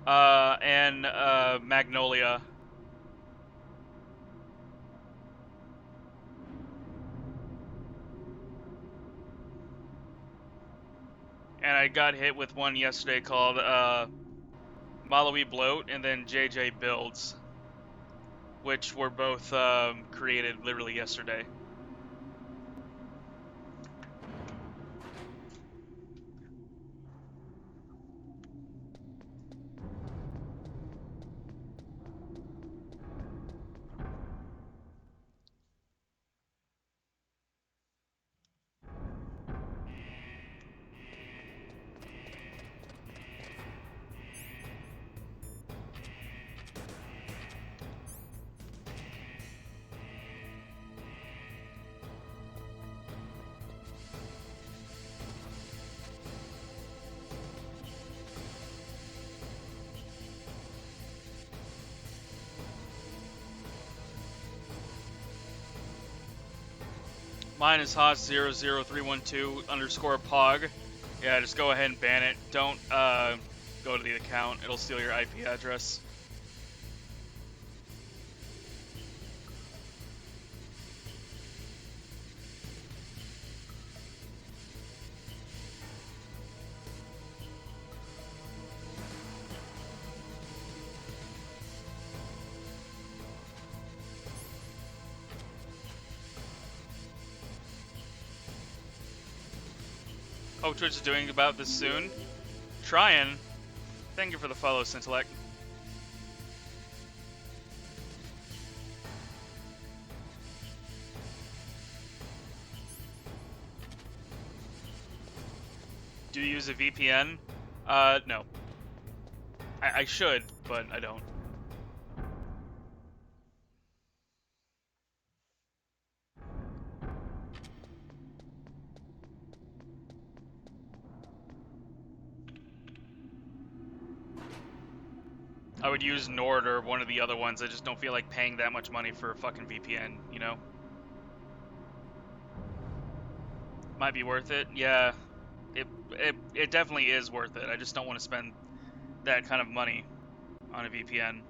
and Magnolia. And I got hit with one yesterday called Malawi Bloat and then JJ Builds, which were both created literally yesterday. Mine is Haas00312_POG. Yeah, just go ahead and ban it. Don't go to the account. It'll steal your IP address. Oh, Twitch is doing about this soon. Trying. Thank you for the follow, Scintillect. Do you use a VPN? No. I should, but I don't. I would use Nord or one of the other ones. I just don't feel like paying that much money for a fucking VPN, you know? Might be worth it. Yeah. It definitely is worth it. I just don't want to spend that kind of money on a VPN.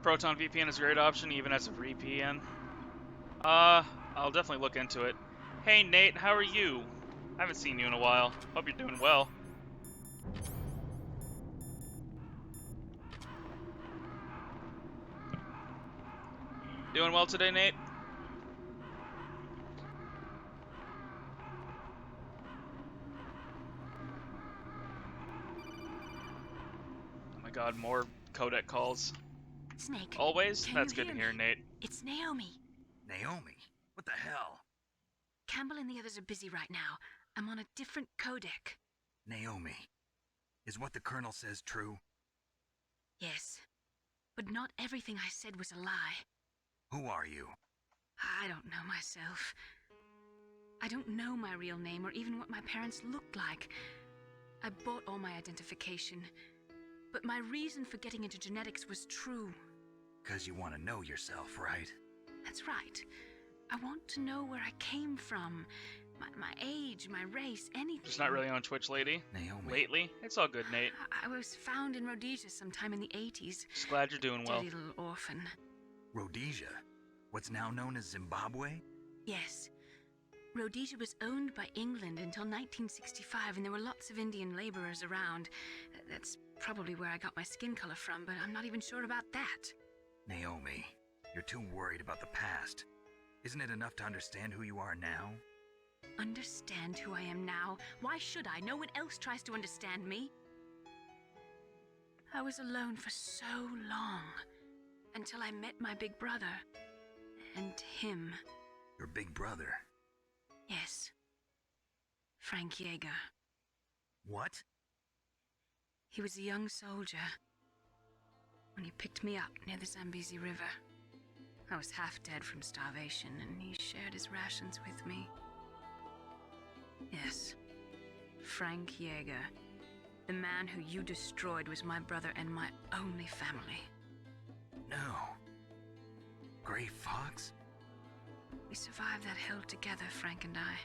Proton VPN is a great option, even as a VPN. I'll definitely look into it. Hey Nate, how are you? I haven't seen you in a while. Hope you're doing well. Doing well today, Nate? Oh my god, more codec calls. Snake. Always? That's good to hear, Nate. It's Naomi. Naomi? What the hell? Campbell and the others are busy right now. I'm on a different codec. Naomi, is what the Colonel says true? Yes. But not everything I said was a lie. Who are you? I don't know myself. I don't know my real name or even what my parents looked like. I bought all my identification. But my reason for getting into genetics was true. 'Cause you want to know yourself, right? That's right. I want to know where I came from. My age, my race, anything. Just not really on Twitch, lady. Naomi. Lately? It's all good, Nate. I was found in Rhodesia sometime in the 80s. Just glad you're doing well. Dirty little orphan. Rhodesia? What's now known as Zimbabwe? Yes. Rhodesia was owned by England until 1965, and there were lots of Indian laborers around. That's probably where I got my skin color from, but I'm not even sure about that. Naomi, you're too worried about the past. Isn't it enough to understand who you are now? Understand who I am now? Why should I? No one else tries to understand me. I was alone for so long, until I met my big brother. And him. Your big brother? Yes. Frank Yeager. What? He was a young soldier when he picked me up near the Zambezi River. I was half dead from starvation, and he shared his rations with me. Yes, Frank Yeager. The man who you destroyed was my brother and my only family. No. Gray Fox? We survived that hell together, Frank and I.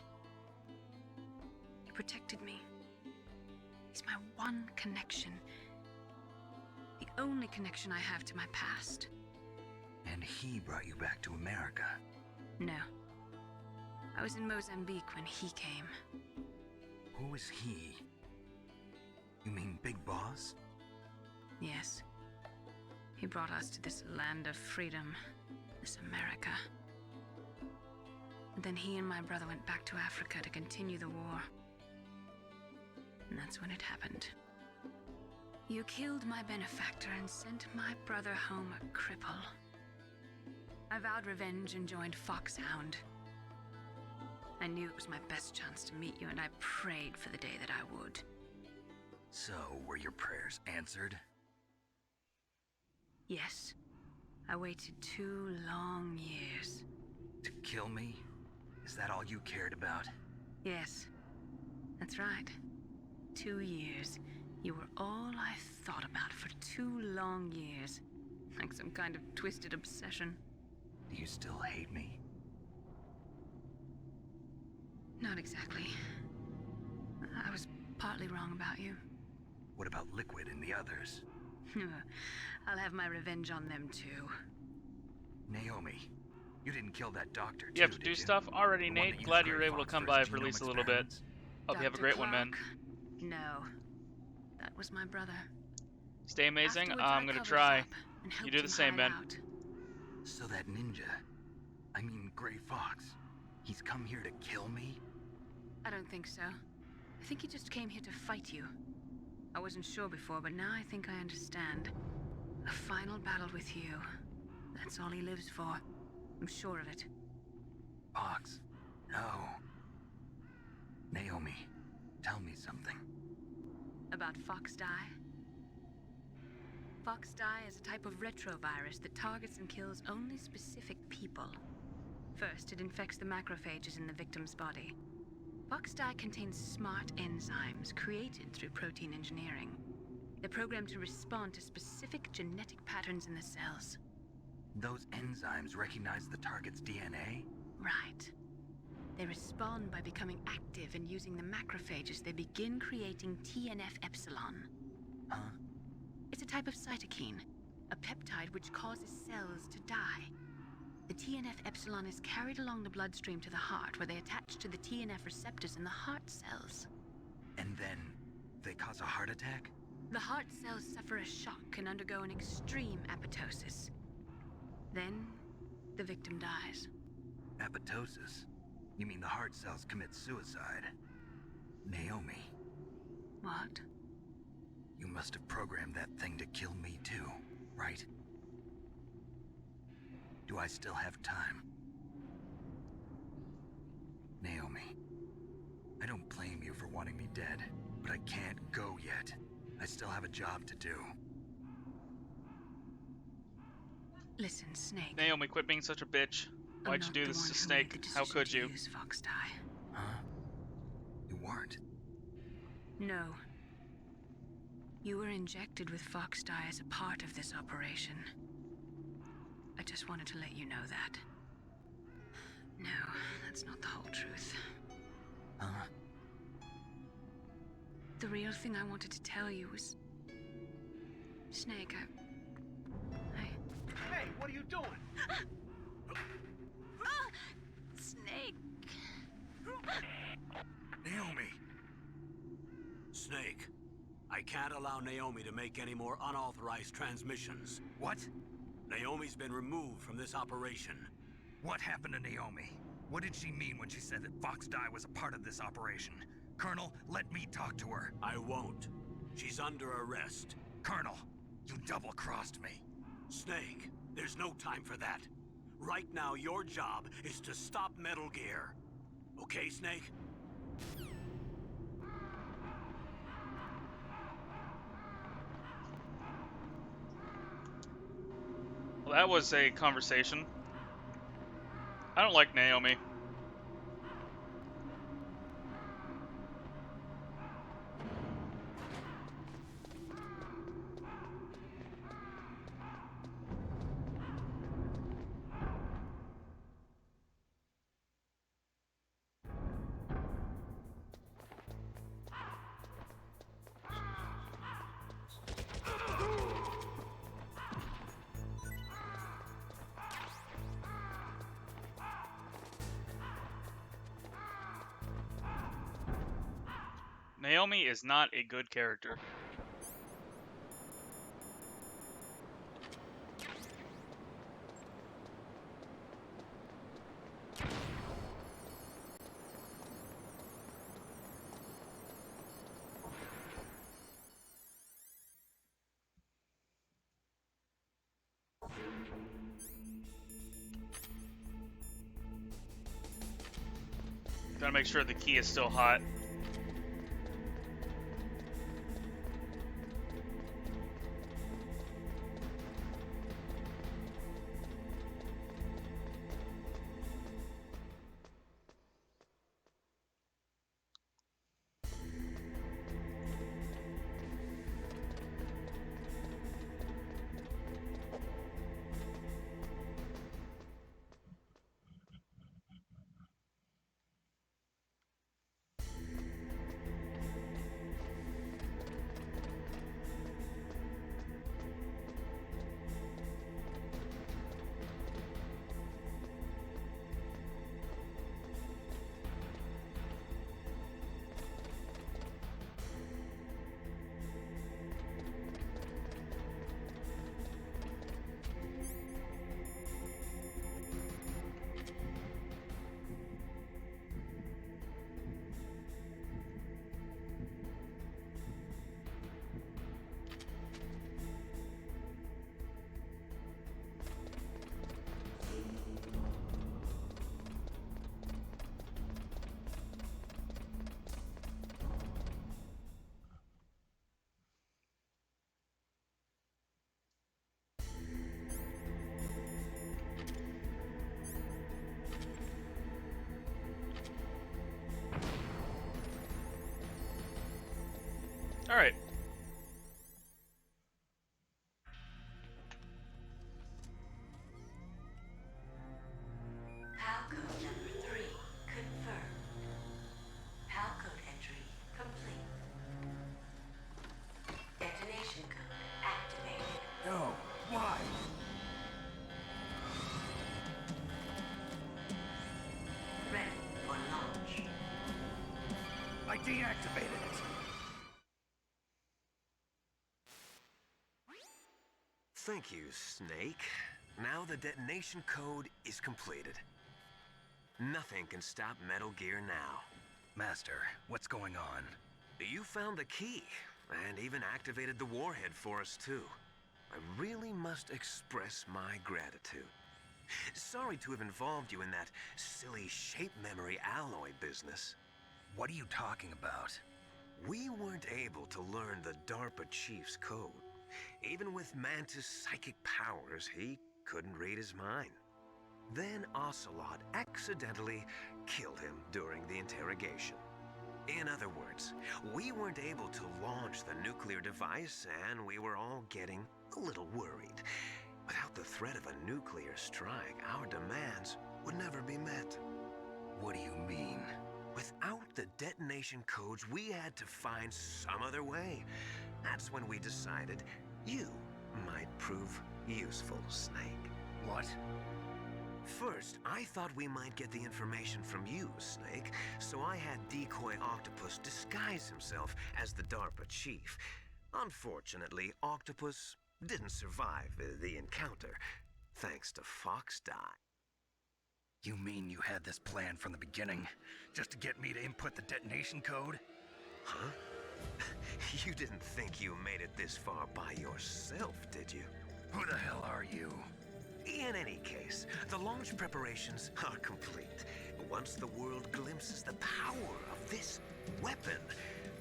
He protected me. He's my one connection. The only connection I have to my past. And he brought you back to America? No. I was in Mozambique when he came. Who is he? You mean Big Boss? Yes. He brought us to this land of freedom, this America. And then he and my brother went back to Africa to continue the war. And that's when it happened. You killed my benefactor and sent my brother home a cripple. I vowed revenge and joined Foxhound. I knew it was my best chance to meet you, and I prayed for the day that I would. So, were your prayers answered? Yes. I waited 2 long years. To kill me? Is that all you cared about? Yes. That's right. 2 years. You were all I thought about for 2 long years. Like some kind of twisted obsession. Do you still hate me? Not exactly. I was partly wrong about you. What about Liquid and the others? I'll have my revenge on them too. Naomi, you didn't kill that doctor too, You have to did do you? stuff? Already, The one Nate. that Glad used you were Gray able to Fox come for by his for at genome least a little bit. experiments? Hope you have a Dr. great one, man. Clark? No. That was my brother. Stay amazing. Afterwards, I'm I gonna covered try. up and You helped do the him same, hide man. out. So that ninja, I mean Gray Fox, he's come here to kill me? I don't think so. I think he just came here to fight you. I wasn't sure before, but now I think I understand. A final battle with you. That's all he lives for. I'm sure of it. Fox, no. Naomi, tell me something. About Fox Die? Fox Die is a type of retrovirus that targets and kills only specific people. First, it infects the macrophages in the victim's body. Fox Die contains smart enzymes created through protein engineering. They're programmed to respond to specific genetic patterns in the cells. Those enzymes recognize the target's DNA? Right. They respond by becoming active and using the macrophages. They begin creating TNF-epsilon. Huh? It's a type of cytokine, a peptide which causes cells to die. The TNF epsilon is carried along the bloodstream to the heart, where they attach to the TNF receptors in the heart cells. And then they cause a heart attack? The heart cells suffer a shock and undergo an extreme apoptosis. Then, the victim dies. Apoptosis? You mean the heart cells commit suicide? Naomi. What? You must have programmed that thing to kill me too, right? Do I still have time? Naomi, I don't blame you for wanting me dead, but I can't go yet. I still have a job to do. Listen, Snake. Naomi, quit being such a bitch. Why'd you do this to Snake? How could you? Use Fox Die. Huh? You weren't. No. You were injected with Fox Die as a part of this operation. I just wanted to let you know that. No, that's not the whole truth. Huh? The real thing I wanted to tell you was... Snake, Hey, what are you doing? Snake! Naomi! Snake, I can't allow Naomi to make any more unauthorized transmissions. What? Naomi's been removed from this operation. What happened to Naomi? What did she mean when she said that Fox Die was a part of this operation? Colonel, let me talk to her. I won't. She's under arrest. Colonel, you double-crossed me. Snake, there's no time for that. Right now, your job is to stop Metal Gear. Okay, Snake? Well, that was a conversation. I don't like Naomi. Naomi is not a good character. Gotta make sure the key is still hot. Alright. Palcode number 3 confirmed. Palcode entry complete. Detonation code activated. No, why? activated it. Thank you, Snake. Now the detonation code is completed. Nothing can stop Metal Gear now. Master, what's going on? You found the key, and even activated the warhead for us, too. I really must express my gratitude. Sorry to have involved you in that silly shape memory alloy business. What are you talking about? We weren't able to learn the DARPA chief's code. Even with Mantis' psychic powers, he couldn't read his mind. Then Ocelot accidentally killed him during the interrogation. In other words, we weren't able to launch the nuclear device, and we were all getting a little worried. Without the threat of a nuclear strike, our demands would never be met. What do you mean? Without the detonation codes, we had to find some other way. That's when we decided you might prove useful, Snake. What? First, I thought we might get the information from you, Snake, so I had Decoy Octopus disguise himself as the DARPA chief. Unfortunately, Octopus didn't survive the encounter, thanks to Fox Die. You mean you had this plan from the beginning, just to get me to input the detonation code? Huh? You didn't think you made it this far by yourself, did you? Who the hell are you? In any case, the launch preparations are complete. Once the world glimpses the power of this weapon,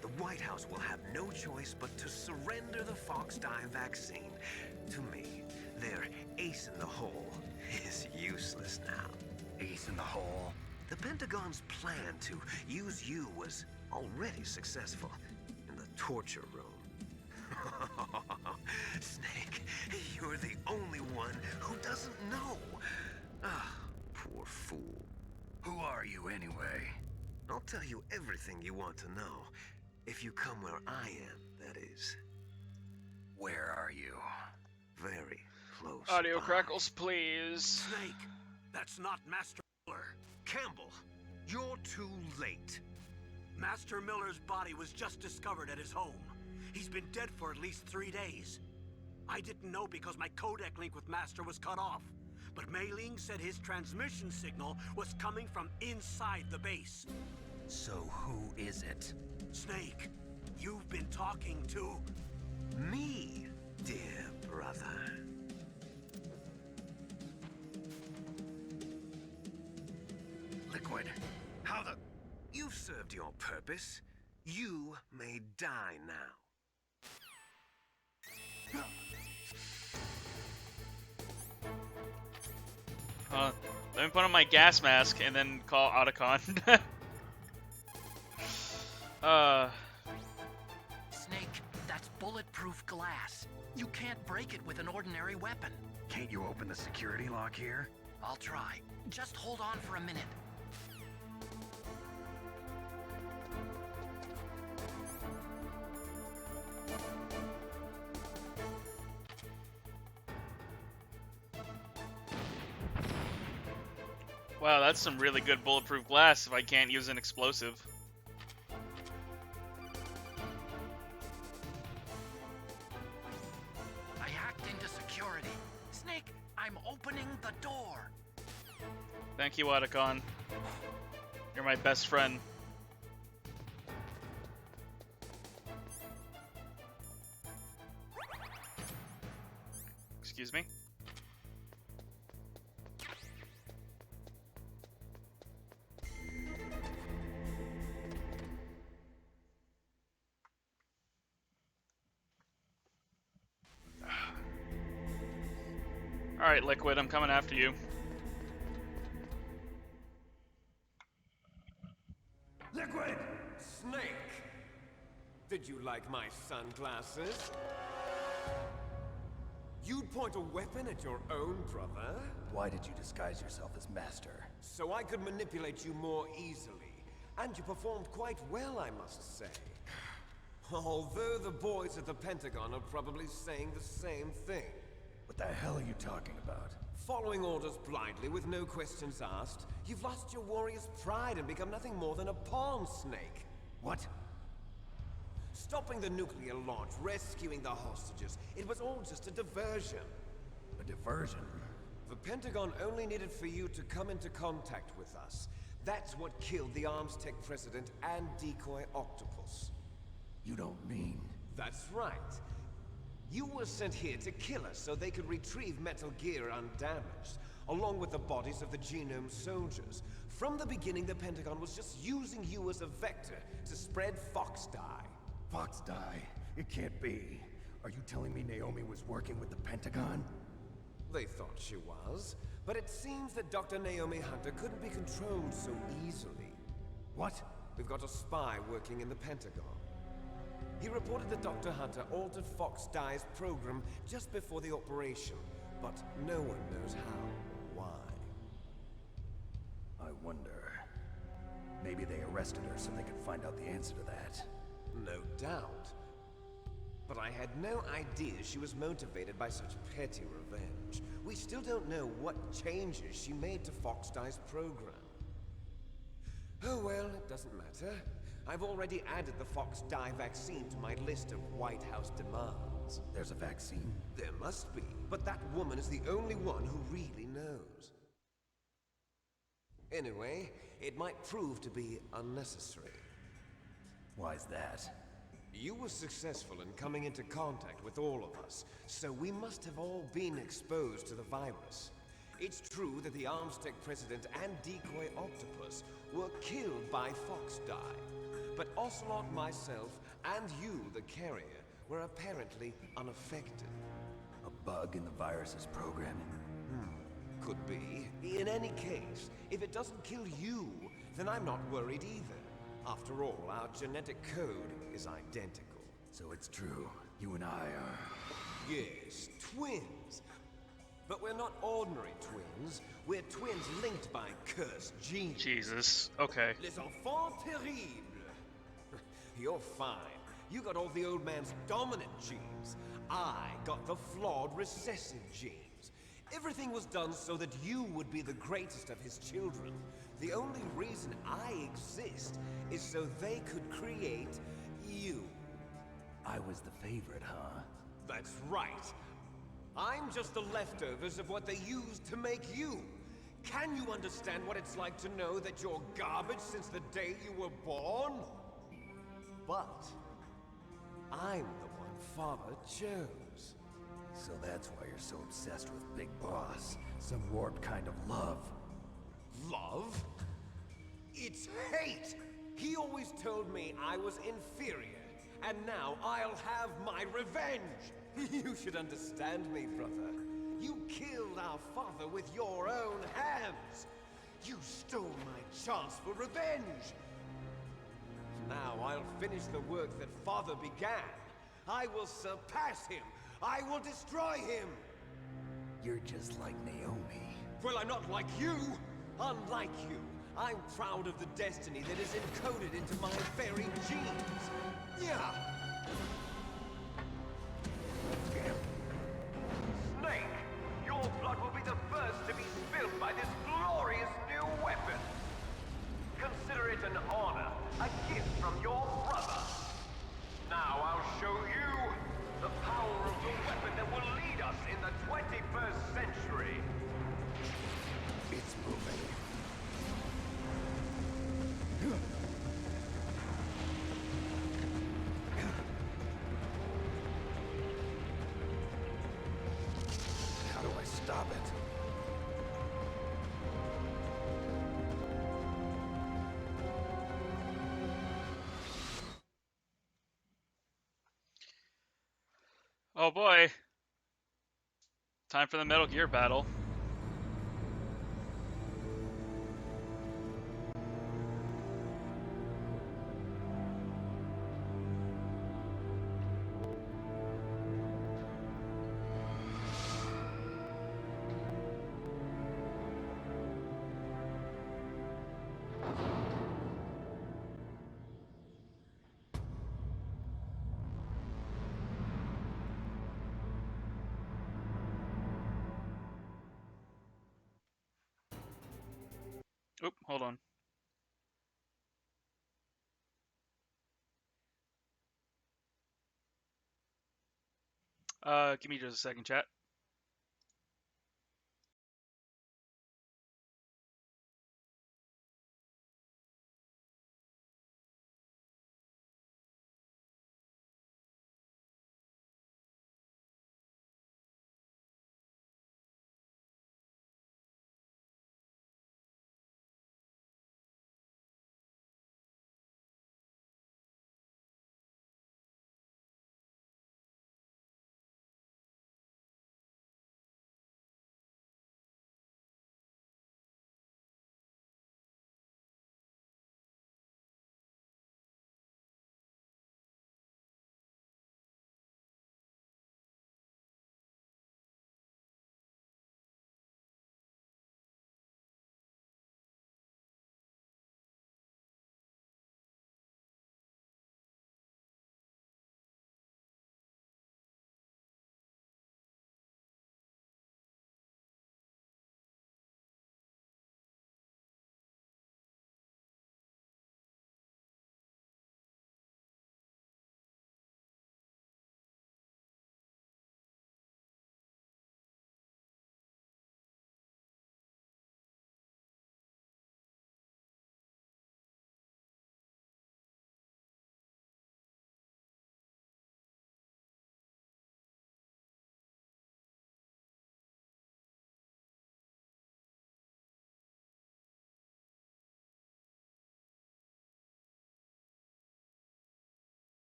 the White House will have no choice but to surrender the Fox Die vaccine. To me, their ace in the hole is useless now. Ace in the hole? The Pentagon's plan to use you was already successful in the torture room. Snake, you're the only one who doesn't know. Ah, poor fool. Who are you anyway? I'll tell you everything you want to know. If you come where I am, that is. Where are you? Very close Audio by. crackles, please. Snake, that's not Master Miller. Campbell, you're too late. Master Miller's body was just discovered at his home. He's been dead for at least 3 days. I didn't know because my codec link with Master was cut off. But Mei Ling said his transmission signal was coming from inside the base. So who is it? Snake, you've been talking to... Me, dear brother. Liquid, how the... You've served your purpose. You may die now. Let me put on my gas mask and then call Otacon. Snake, that's bulletproof glass. You can't break it with an ordinary weapon. Can't you open the security lock here? I'll try. Just hold on for a minute. Wow, that's some really good bulletproof glass if I can't use an explosive. I hacked into security. Snake, I'm opening the door. Thank you, Otacon. You're my best friend. Excuse me? Alright, Liquid, I'm coming after you. Liquid! Snake! Did you like my sunglasses? You'd point a weapon at your own brother? Why did you disguise yourself as Master? So I could manipulate you more easily. And you performed quite well, I must say. Although the boys at the Pentagon are probably saying the same thing. What the hell are you talking about? Following orders blindly with no questions asked, you've lost your warrior's pride and become nothing more than a pawn, Snake. What? Stopping the nuclear launch, rescuing the hostages, it was all just a diversion. A diversion? The Pentagon only needed for you to come into contact with us. That's what killed the Arms Tech president and decoy octopus. You don't mean... That's right. You were sent here to kill us so they could retrieve Metal Gear undamaged, along with the bodies of the Genome soldiers. From the beginning, the Pentagon was just using you as a vector to spread Fox dye. Fox dye? It can't be. Are you telling me Naomi was working with the Pentagon? They thought she was, but it seems that Dr. Naomi Hunter couldn't be controlled so easily. What? We've got a spy working in the Pentagon. He reported that Dr. Hunter altered Fox Dye's program just before the operation, but no one knows how or why. I wonder... Maybe they arrested her so they could find out the answer to that. No doubt. But I had no idea she was motivated by such petty revenge. We still don't know what changes she made to Fox Dye's program. Oh well, it doesn't matter. I've already added the Fox Dye vaccine to my list of White House demands. There's a vaccine? There must be, but that woman is the only one who really knows. Anyway, it might prove to be unnecessary. Why's that? You were successful in coming into contact with all of us, so we must have all been exposed to the virus. It's true that the Arms Tech president and decoy octopus were killed by Fox Dye, but Ocelot, myself, and you, the carrier, were apparently unaffected. A bug in the virus's programming? Could be. In any case, if it doesn't kill you, then I'm not worried either. After all, our genetic code is identical. So it's true. You and I are... Yes, twins. But we're not ordinary twins. We're twins linked by cursed genes. Jesus. Okay. Les enfants terribles. You're fine. You got all the old man's dominant genes. I got the flawed recessive genes. Everything was done so that you would be the greatest of his children. The only reason I exist is so they could create you. I was the favorite, huh? That's right. I'm just the leftovers of what they used to make you. Can you understand what it's like to know that you're garbage since the day you were born? But I'm the one Father chose. So that's why you're so obsessed with Big Boss. Some warped kind of love. Love? It's hate! He always told me I was inferior, and now I'll have my revenge! You should understand me, brother. You killed our father with your own hands! You stole my chance for revenge! Now I'll finish the work that Father began. I will surpass him! I will destroy him! You're just like Naomi. Well, I'm not like you! Unlike you, I'm proud of the destiny that is encoded into my very genes. Yeah! Snake, your blood will be the first to be spilled by this glorious new weapon. Consider it an honor, a gift from your brother. Now I'll show you the power of the weapon that will lead us in the 21st century. It's moving. How do I stop it? Oh boy. Time for the Metal Gear battle. Oop, hold on. Give me just a second, chat.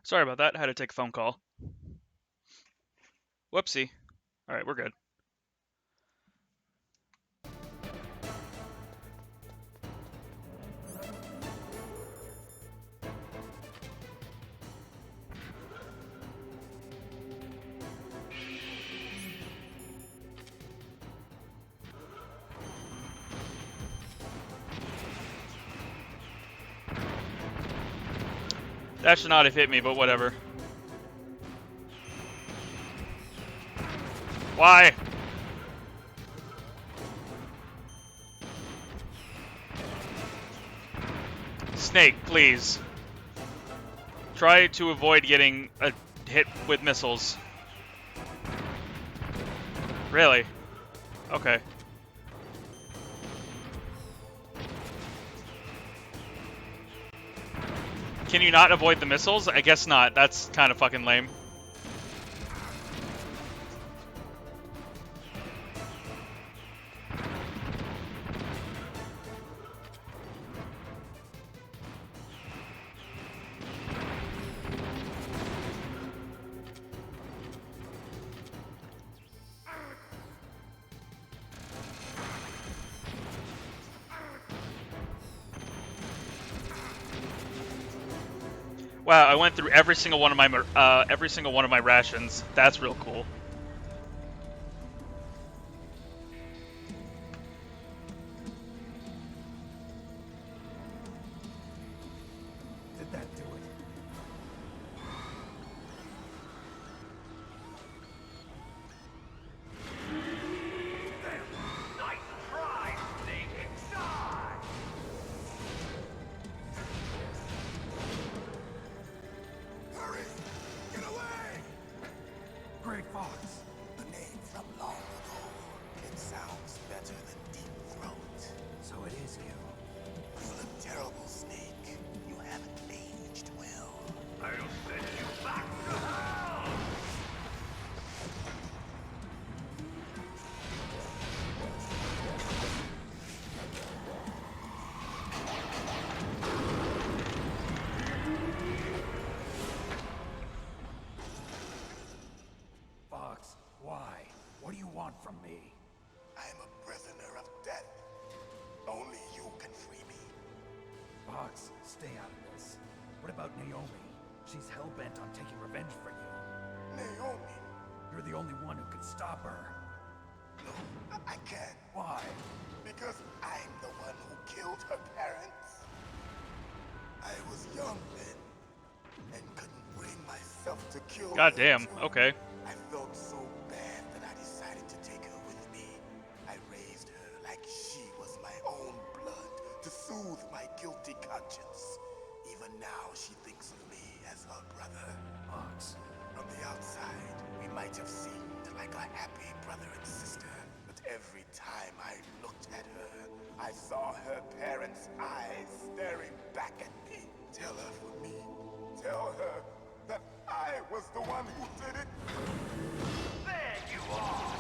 Sorry about that. I had to take a phone call. Whoopsie. Alright, we're good. That should not have hit me, but whatever. Why? Snake, please. Try to avoid getting a hit with missiles. Really? Okay. Can you not avoid the missiles? I guess not. That's kind of fucking lame. Wow, I went through every single one of my rations. That's real cool. Did that do it? Nice try, Snake! Die! Hurry! Get away! Great Fox. The name from long ago. It sounds better than Deep Throat. So it is you. You look terrible, Snake. You haven't aged well. I'll send you back to hell! Fox, why? What do you want from me? I am a prisoner of death. Only you can free me. Fox, stay out of this. What about Naomi? She's hell-bent on taking revenge for you. Naomi? You're the only one who can stop her. No, I can't. Why? Because I'm the one who killed her parents. I was young then, and couldn't bring myself to kill God her damn. too. Okay. I felt so bad that I decided to take her with me. I raised her like she was my own blood to soothe my guilty conscience. Even now, she thinks of me as her brother. Fox, from the outside, we might have seemed like a happy brother and sister. But every time I looked at her, I saw her parents' eyes staring back at me. Tell her for me. Tell her that I was the one who did it. There you are!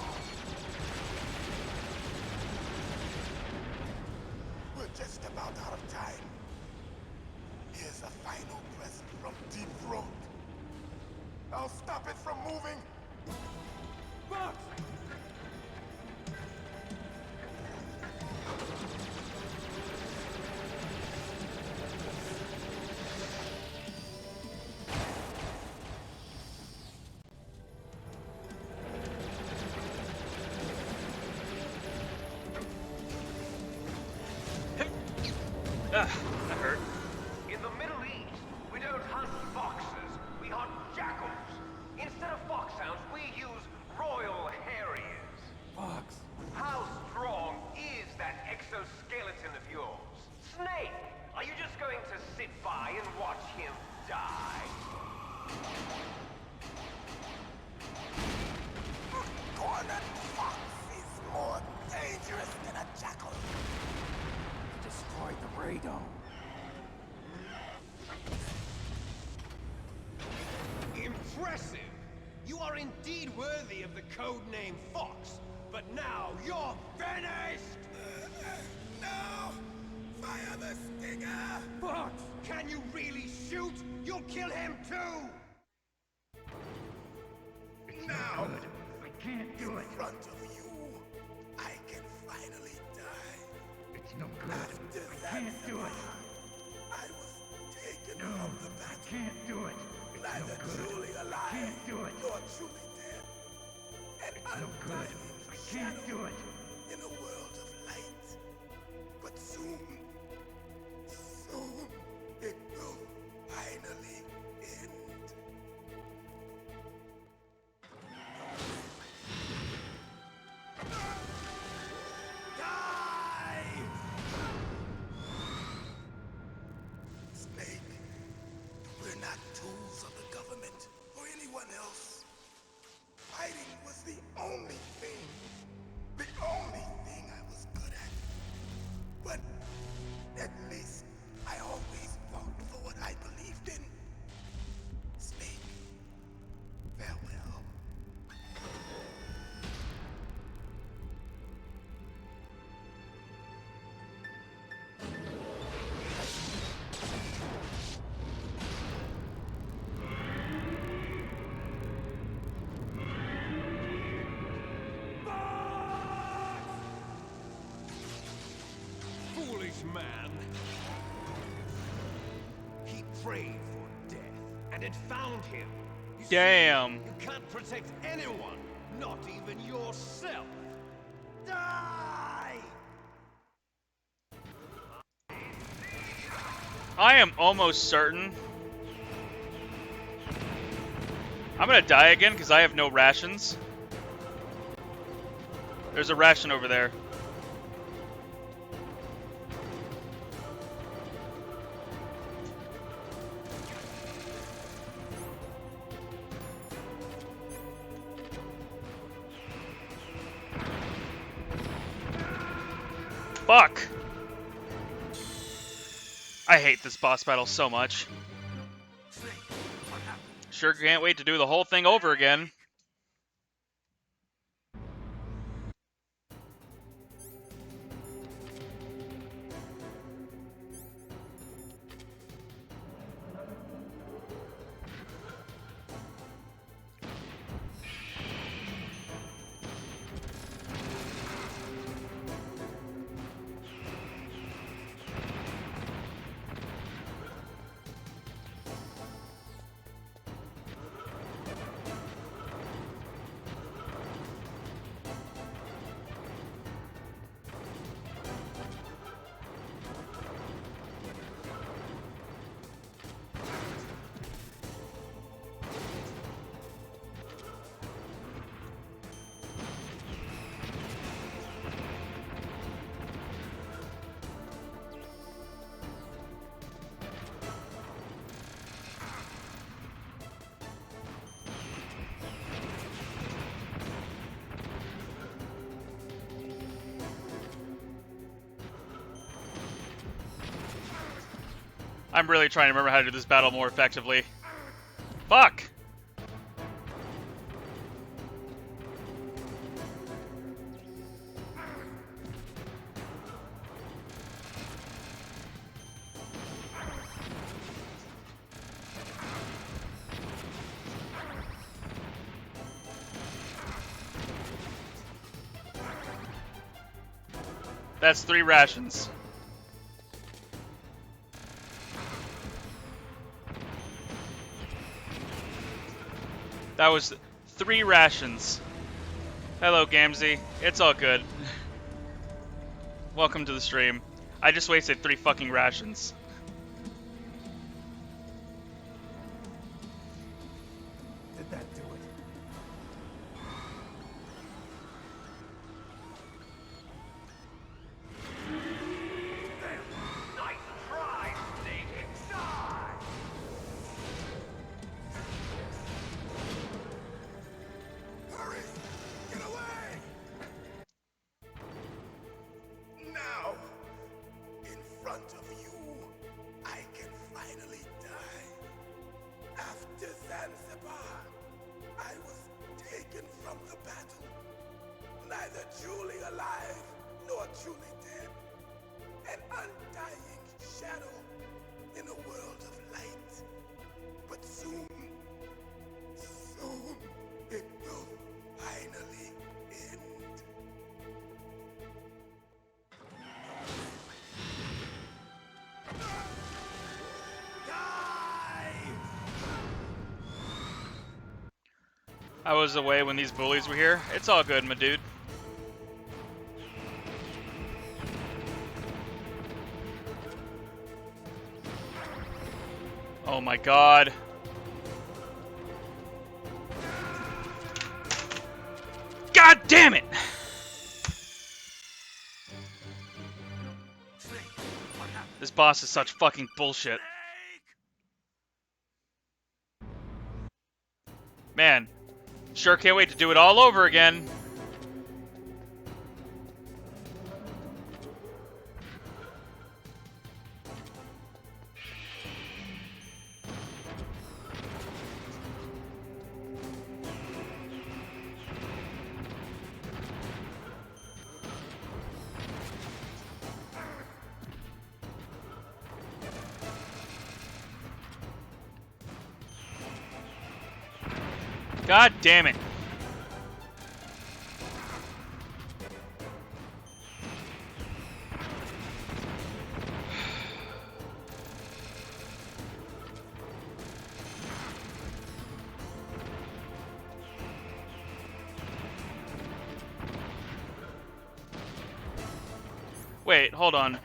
We're just about out of time. Here's a final present from Deep Throat. I'll stop it from moving. Fox! Ugh, that hurt. In the Middle East, we don't hunt foxes, we hunt jackals. Instead of foxhounds, we use royal harriers. Fox! How strong is that exoskeleton of yours? Snake, are you just going to sit by and watch him die? Cornered fox is more dangerous than a jackal. Destroyed the radome. Impressive! You are indeed worthy of the codename Fox, but now you're finished! No! Fire the stinger! Fox, can you really shoot? You'll kill him too! Now! I can't do it. In front of you, I can finally die. It's no good. After I can't do it. I was taken from the battle. I can't do it. It's neither truly alive. I can't do it. Nor truly dead. And it's no good. I can't do it. In a world of light. But soon, it will finally end. Die! this man. He prayed for death, and it found him. You see, Damn. you can't protect anyone, not even yourself. Die! I am almost certain I'm gonna die again because I have no rations. There's a ration over there. Fuck! I hate this boss battle so much. Sure can't wait to do the whole thing over again. I'm really trying to remember how to do this battle more effectively. Fuck! That's 3 rations. That was 3 rations. Hello, Gamzee. It's all good. Welcome to the stream. I just wasted 3 fucking rations. Did that do it? Nice try, Snake! Die! Hurry! Get away! Now, in front of you, I can finally die. After Zanzibar, I was taken from the battle. Neither truly alive nor truly dead. An undying shadow in a world of light. But soon, it will finally end. I was away when these bullies were here. It's all good, my dude. Oh my god. God damn it! This boss is such fucking bullshit. Man, sure can't wait to do it all over again. God damn it. Wait, hold on.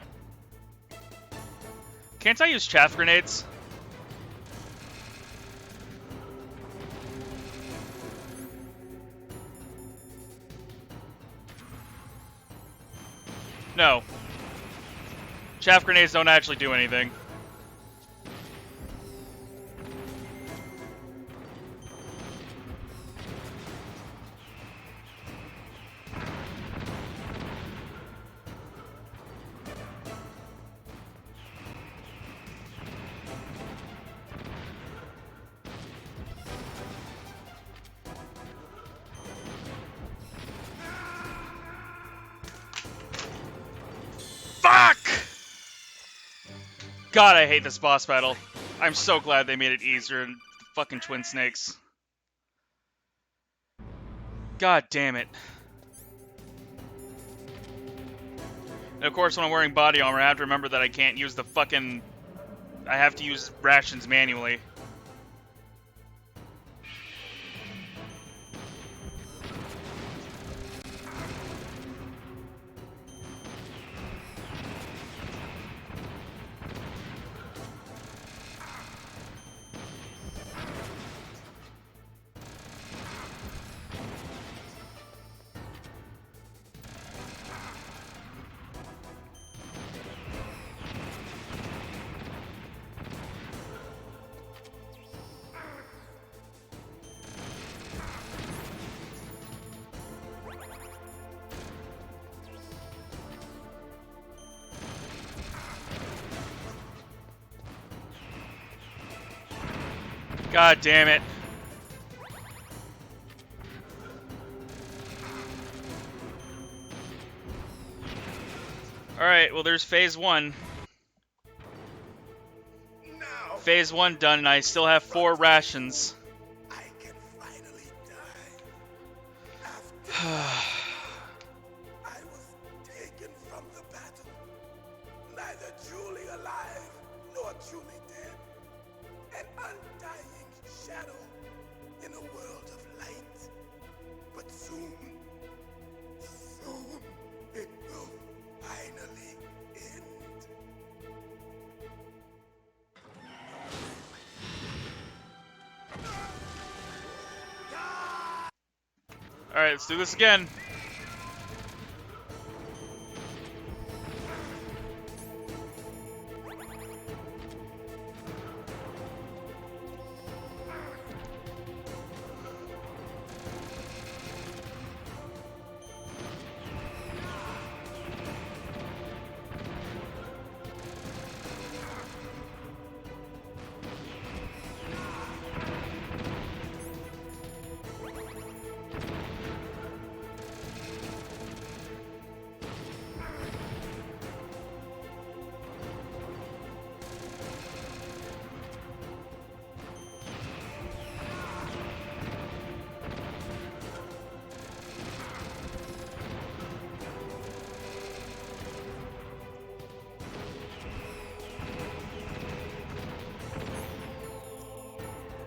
Can't I use chaff grenades? No. Chaff grenades don't actually do anything. Fuck! God, I hate this boss battle. I'm so glad they made it easier than fucking Twin Snakes. God damn it. And of course, when I'm wearing body armor, I have to remember that I can't use the fucking... I have to use rations manually. God damn it. Alright, well there's phase 1. Phase 1 done, and I still have 4 rations. I can finally die. I was taken from the battle. Neither truly alive nor truly dead. An undying shadow in a world of light. But soon it will finally end. Alright, let's do this again.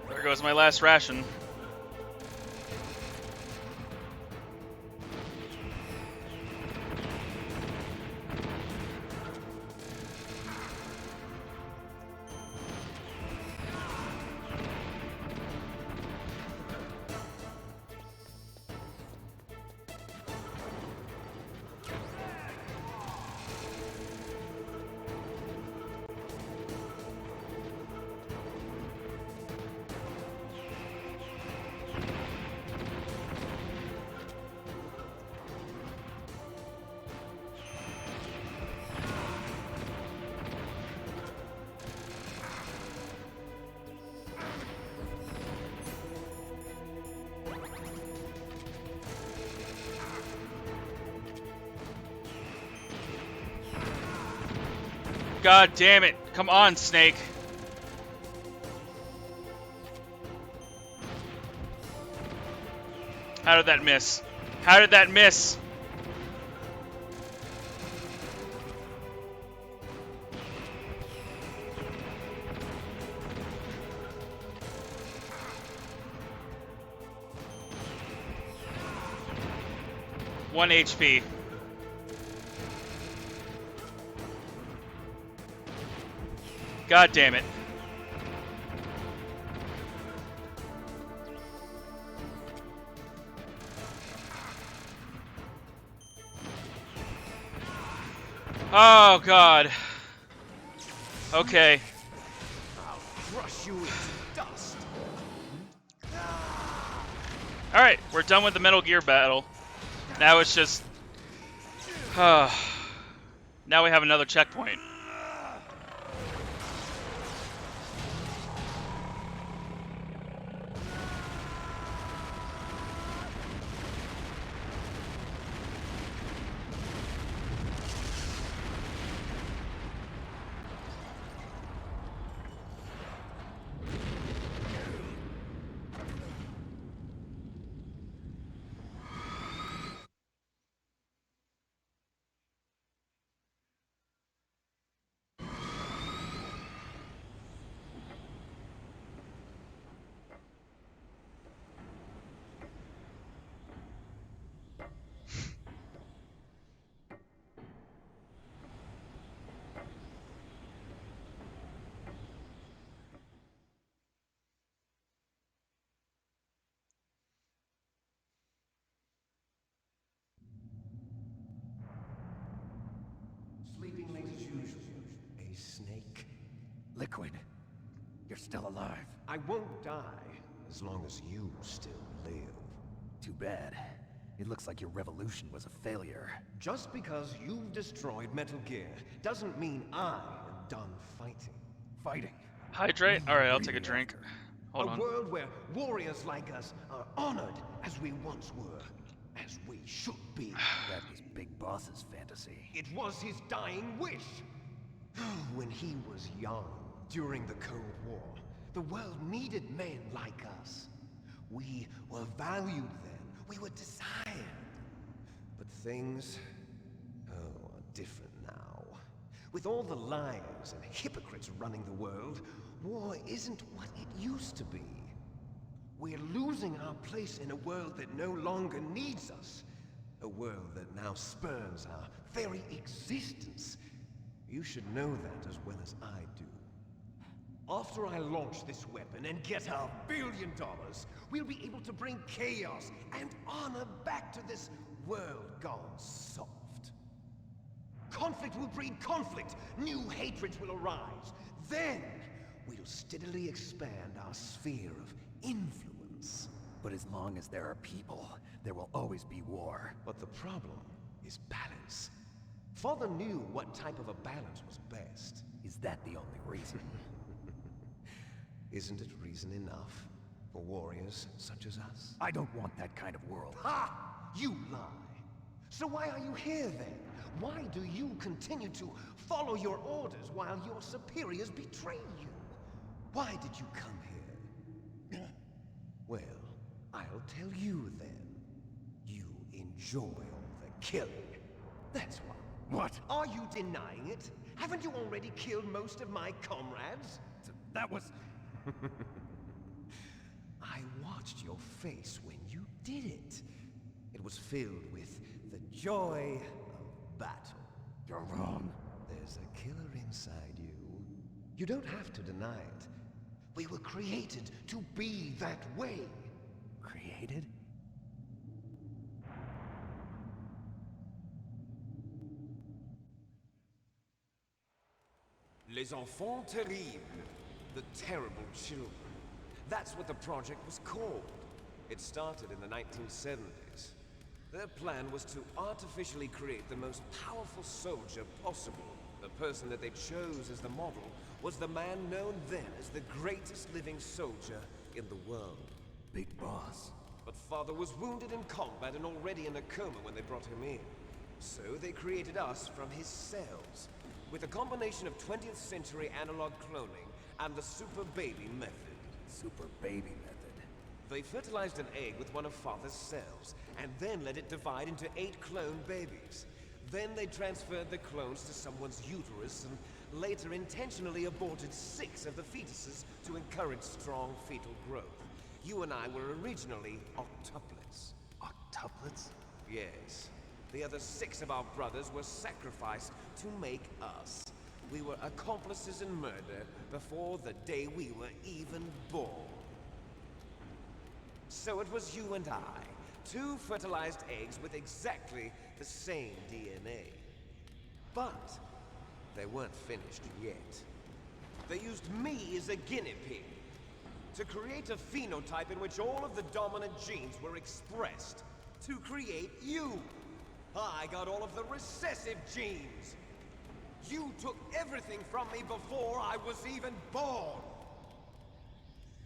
There goes my last ration. God damn it. Come on, Snake. How did that miss? How did that miss? One HP. God damn it. Oh god. Okay. I'll crush you into dust. Alright, we're done with the Metal Gear battle. Now it's just... now we have another checkpoint. Sleeping late as usual. A snake. Liquid, you're still alive. I won't die as long as you still live. Too bad. It looks like your revolution was a failure. Just because you've destroyed Metal Gear doesn't mean I am done fighting. Fighting? Hydrate? Alright, I'll take a drink. Hold on. A world where warriors like us are honored as we once were, as we should be. That was Big Boss's fantasy. It was his dying wish. When he was young, during the Cold War, the world needed men like us. We were valued then. We were desired. But things, are different now. With all the liars and hypocrites running the world, war isn't what it used to be. We're losing our place in a world that no longer needs us. A world that now spurns our very existence. You should know that as well as I do. After I launch this weapon and get our $1 billion, we'll be able to bring chaos and honor back to this world gone soft. Conflict will breed conflict. New hatreds will arise. Then, we'll steadily expand our sphere of influence. But as long as there are people, there will always be war. But the problem is balance. Father knew what type of a balance was best. Is that the only reason? Isn't it reason enough for warriors such as us? I don't want that kind of world. Ha! You lie! So why are you here then? Why do you continue to follow your orders while your superiors betray you? Why did you come here? Well, I'll tell you then. You enjoy all the killing. That's why. What? Are you denying it? Haven't you already killed most of my comrades? That was... I watched your face when you did it. It was filled with the joy of battle. You're wrong. There's a killer inside you. You don't have to deny it. We were created to be that way. Created? Les enfants terribles. The terrible children. That's what the project was called. It started in the 1970s. Their plan was to artificially create the most powerful soldier possible. The person that they chose as the model was the man known then as the greatest living soldier in the world. Big Boss. But Father was wounded in combat and already in a coma when they brought him in. So they created us from his cells, with a combination of 20th century analog cloning and the super baby method. Super baby method. They fertilized an egg with one of Father's cells, and then let it divide into 8 clone babies. Then they transferred the clones to someone's uterus, and later intentionally aborted 6 of the fetuses to encourage strong fetal growth. You and I were originally octuplets. Octuplets? Yes. The other 6 of our brothers were sacrificed to make us. We were accomplices in murder before the day we were even born. So it was you and I, two fertilized eggs with exactly the same DNA. But they weren't finished yet. They used me as a guinea pig to create a phenotype in which all of the dominant genes were expressed. To create you! I got all of the recessive genes! You took everything from me before I was even born!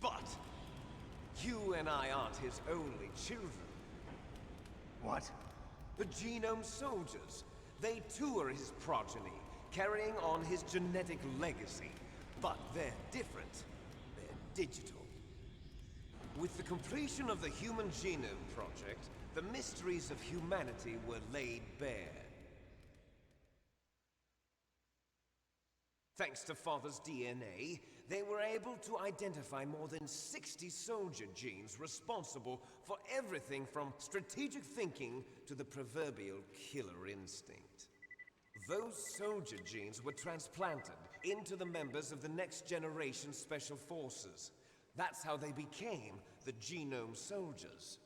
But you and I aren't his only children. What? The Genome Soldiers. They too are his progeny, carrying on his genetic legacy. But they're different. They're digital. With the completion of the Human Genome Project, the mysteries of humanity were laid bare. Thanks to Father's DNA, they were able to identify more than 60 soldier genes responsible for everything from strategic thinking to the proverbial killer instinct. Those soldier genes were transplanted into the members of the next generation Special Forces. That's how they became the Genome Soldiers.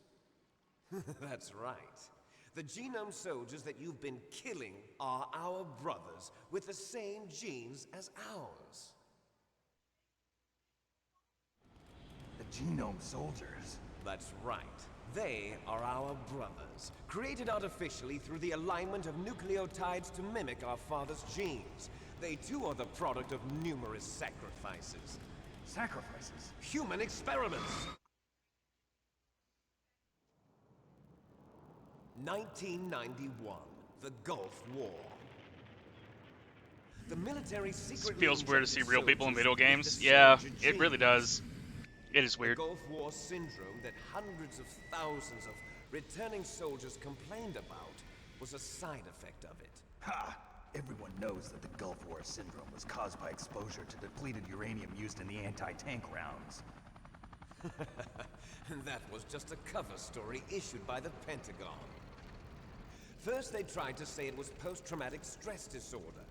That's right. The Genome Soldiers that you've been killing are our brothers with the same genes as ours. The Genome Soldiers? That's right. They are our brothers, created artificially through the alignment of nucleotides to mimic our father's genes. They too are the product of numerous sacrifices. Sacrifices? Human experiments! 1991, the Gulf War. The military secretly Feels weird to see injected real people in soldiers video with games. the Yeah, soldier it really genes. does. It is The weird. Gulf War syndrome that hundreds of thousands of returning soldiers complained about was a side effect of it. Ha! Everyone knows that the Gulf War syndrome was caused by exposure to depleted uranium used in the anti-tank rounds. That was just a cover story issued by the Pentagon. First they tried to say it was post-traumatic stress disorder,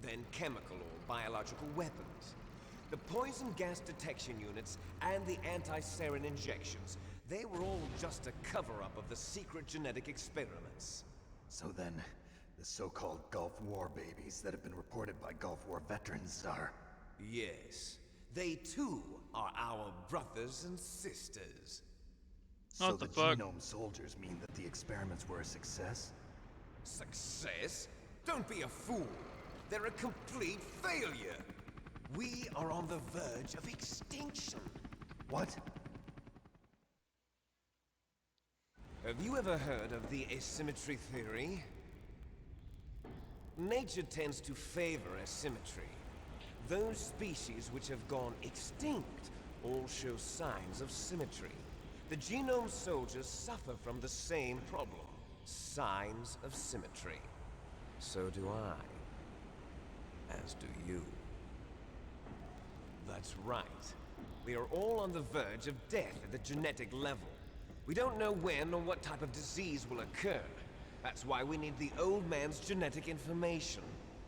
then chemical or biological weapons. The poison gas detection units and the anti-sarin injections, they were all just a cover-up of the secret genetic experiments. So then, the so-called Gulf War babies that have been reported by Gulf War veterans are... Yes, they too are our brothers and sisters. So What the the fuck? Genome Soldiers mean that the experiments were a success? Success? Don't be a fool. They're a complete failure. We are on the verge of extinction. What? Have you ever heard of the asymmetry theory? Nature tends to favor asymmetry. Those species which have gone extinct all show signs of symmetry. The Genome Soldiers suffer from the same problem. Signs of symmetry. So do I. As do you. That's right. We are all on the verge of death at the genetic level. We don't know when or what type of disease will occur. That's why we need the old man's genetic information.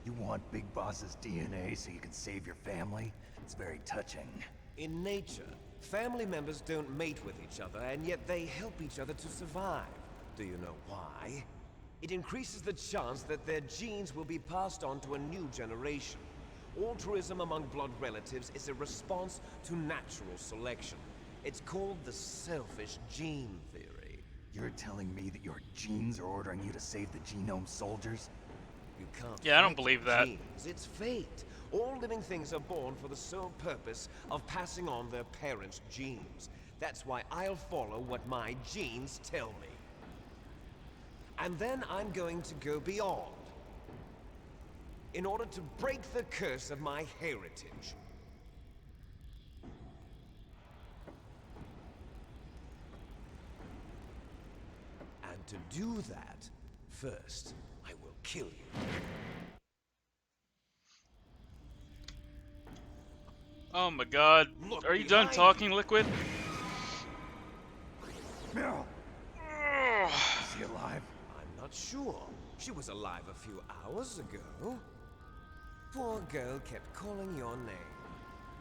You want Big Boss's DNA so you can save your family? It's very touching. In nature, family members don't mate with each other, and yet they help each other to survive. Do you know why? It increases the chance that their genes will be passed on to a new generation. Altruism among blood relatives is a response to natural selection. It's called the selfish gene theory. You're telling me that your genes are ordering you to save the Genome Soldiers? You can't Yeah, I don't fight believe your that. genes. It's fate. All living things are born for the sole purpose of passing on their parents' genes. That's why I'll follow what my genes tell me. And then I'm going to go beyond. In order to break the curse of my heritage. And to do that, first, I will kill you. Oh my god. Look Are you done behind talking, Liquid? Meryl! Is she alive? I'm not sure. She was alive a few hours ago. poor girl kept calling your name.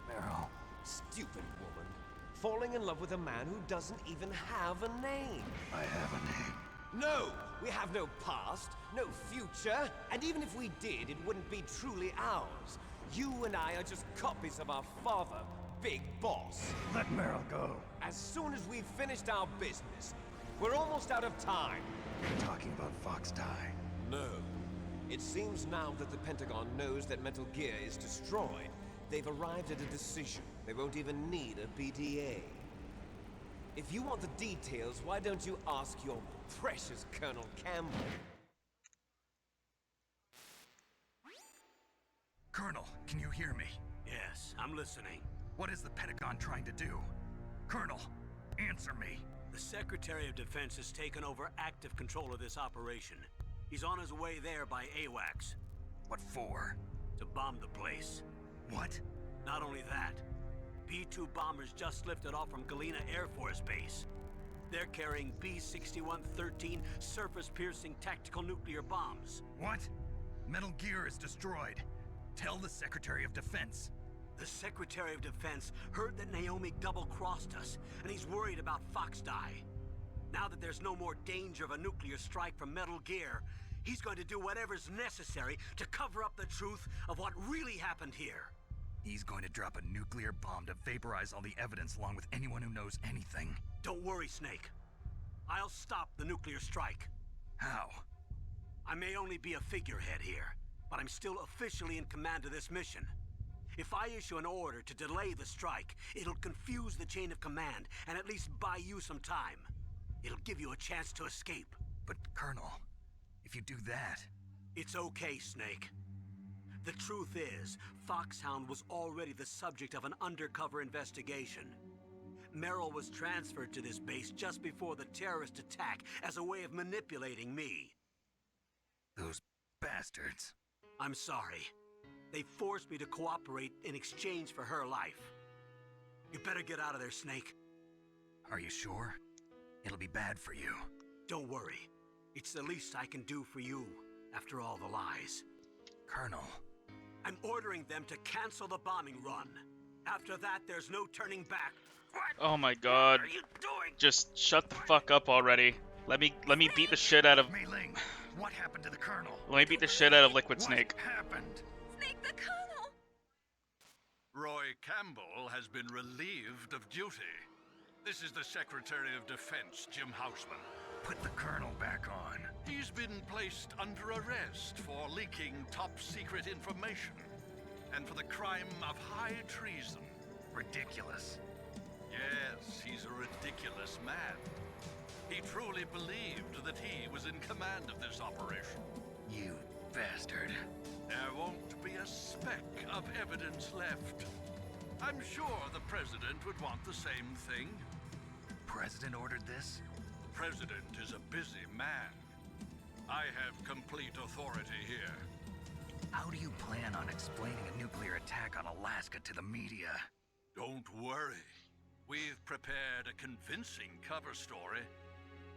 Meryl. Stupid woman. Falling in love with a man who doesn't even have a name. I have a name. No! We have no past, no future, and even if we did, it wouldn't be truly ours. You and I are just copies of our father, Big Boss. Let Meryl go. As soon as we've finished our business, we're almost out of time. You're talking about Fox Die. No. It seems now that the Pentagon knows that Metal Gear is destroyed, they've arrived at a decision. They won't even need a BDA. If you want the details, why don't you ask your precious Colonel Campbell? Colonel, can you hear me? Yes, I'm listening. What is the Pentagon trying to do? Colonel, answer me. The Secretary of Defense has taken over active control of this operation. He's on his way there by AWACS. What for? To bomb the place. What? Not only that, B-2 bombers just lifted off from Galena Air Force Base. They're carrying B-6113 surface-piercing tactical nuclear bombs. What? Metal Gear is destroyed. Tell the Secretary of Defense. The Secretary of Defense heard that Naomi double-crossed us, and he's worried about Fox Die. Now that there's no more danger of a nuclear strike from Metal Gear, he's going to do whatever's necessary to cover up the truth of what really happened here. He's going to drop a nuclear bomb to vaporize all the evidence along with anyone who knows anything. Don't worry, Snake. I'll stop the nuclear strike. How? I may only be a figurehead here, but I'm still officially in command of this mission. If I issue an order to delay the strike, it'll confuse the chain of command and at least buy you some time. It'll give you a chance to escape. But, Colonel, if you do that... It's okay, Snake. The truth is, Foxhound was already the subject of an undercover investigation. Meryl was transferred to this base just before the terrorist attack as a way of manipulating me. Those bastards. I'm sorry. They forced me to cooperate in exchange for her life. You better get out of there, Snake. Are you sure? It'll be bad for you. Don't worry. It's the least I can do for you, after all the lies. Colonel. I'm ordering them to cancel the bombing run. After that, there's no turning back. What? Oh my god. What are you doing? Just shut the fuck up already. Let me beat the shit out of... Mei Ling, what happened to the Colonel? Let me beat the shit out of Liquid Snake. What happened? Snake the Colonel! Roy Campbell has been relieved of duty. This is the Secretary of Defense, Jim Houseman. Put the Colonel back on. He's been placed under arrest for leaking top-secret information and for the crime of high treason. Ridiculous. Yes, he's a ridiculous man. He truly believed that he was in command of this operation. You bastard. There won't be a speck of evidence left. I'm sure the President would want the same thing. President ordered this? President is a busy man. I have complete authority here. How do you plan on explaining a nuclear attack on Alaska to the media? Don't worry. We've prepared a convincing cover story.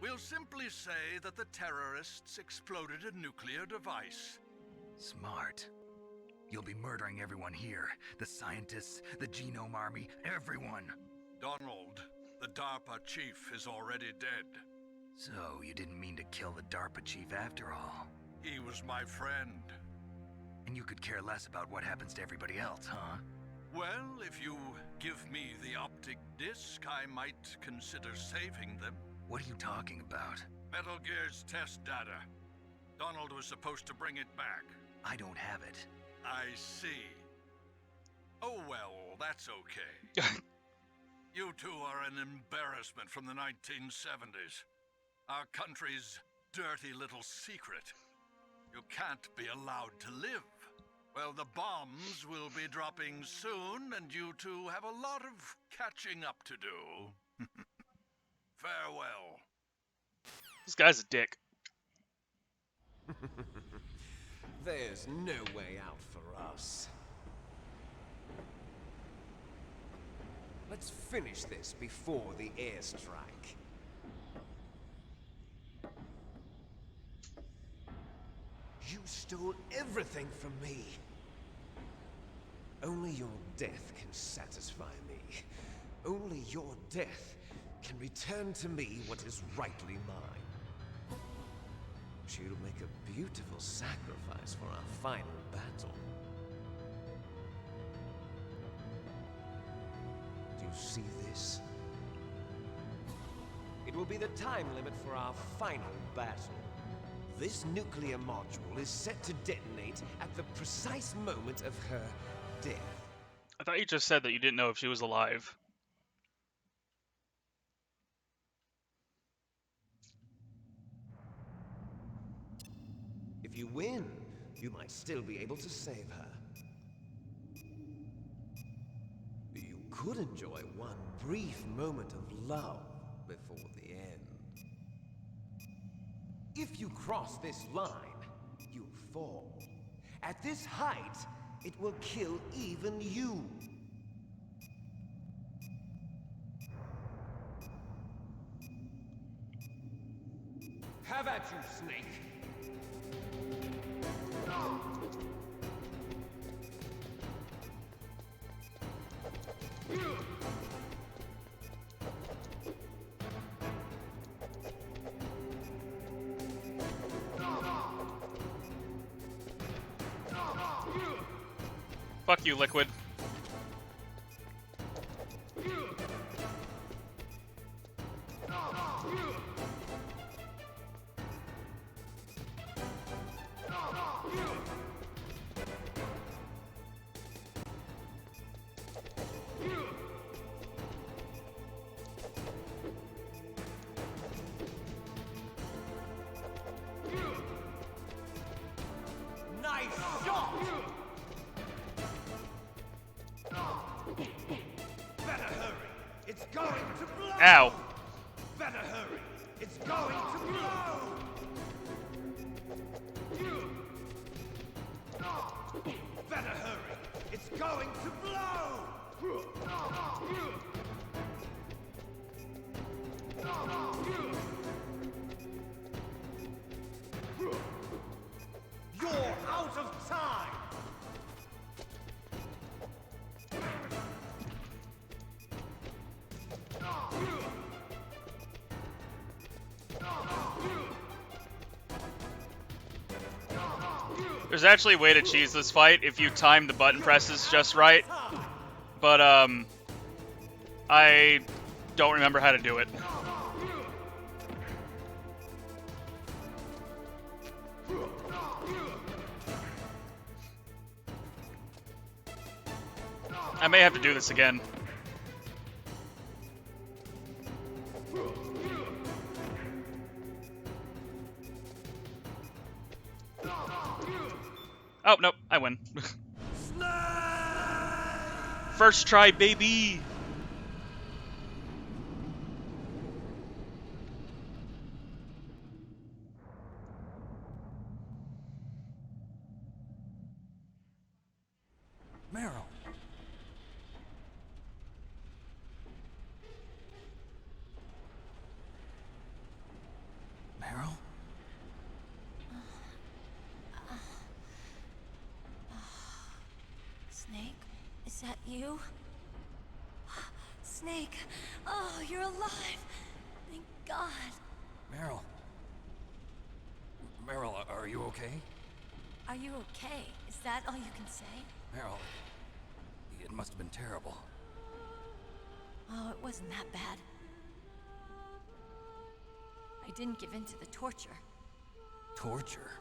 We'll simply say that the terrorists exploded a nuclear device. Smart. You'll be murdering everyone here. The scientists, the Genome Army, everyone. Donald, the DARPA chief, is already dead. So, you didn't mean to kill the DARPA chief after all. He was my friend. And you could care less about what happens to everybody else, huh? Well, if you give me the optic disc, I might consider saving them. What are you talking about? Metal Gear's test data. Donald was supposed to bring it back. I don't have it. I see. Oh well, that's okay. You two are an embarrassment from the 1970s. Our country's dirty little secret. You can't be allowed to live. Well, the bombs will be dropping soon, and you two have a lot of catching up to do. Farewell. This guy's a dick. There's no way out for us. Let's finish this before the airstrike. You stole everything from me. Only your death can satisfy me. Only your death can return to me what is rightly mine. She'll make a beautiful sacrifice for our final battle. Do you see this? It will be the time limit for our final battle. This nuclear module is set to detonate at the precise moment of her death. I thought you just said that you didn't know if she was alive. If you win, you might still be able to save her. You could enjoy one brief moment of love before the end. If you cross this line, you'll fall. At this height, it will kill even you. Have at you, Snake! Fuck you, Liquid. Nice shot! Better hurry. It's going to blow! Ow. Better hurry. It's going to blow! Better hurry. It's going to blow! You're out of time! There's actually a way to cheese this fight if you time the button presses just right. But, I don't remember how to do it. I may have to do this again. Oh, nope, I win. First try, baby! Meryl. Meryl? Snake, is that you? Snake, oh, you're alive! Thank God. Meryl. Meryl, are you okay? Are you okay? Is that all you can say? Meryl, it must have been terrible. Oh, it wasn't that bad. I didn't give in to the torture. Torture?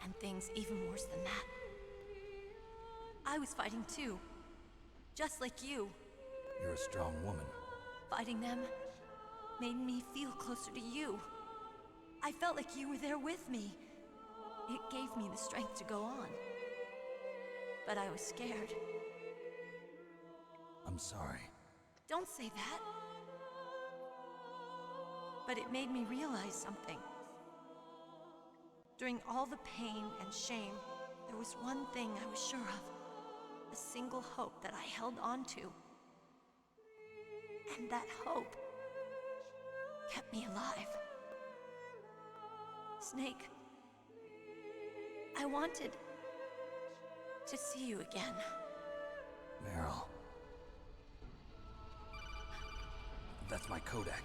And things even worse than that. I was fighting too. Just like you. You're a strong woman. Fighting them made me feel closer to you. I felt like you were there with me. It gave me the strength to go on. But I was scared. I'm sorry. Don't say that. But it made me realize something. During all the pain and shame, there was one thing I was sure of. A single hope that I held on to. And that hope kept me alive. Snake, I wanted to see you again. Meryl. That's my Kodak.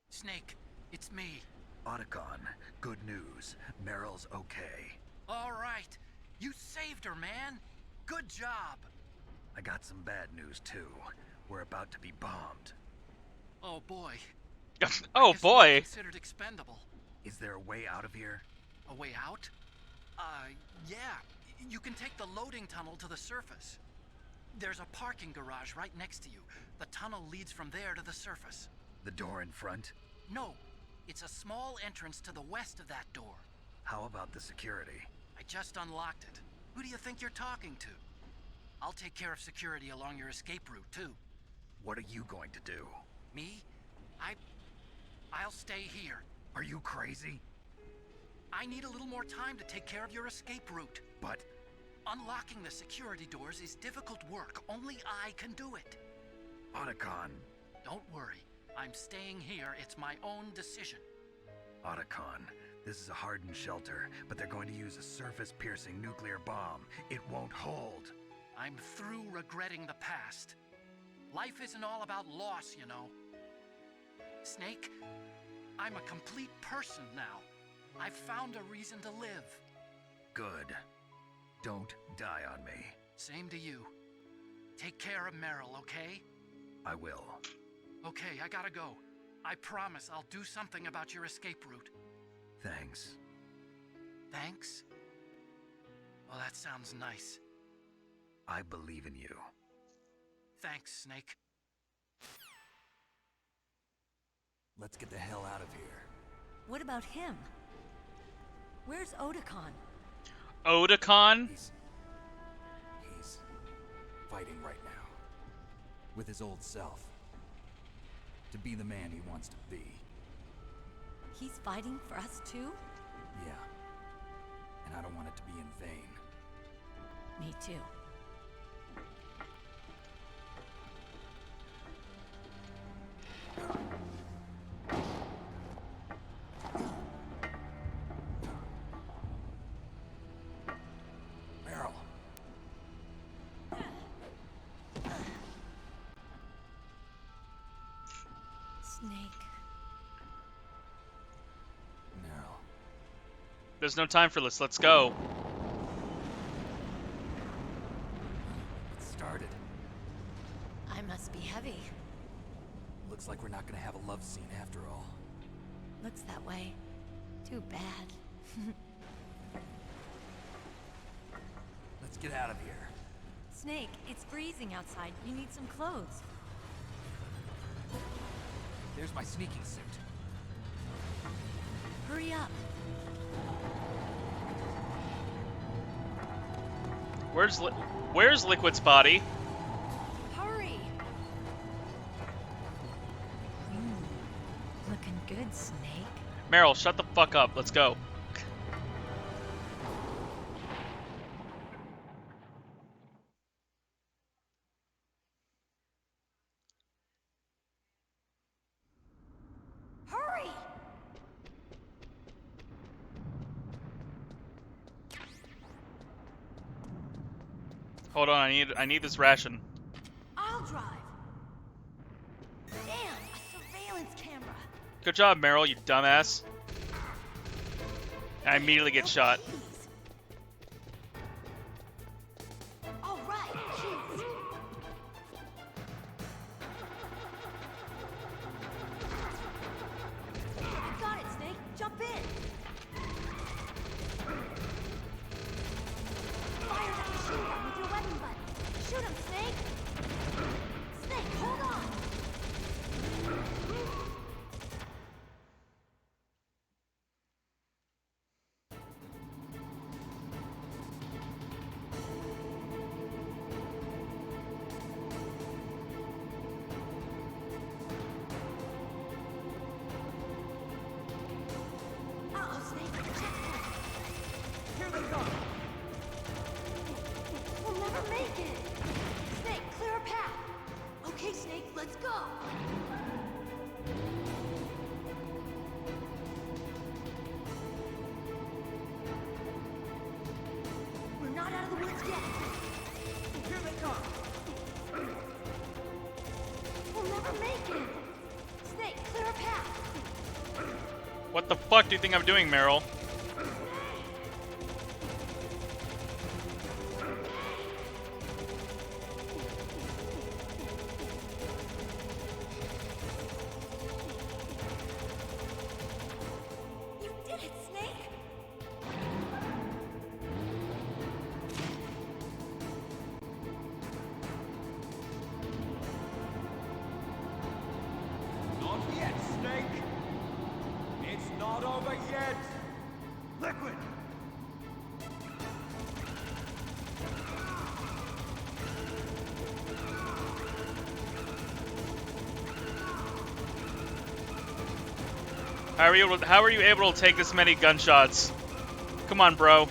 Snake, it's me. Otacon, good news. Meryl's okay. All right. You saved her, man. Good job. I got some bad news, too. We're about to be bombed. Oh, boy. Oh, boy. Considered expendable. Is there a way out of here? A way out? Yeah. You can take the loading tunnel to the surface. There's a parking garage right next to you. The tunnel leads from there to the surface. The door in front? No. It's a small entrance to the west of that door. How about the security? I just unlocked it. Who do you think you're talking to? I'll take care of security along your escape route, too. What are you going to do? Me? I'll stay here. Are you crazy? I need a little more time to take care of your escape route. But... Unlocking the security doors is difficult work. Only I can do it. Otacon. Don't worry. I'm staying here. It's my own decision. Otacon, this is a hardened shelter, but they're going to use a surface-piercing nuclear bomb. It won't hold. I'm through regretting the past. Life isn't all about loss, you know. Snake, I'm a complete person now. I've found a reason to live. Good. Don't die on me. Same to you. Take care of Meryl, okay? I will. Okay, I gotta go. I promise I'll do something about your escape route. Thanks. Thanks? Well, that sounds nice. I believe in you. Thanks, Snake. Let's get the hell out of here. What about him? Where's Otacon? Otacon? He's fighting right now. With his old self. To be the man he wants to be. He's fighting for us too? Yeah. And I don't want it to be in vain. Me too. Meryl. Snake. Meryl. There's no time for this. Let's go. It started. I must be heavy. Looks like we're not gonna have a love scene after all. Looks that way. Too bad. Let's get out of here. Snake, it's freezing outside. You need some clothes. There's my sneaking suit. Hurry up. Where's Liquid's body? Hurry. Looking good, Snake. Meryl, shut the fuck up. Let's go. Hurry! Hold on, I need this ration. I'll drive. Damn, a surveillance camera. Good job, Meryl, you dumbass. I immediately get shot. All right, jeez. You got it, Snake. Jump in. Fire that machine gun with your weapon button. Shoot him, Snake. Snake, hold on. Uh-oh, Snake. Checkpoint. Here they come! We'll never make it. Snake, clear a path. Okay, Snake, let's go. What the fuck do you think I'm doing, Meryl? You did it, Snake! Not yet, Snake! It's not over yet! Liquid! How are you able to take this many gunshots? Come on, bro.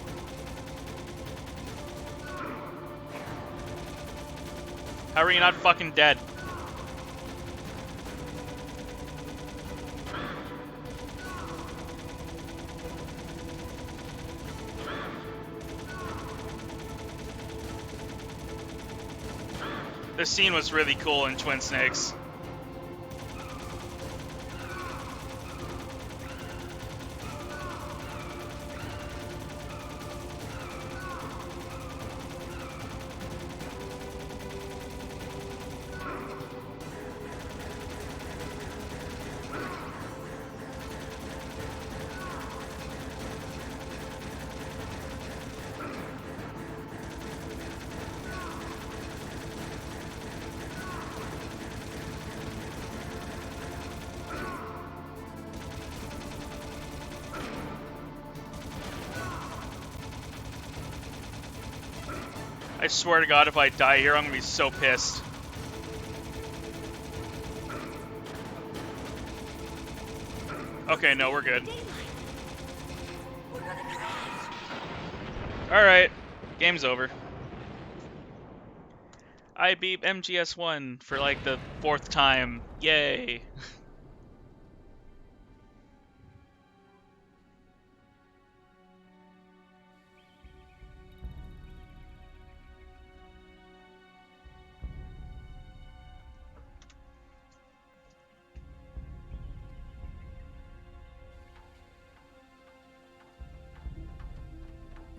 How are you not fucking dead? This scene was really cool in Twin Snakes. I swear to God, if I die here, I'm gonna be so pissed. Okay, no, we're good. Alright, game's over. I beat MGS1 for like the 4th time. Yay!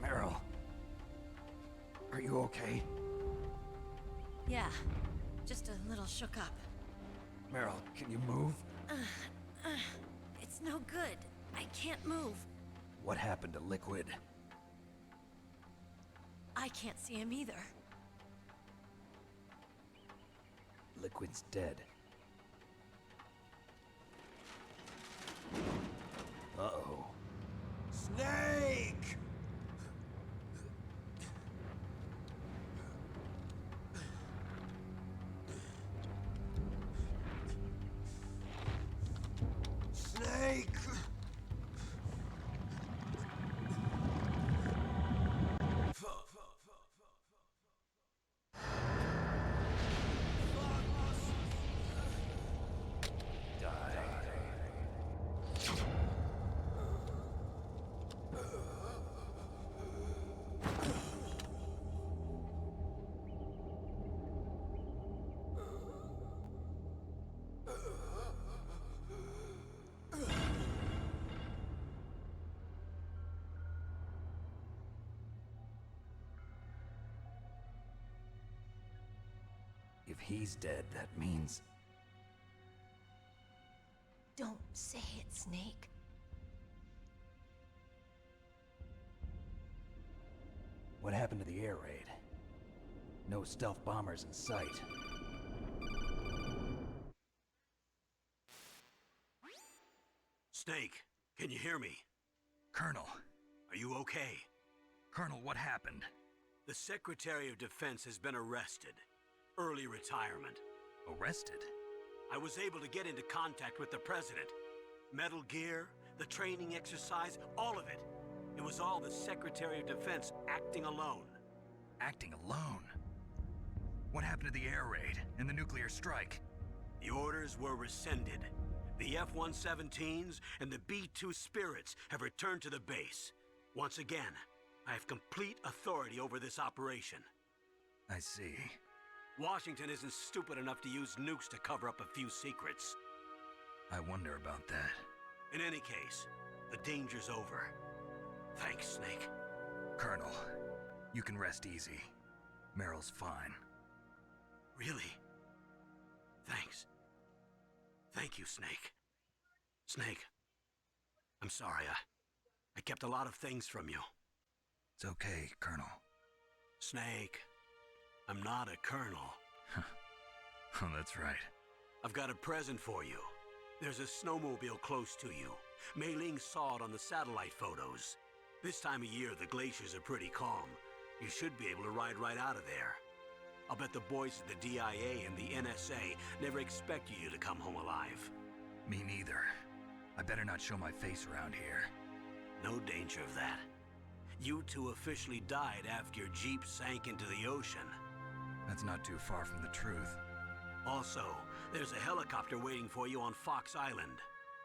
Meryl. Are you okay? Yeah, just a little shook up. Meryl, can you move? It's no good. I can't move. What happened to Liquid? I can't see him either. Liquid's dead. Uh-oh. Snake! Snake! If he's dead, that means... Don't say it, Snake. What happened to the air raid? No stealth bombers in sight. Snake, can you hear me? Colonel. Are you okay? Colonel, what happened? The Secretary of Defense has been arrested. Early retirement. Arrested? I was able to get into contact with the President. Metal Gear, the training exercise, all of it. It was all the Secretary of Defense acting alone. Acting alone? What happened to the air raid and the nuclear strike? The orders were rescinded. The F-117s and the B-2 Spirits have returned to the base. Once again, I have complete authority over this operation. I see. Washington isn't stupid enough to use nukes to cover up a few secrets. I wonder about that. In any case, the danger's over. Thanks, Snake. Colonel, you can rest easy. Meryl's fine. Really? Thanks. Thank you, Snake. Snake, I'm sorry. I kept a lot of things from you. It's okay, Colonel. Snake, I'm not a colonel. Oh, that's right. I've got a present for you. There's a snowmobile close to you. Mei Ling saw it on the satellite photos. This time of year, the glaciers are pretty calm. You should be able to ride right out of there. I'll bet the boys at the DIA and the NSA never expected you to come home alive. Me neither. I better not show my face around here. No danger of that. You two officially died after your Jeep sank into the ocean. That's not too far from the truth. Also, there's a helicopter waiting for you on Fox Island.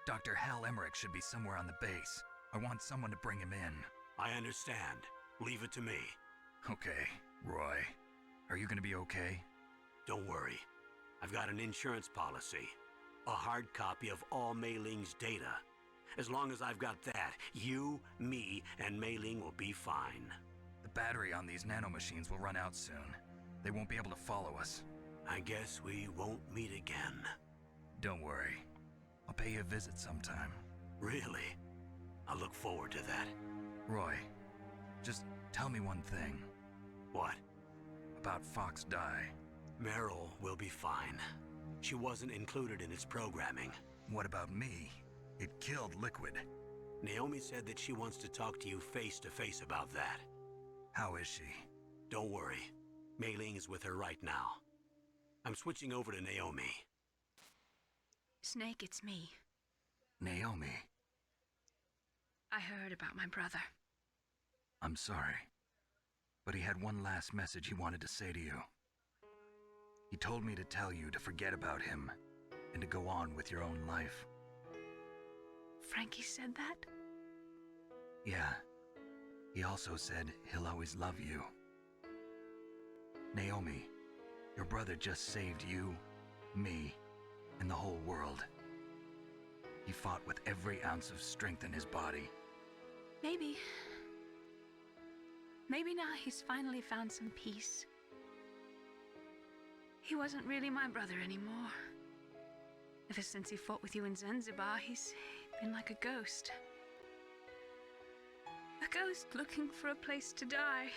Dr. Hal Emmerich should be somewhere on the base. I want someone to bring him in. I understand. Leave it to me. Okay, Roy. Are you gonna be okay? Don't worry. I've got an insurance policy. A hard copy of all Mei Ling's data. As long as I've got that, you, me, and Mei Ling will be fine. The battery on these nanomachines will run out soon. They won't be able to follow us. I guess we won't meet again. Don't worry. I'll pay you a visit sometime. Really? I look forward to that. Roy, just tell me one thing. What? About Fox Die. Meryl will be fine. She wasn't included in its programming. What about me? It killed Liquid. Naomi said that she wants to talk to you face to face about that. How is she? Don't worry. Mei Ling is with her right now. I'm switching over to Naomi. Snake, it's me. Naomi. I heard about my brother. I'm sorry. But he had one last message he wanted to say to you. He told me to tell you to forget about him and to go on with your own life. Frankie said that? Yeah. He also said he'll always love you. Naomi, your brother just saved you, me, and the whole world. He fought with every ounce of strength in his body. Maybe. Maybe now he's finally found some peace. He wasn't really my brother anymore. Ever since he fought with you in Zanzibar, he's been like a ghost. A ghost looking for a place to die.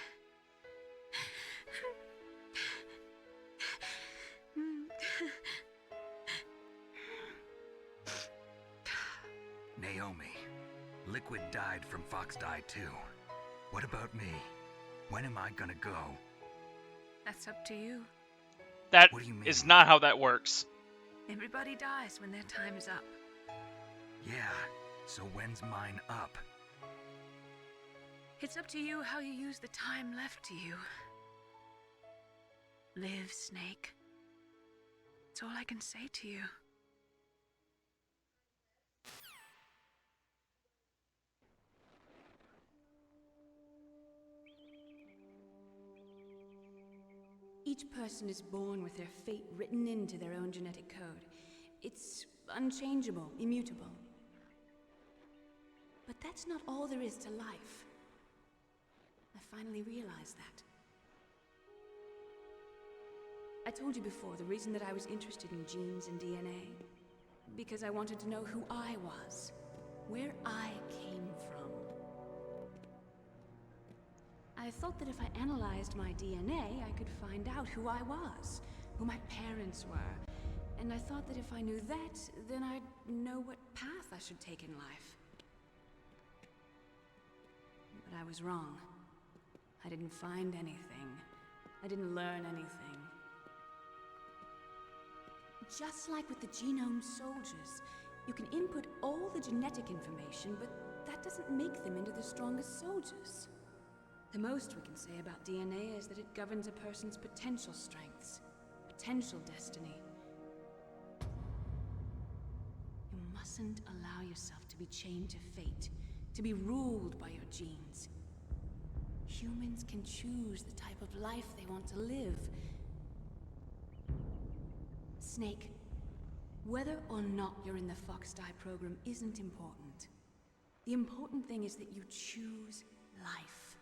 Naomi, Liquid died from Fox Die too. What about me? When am I gonna go? That's up to you. That What do you mean? is not how that works. Everybody dies when their time is up. Yeah, so when's mine up? It's up to you how you use the time left to you. Live, Snake. That's all I can say to you. Each person is born with their fate written into their own genetic code. It's unchangeable, immutable. But that's not all there is to life. I finally realized that. I told you before the reason that I was interested in genes and DNA. Because I wanted to know who I was, where I came from. I thought that if I analyzed my DNA, I could find out who I was, who my parents were. And I thought that if I knew that, then I'd know what path I should take in life. But I was wrong. I didn't find anything. I didn't learn anything. Just like with the genome soldiers, you can input all the genetic information, but that doesn't make them into the strongest soldiers. The most we can say about DNA is that it governs a person's potential strengths, potential destiny. You mustn't allow yourself to be chained to fate, to be ruled by your genes. Humans can choose the type of life they want to live. Snake, Whether or not you're in the Fox Die program isn't important. The important thing is that you choose life.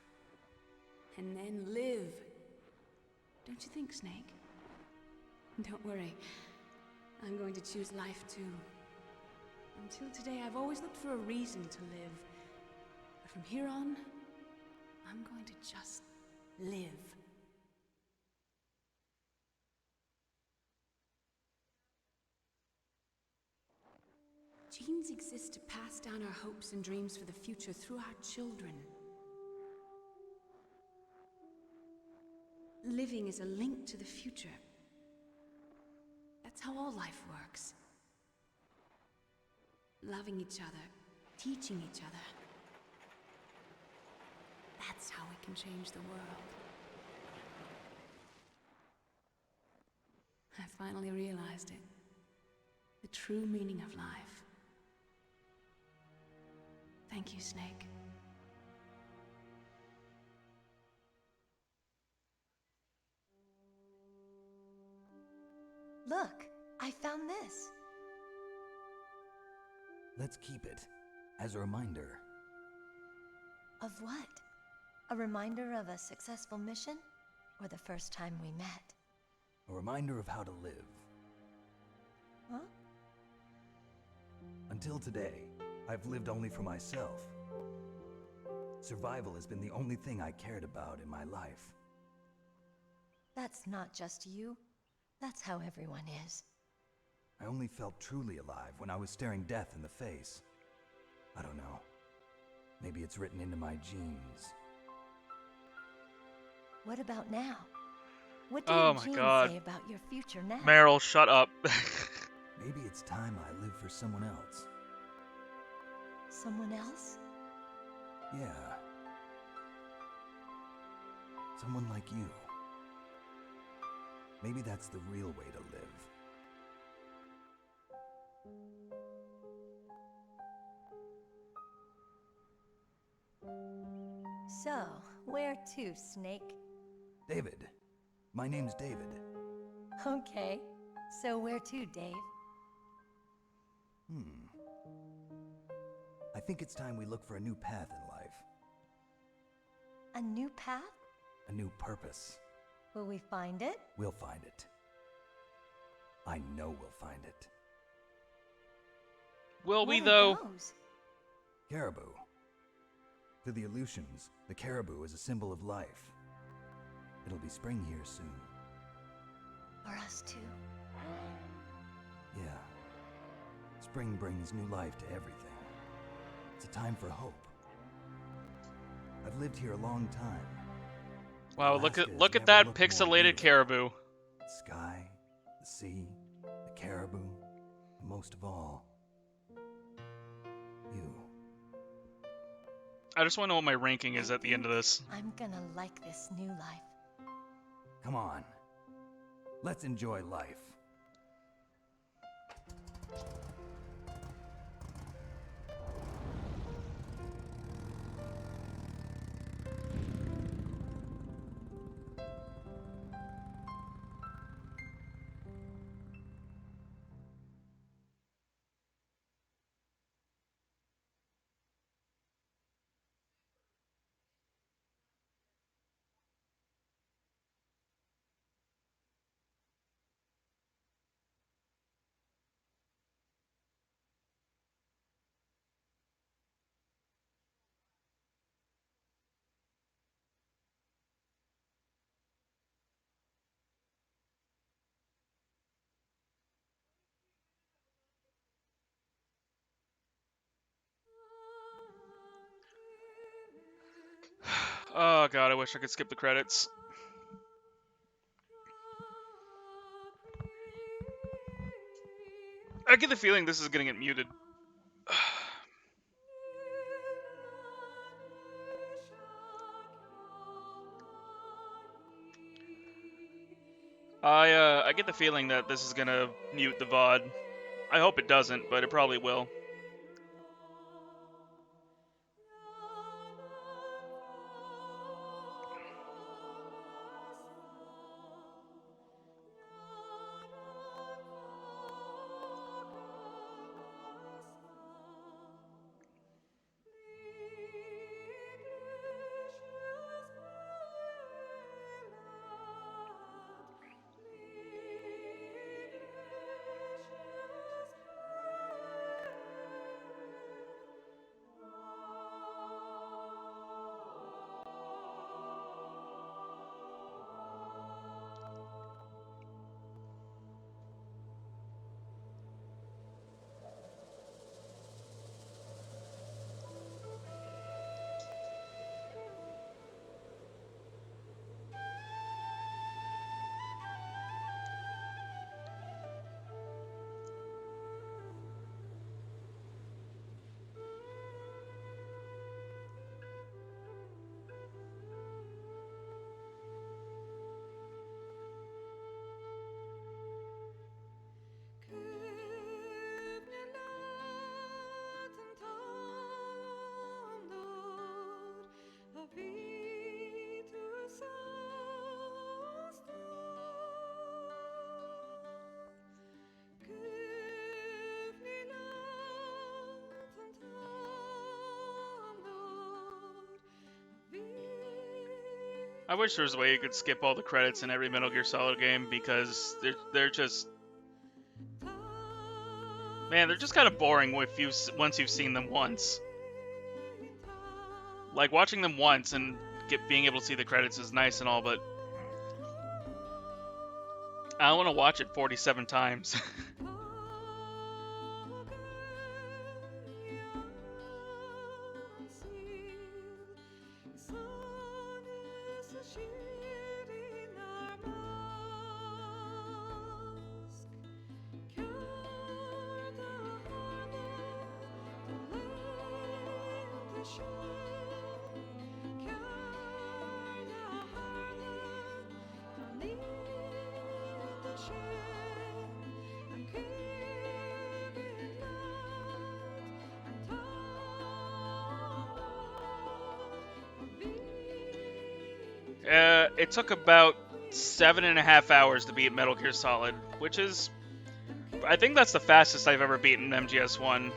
And then live. Don't you think, Snake? Don't worry. I'm going to choose life too. Until today, I've always looked for a reason to live. But from here on, I'm going to just live. Genes exist to pass down our hopes and dreams for the future through our children. Living is a link to the future. That's how all life works. Loving each other, teaching each other. That's how we can change the world. I finally realized it. The true meaning of life. Thank you, Snake. Look, I found this. Let's keep it as a reminder. Of what? A reminder of a successful mission? Or the first time we met? A reminder of how to live. Huh? Until today, I've lived only for myself. Survival has been the only thing I cared about in my life. That's not just you. That's how everyone is. I only felt truly alive when I was staring death in the face. I don't know. Maybe it's written into my genes. What about now? What do Oh your my genes God. say about your future now? Meryl, shut up. Maybe it's time I live for someone else. Someone else? Yeah. Someone like you. Maybe that's the real way to live. So, where to, Snake? David. My name's David. Okay. So where to, Dave? I think it's time we look for a new path in life. A new path? A new purpose. Will we find it? We'll find it. I know we'll find it. Will we, What though? are those? Caribou. To the Aleutians, the caribou is a symbol of life. It'll be spring here soon. For us too. Yeah. Spring brings new life to everything. It's a time for hope. I've lived here a long time. Wow, Alaska has look at never that looked more pixelated beautiful. caribou. The sky, the sea, the caribou, and most of all, you. I just want to know what my ranking is at the end of this. I'm gonna like this new life. Come on. Let's enjoy life. Oh god, I wish I could skip the credits. I get the feeling this is gonna get muted. I get the feeling that this is gonna mute the VOD. I hope it doesn't, but it probably will. I wish there was a way you could skip all the credits in every Metal Gear Solid game because they're just, man, they're just kind of boring once you've seen them once. Like watching them once and being able to see the credits is nice and all, but I want to watch it 47 times. It took about 7.5 hours to beat Metal Gear Solid, which is, I think that's the fastest I've ever beaten MGS1.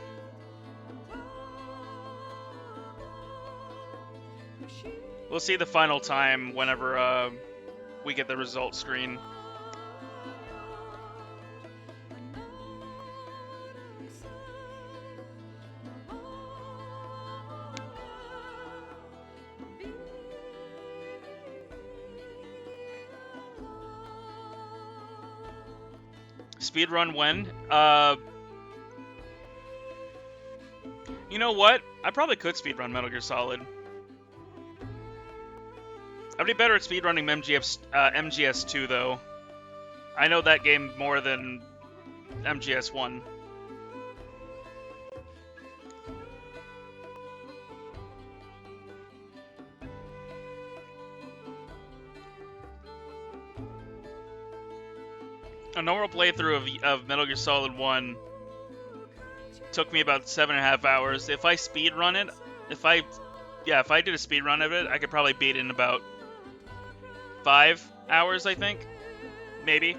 We'll see the final time whenever we get the result screen. Speedrun when? You know what? I probably could speedrun Metal Gear Solid. I'd be better at speedrunning MGS2 though. I know that game more than MGS1. A normal playthrough of Metal Gear Solid 1 took me about 7.5 hours. If I speedrun it, if I did a speedrun of it, I could probably beat it in about 5 hours, I think. Maybe.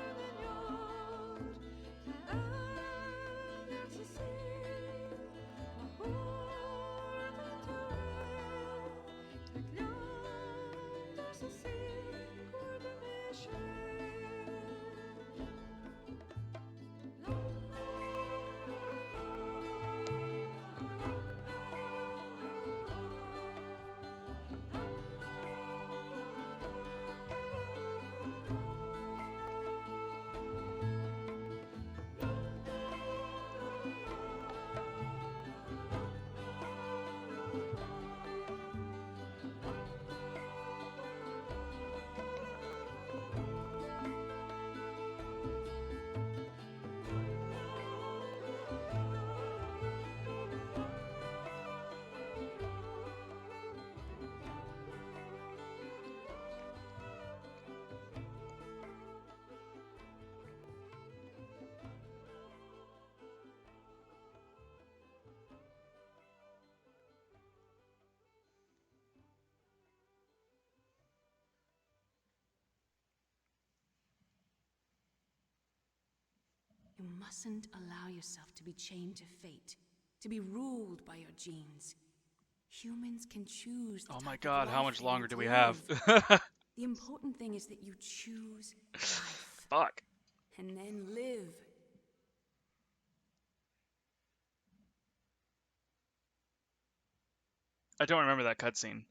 You mustn't allow yourself to be chained to fate, to be ruled by your genes. Humans can choose the Oh my type god, of how life much they longer want do to we have? live. The important thing is that you choose life. Fuck. And then live. I don't remember that cutscene.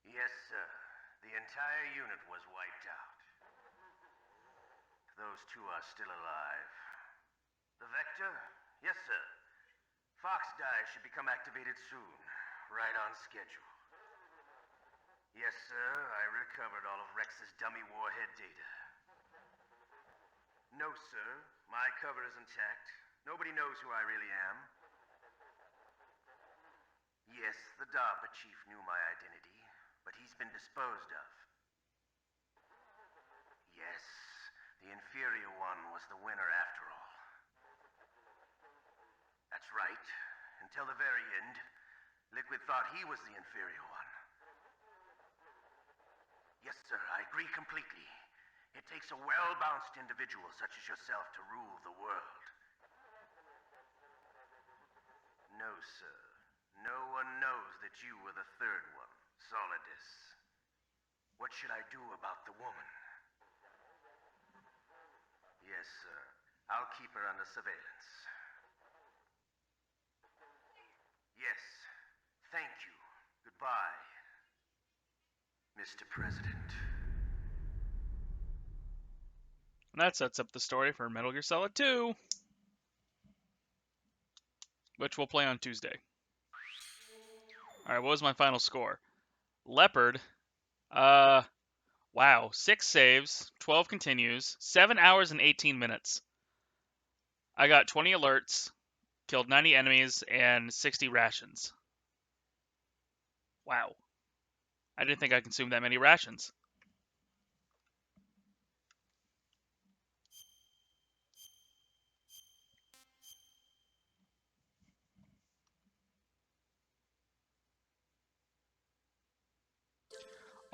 Yes, sir. The entire unit was wiped out. Those two are still alive. The Vector? Yes, sir. Fox Die should become activated soon. Right on schedule. Yes, sir. I recovered all of Rex's dummy warhead data. No, sir. My cover is intact. Nobody knows who I really am. Yes, the DARPA chief knew my identity, but he's been disposed of. Yes, the inferior one was the winner after all. That's right. Until the very end, Liquid thought he was the inferior one. Yes, sir, I agree completely. It takes a well-balanced individual such as yourself to rule the world. No, sir. No one knows that you were the third one, Solidus. What should I do about the woman? Yes, sir. I'll keep her under surveillance. Yes. Thank you. Goodbye, Mr. President. And that sets up the story for Metal Gear Solid 2, which we'll play on Tuesday. Alright, what was my final score? Leopard, wow, 6 saves, 12 continues, 7 hours and 18 minutes. I got 20 alerts, killed 90 enemies, and 60 rations. Wow. I didn't think I consumed that many rations.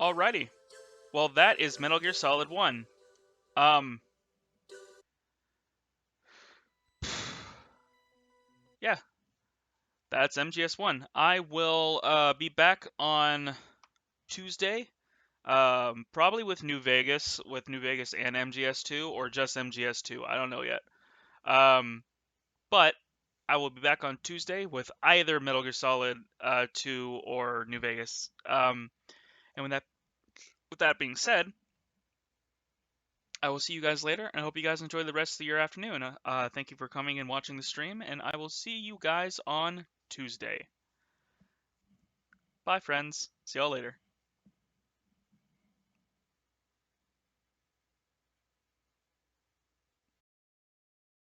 Alrighty. Well, that is Metal Gear Solid 1. Yeah. That's MGS1. I will be back on Tuesday, probably with New Vegas and MGS2, or just MGS2. I don't know yet. But I will be back on Tuesday with either Metal Gear Solid 2 or New Vegas. And with that being said, I will see you guys later, and I hope you guys enjoy the rest of your afternoon. Thank you for coming and watching the stream, and I will see you guys on Tuesday. Bye, friends. See y'all later.